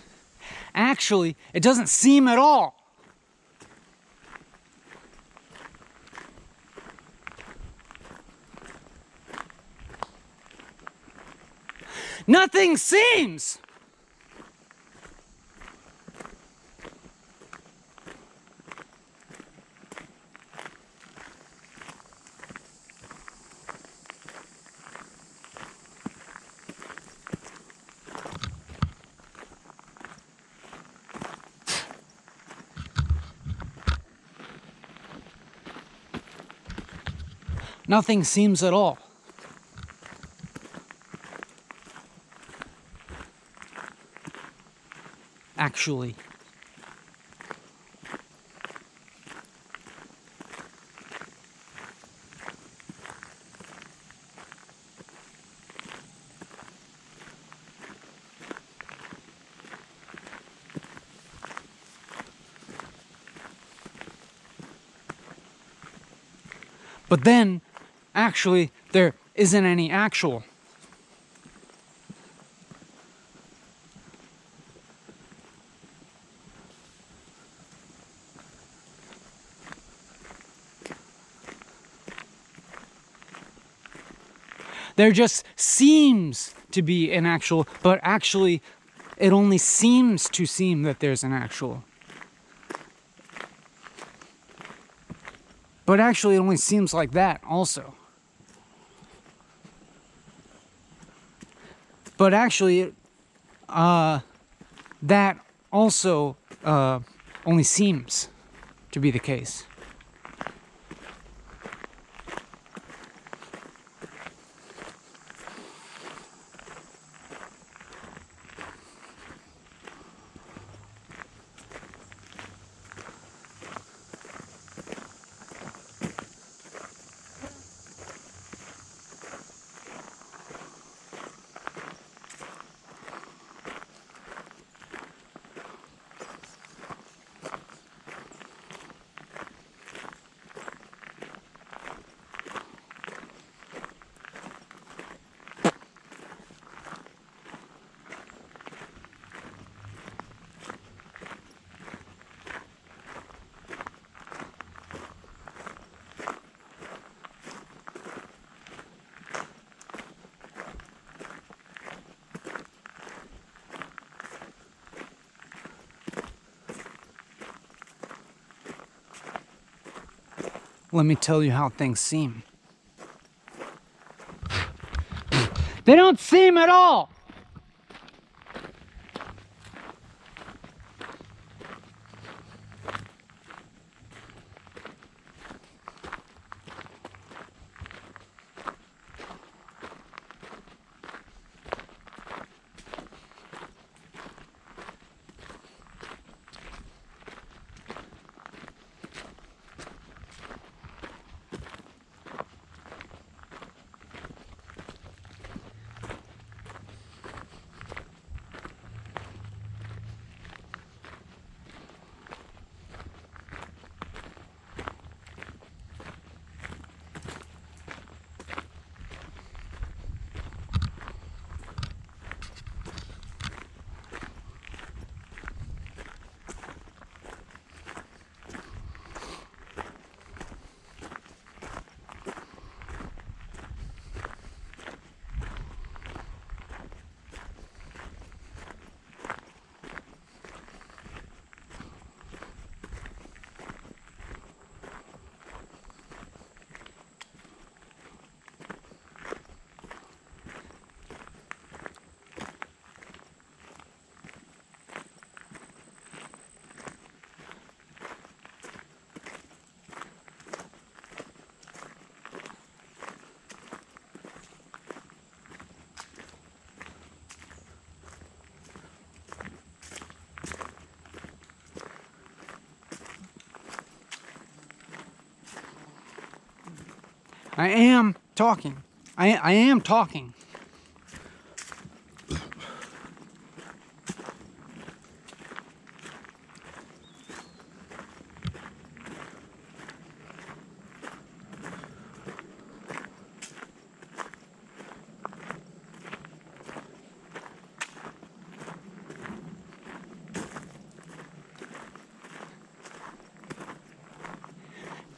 Actually, it doesn't seem at all. Nothing seems. Nothing seems at all. Actually. But then, actually, there isn't any actual. There just seems to be an actual, but actually it only seems to seem that there's an actual. But actually it only seems like that also. But actually, that also only seems to be the case. Let me tell you how things seem. They don't seem at all. I am talking. I am talking.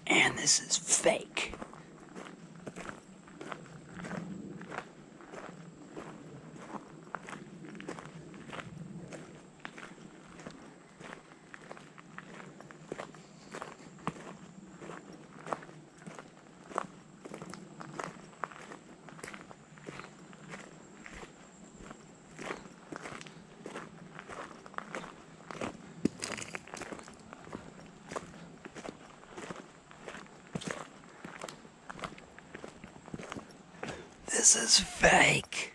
And this is fake. This is fake.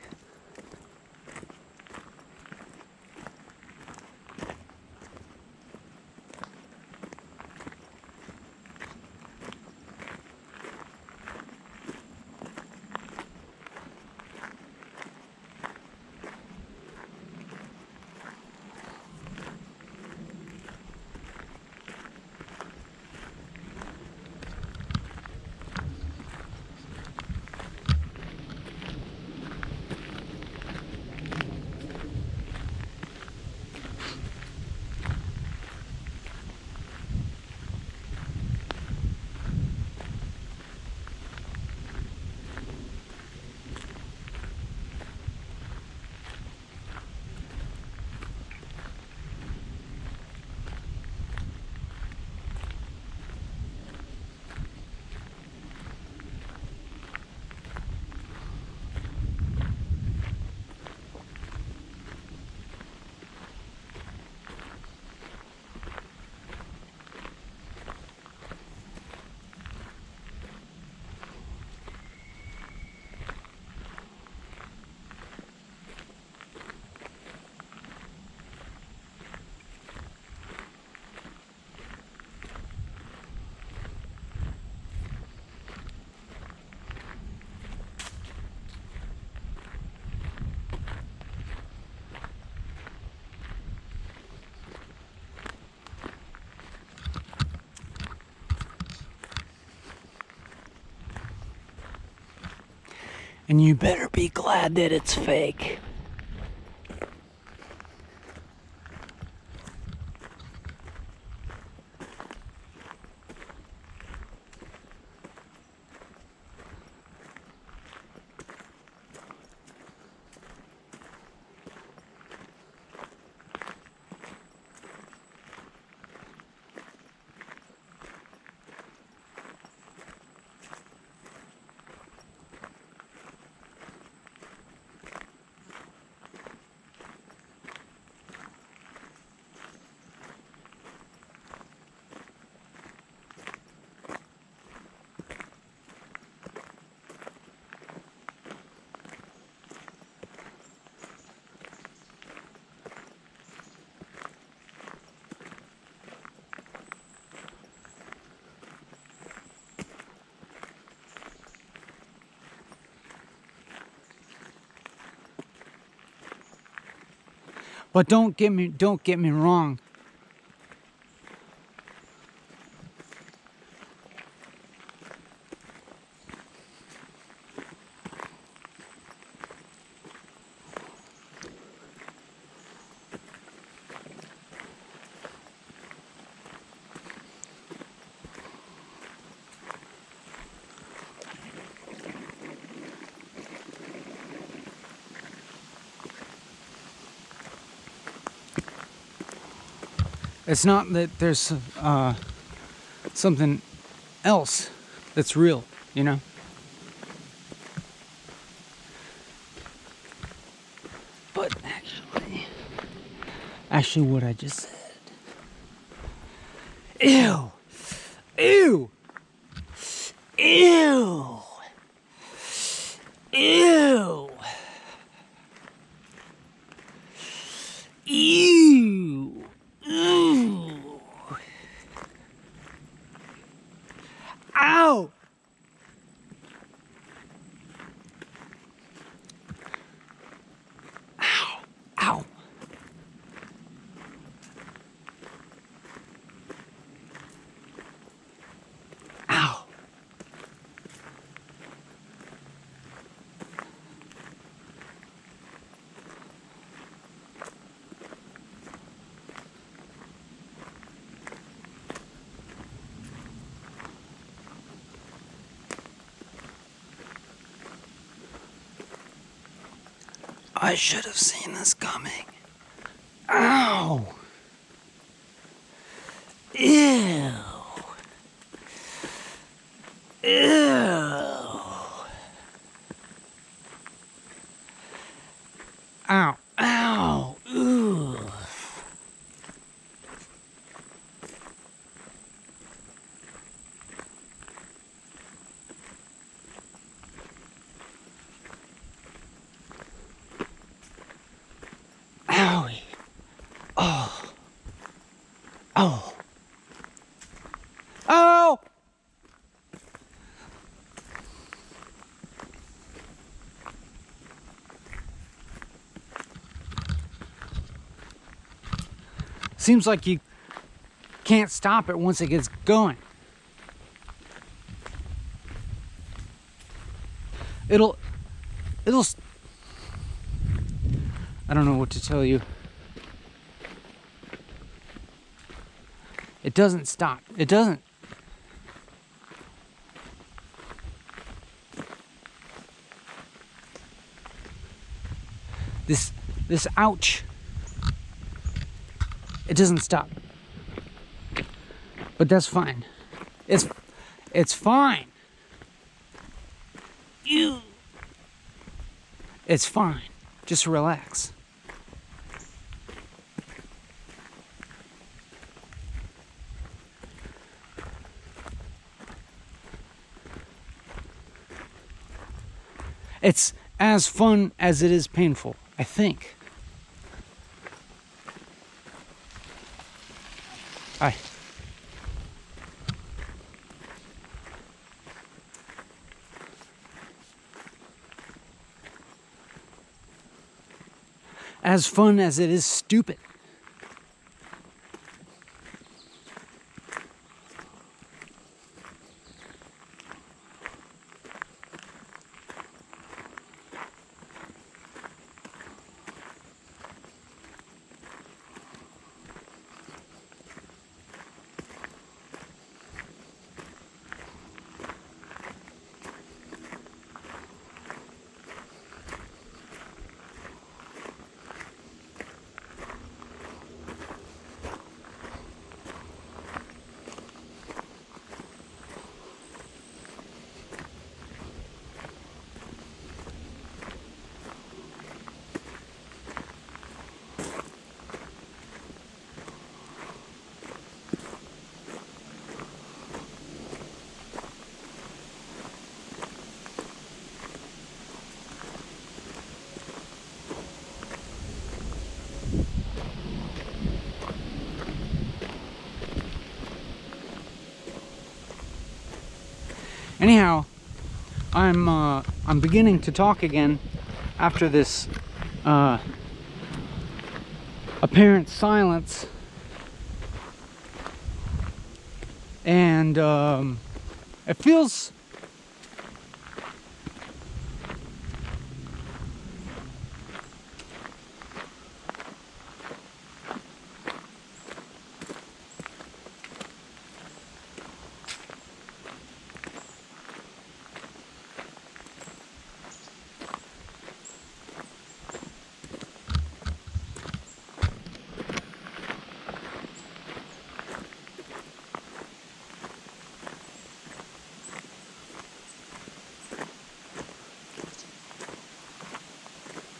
And you better be glad that it's fake. But don't get me wrong. It's not that there's something else that's real, you know? But actually what I just said. Ew! Ew! Ew! Ew! Ew! Ew! Ow! Ow! Ow! Ow! I should have seen this coming. Ow! Ew! Ew! Ow! Ow! Ooh! Owie! Oh! Oh! Oh! Seems like you can't stop it once it gets going. It'll I don't know what to tell you. It doesn't stop. It doesn't. This ouch. It doesn't stop. But that's fine. It's fine. It's fine. Just relax. It's as fun as it is painful, I think. Hi. As fun as it is stupid. Anyhow, I'm beginning to talk again after this apparent silence, and it feels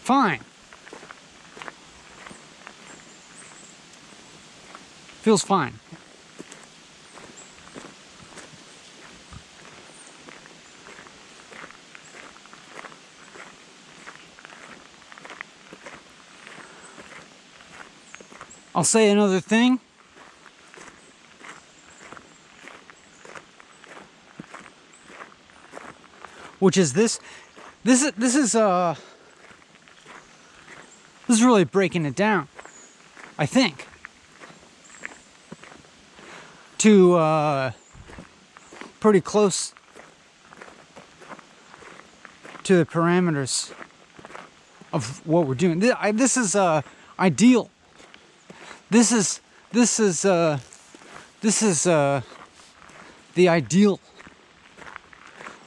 fine. Feels fine. I'll say another thing. Which is this is really breaking it down, I think, to pretty close to the parameters of what we're doing. This is ideal. This is the ideal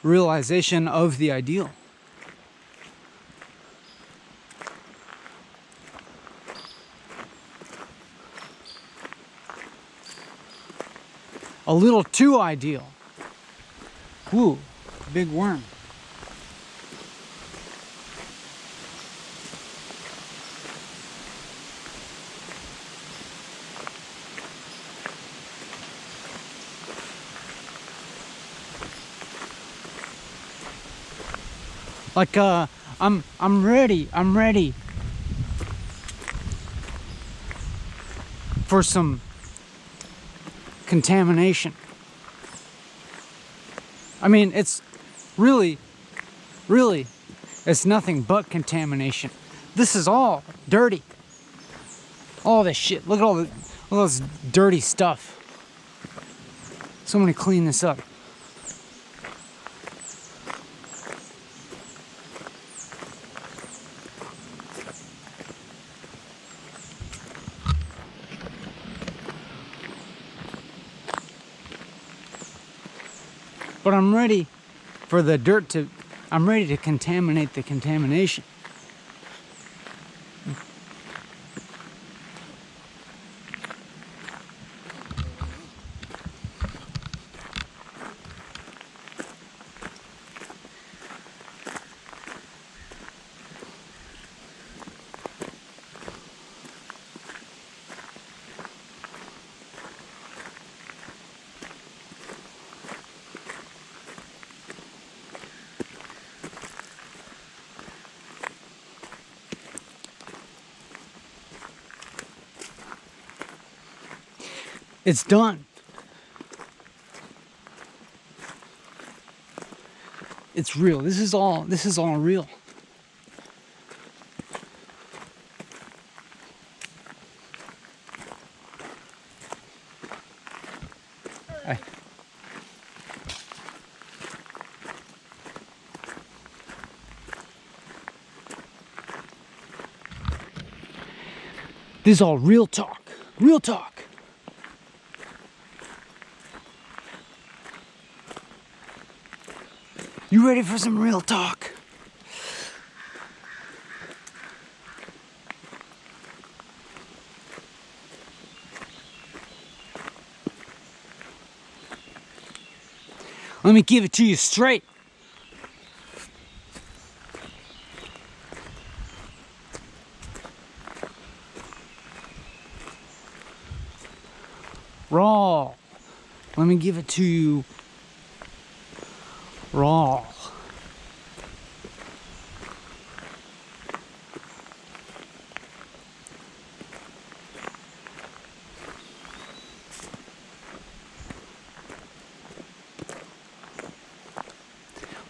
realization of the ideal. A little too ideal. Woo, big worm. Like I'm ready for some contamination. I mean, it's really, it's nothing but contamination. This is all dirty. All this shit. Look at all this dirty stuff. Somebody clean this up. But I'm ready for the dirt to, I'm ready to contaminate the contamination. It's done. It's real. This is all real. This is all real talk. Real talk. You ready for some real talk? Let me give it to you straight. Raw. Let me give it to you raw.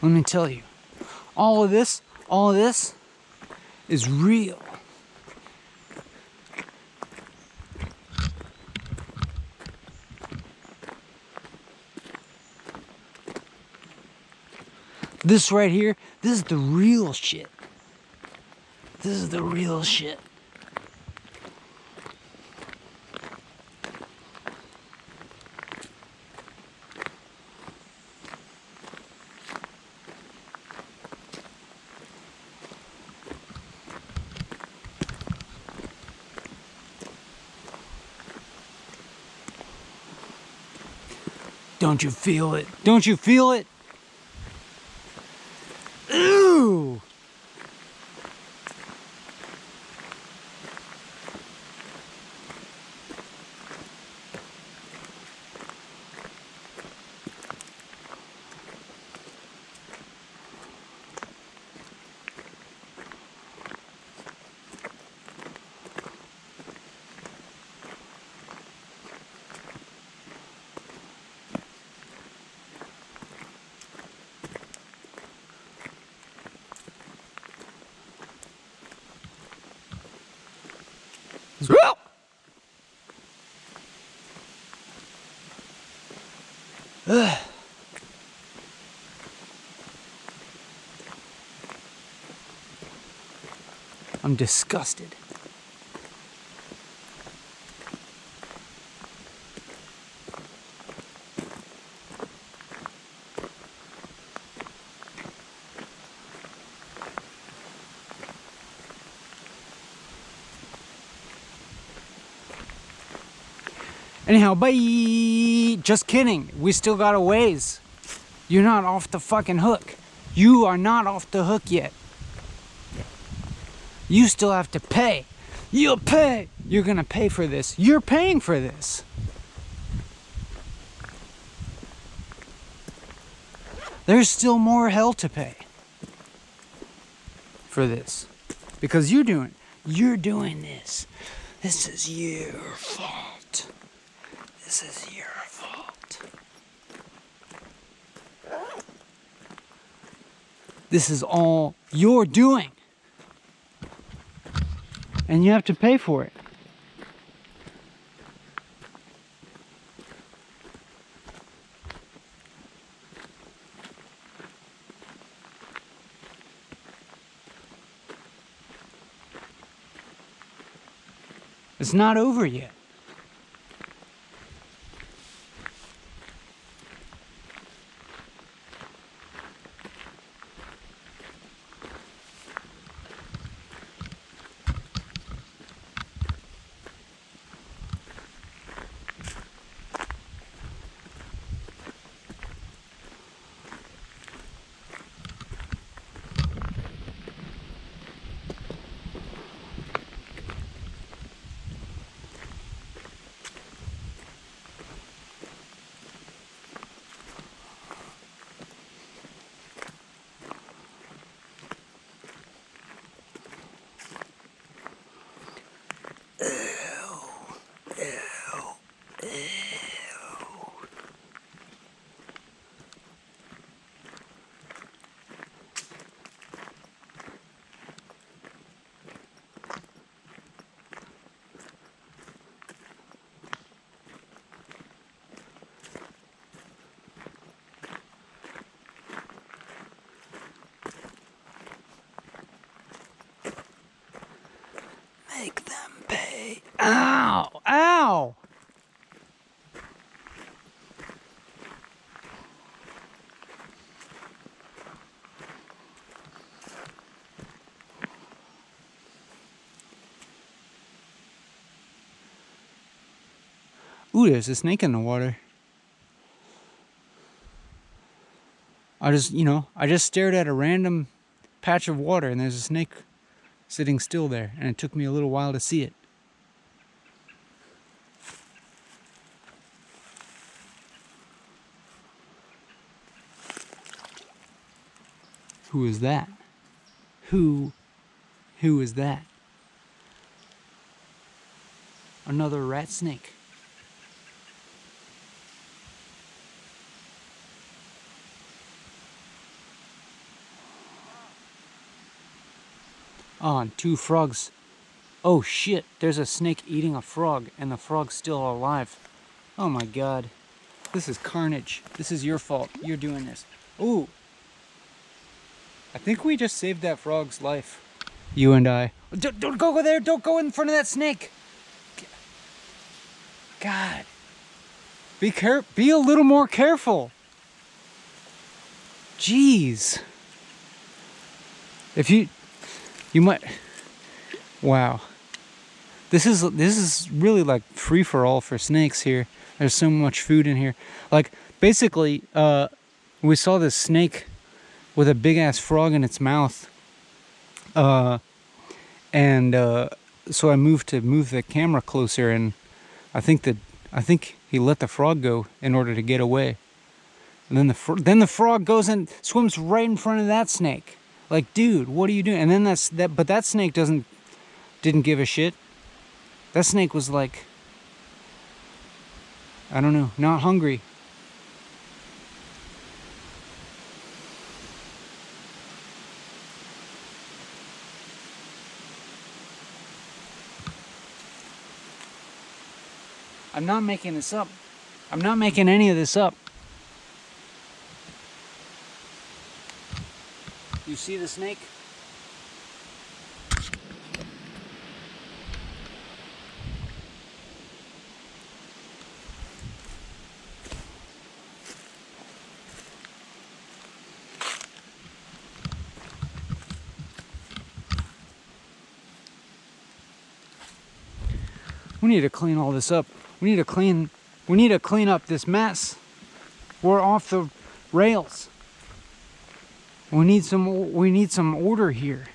Let me tell you, all of this is real. This right here, this is the real shit. This is the real shit. Don't you feel it? Don't you feel it? Ooh! Ugh. I'm disgusted. Anyhow, bye. Just kidding. We still got a ways. You're not off the fucking hook. You are not off the hook yet. You still have to pay. You'll pay. You're gonna pay for this. You're paying for this. There's still more hell to pay for this. Because you're doing this. This is your fault. This is your fault. This is all you're doing. And you have to pay for it. It's not over yet. Make them pay. Ow! Ow! Ooh, there's a snake in the water. I just stared at a random patch of water and there's a snake sitting still there, and it took me a little while to see it. Who is that? Who is that? Another rat snake. Oh, and 2 frogs. Oh shit, there's a snake eating a frog, and the frog's still alive. Oh my god. This is carnage. This is your fault. You're doing this. Ooh. I think we just saved that frog's life. You and I. Don't go there. Don't go in front of that snake. God. Be a little more careful. Jeez. If you might. Wow. This is really like free for all for snakes here. There's so much food in here. Like basically, we saw this snake with a big ass frog in its mouth. So I moved the camera closer, and I think he let the frog go in order to get away. And then the frog goes and swims right in front of that snake. Like, dude, what are you doing? And then but that snake didn't give a shit. That snake was like, I don't know, not hungry. I'm not making this up. I'm not making any of this up. You see the snake? We need to clean all this up. We need to clean up this mess. We're off the rails. We need some order here.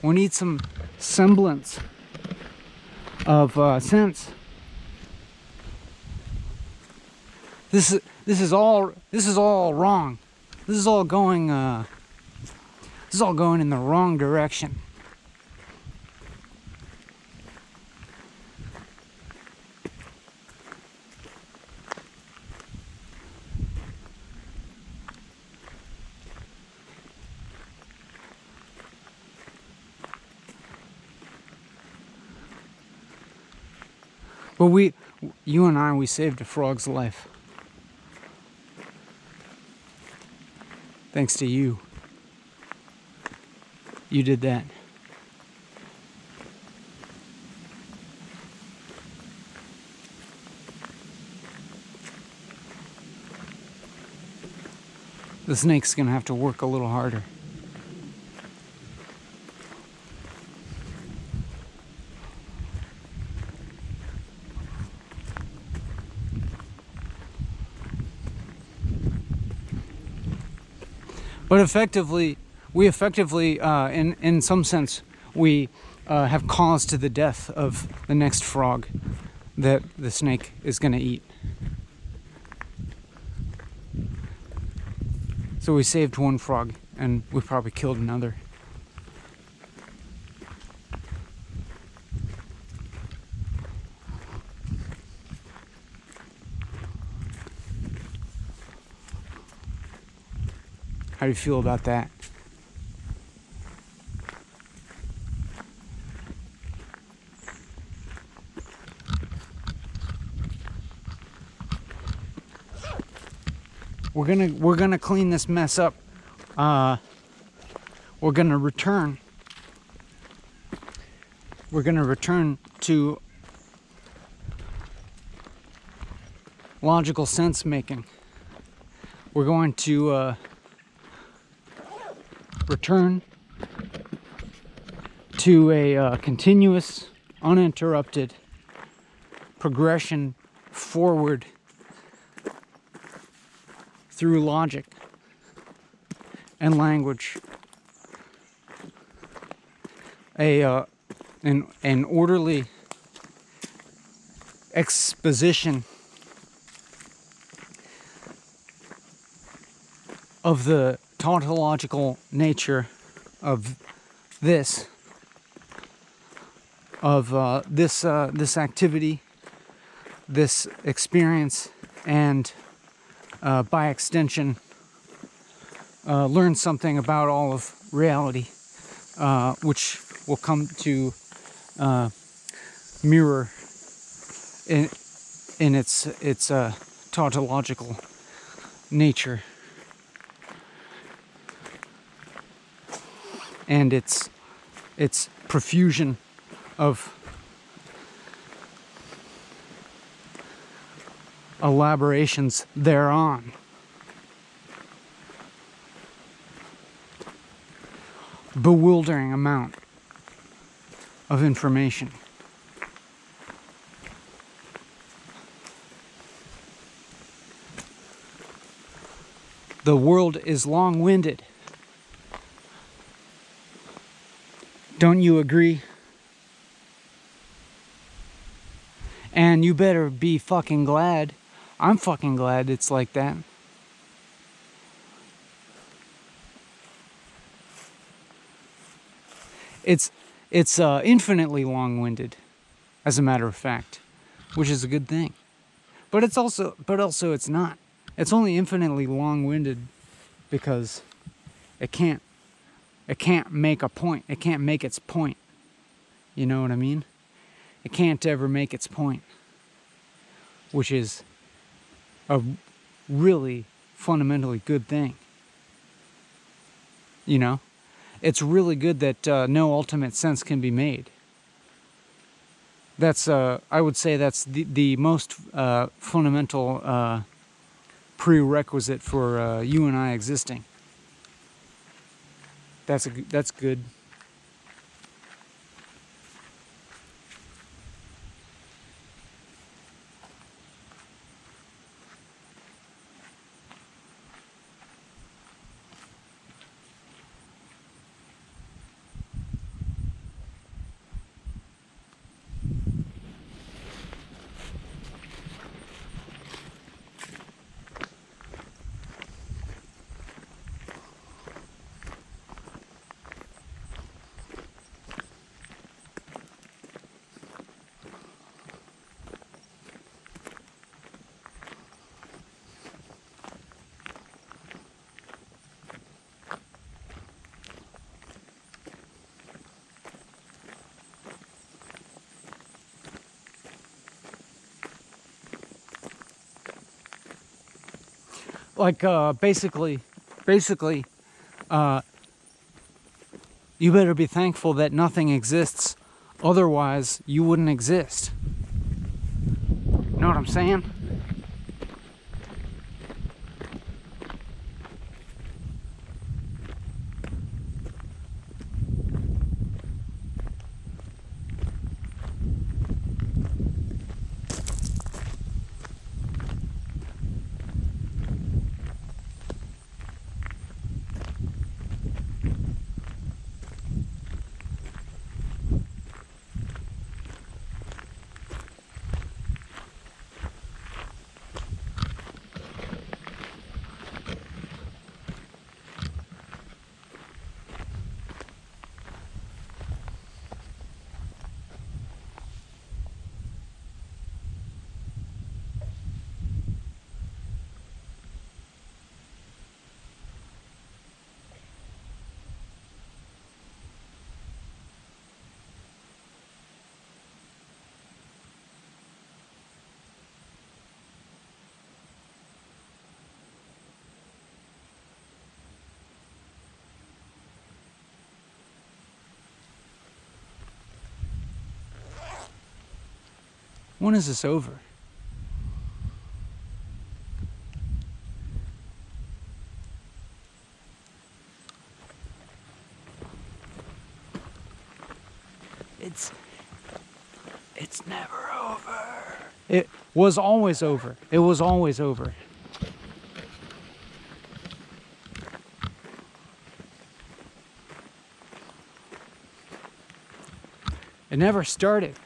We need some semblance of sense. This is all wrong. This is all going in the wrong direction. But you and I, we saved a frog's life. Thanks to you. You did that. The snake's gonna have to work a little harder. But we effectively, in some sense, we have caused the death of the next frog that the snake is going to eat. So we saved one frog, and we probably killed another. How do you feel about that? We're gonna clean this mess up. We're gonna return to logical sense making. We're going to return to a continuous, uninterrupted progression forward through logic and language. An orderly exposition of the tautological nature of this activity, this experience, and by extension, learn something about all of reality, which will come to mirror in its tautological nature and its profusion of elaborations thereon. Bewildering amount of information. The world is long-winded. Don't you agree? And you better be fucking glad. I'm fucking glad it's like that. It's infinitely long-winded, as a matter of fact, which is a good thing. But also it's not. It's only infinitely long-winded because it can't make a point. It can't make its point. You know what I mean? It can't ever make its point, which is a really fundamentally good thing. You know? It's really good that no ultimate sense can be made. That's, I would say that's the most fundamental prerequisite for you and I existing. That's good. Like, basically, you better be thankful that nothing exists, otherwise you wouldn't exist. Know what I'm saying? When is this over? It's never over. It was always over. It was always over. It never started.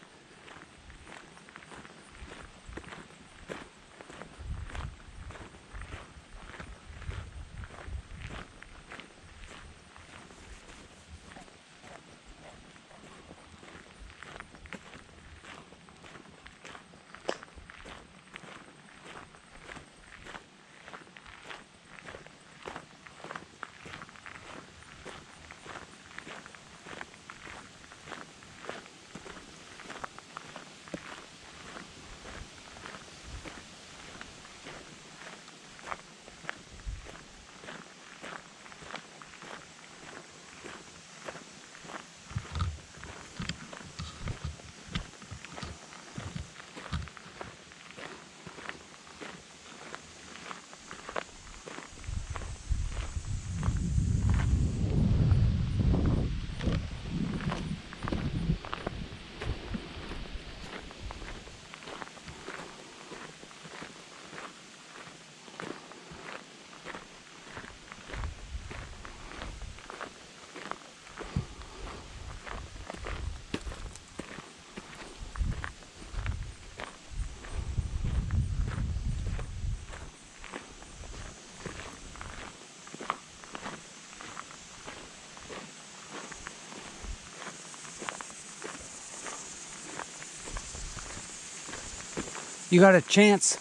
You got a chance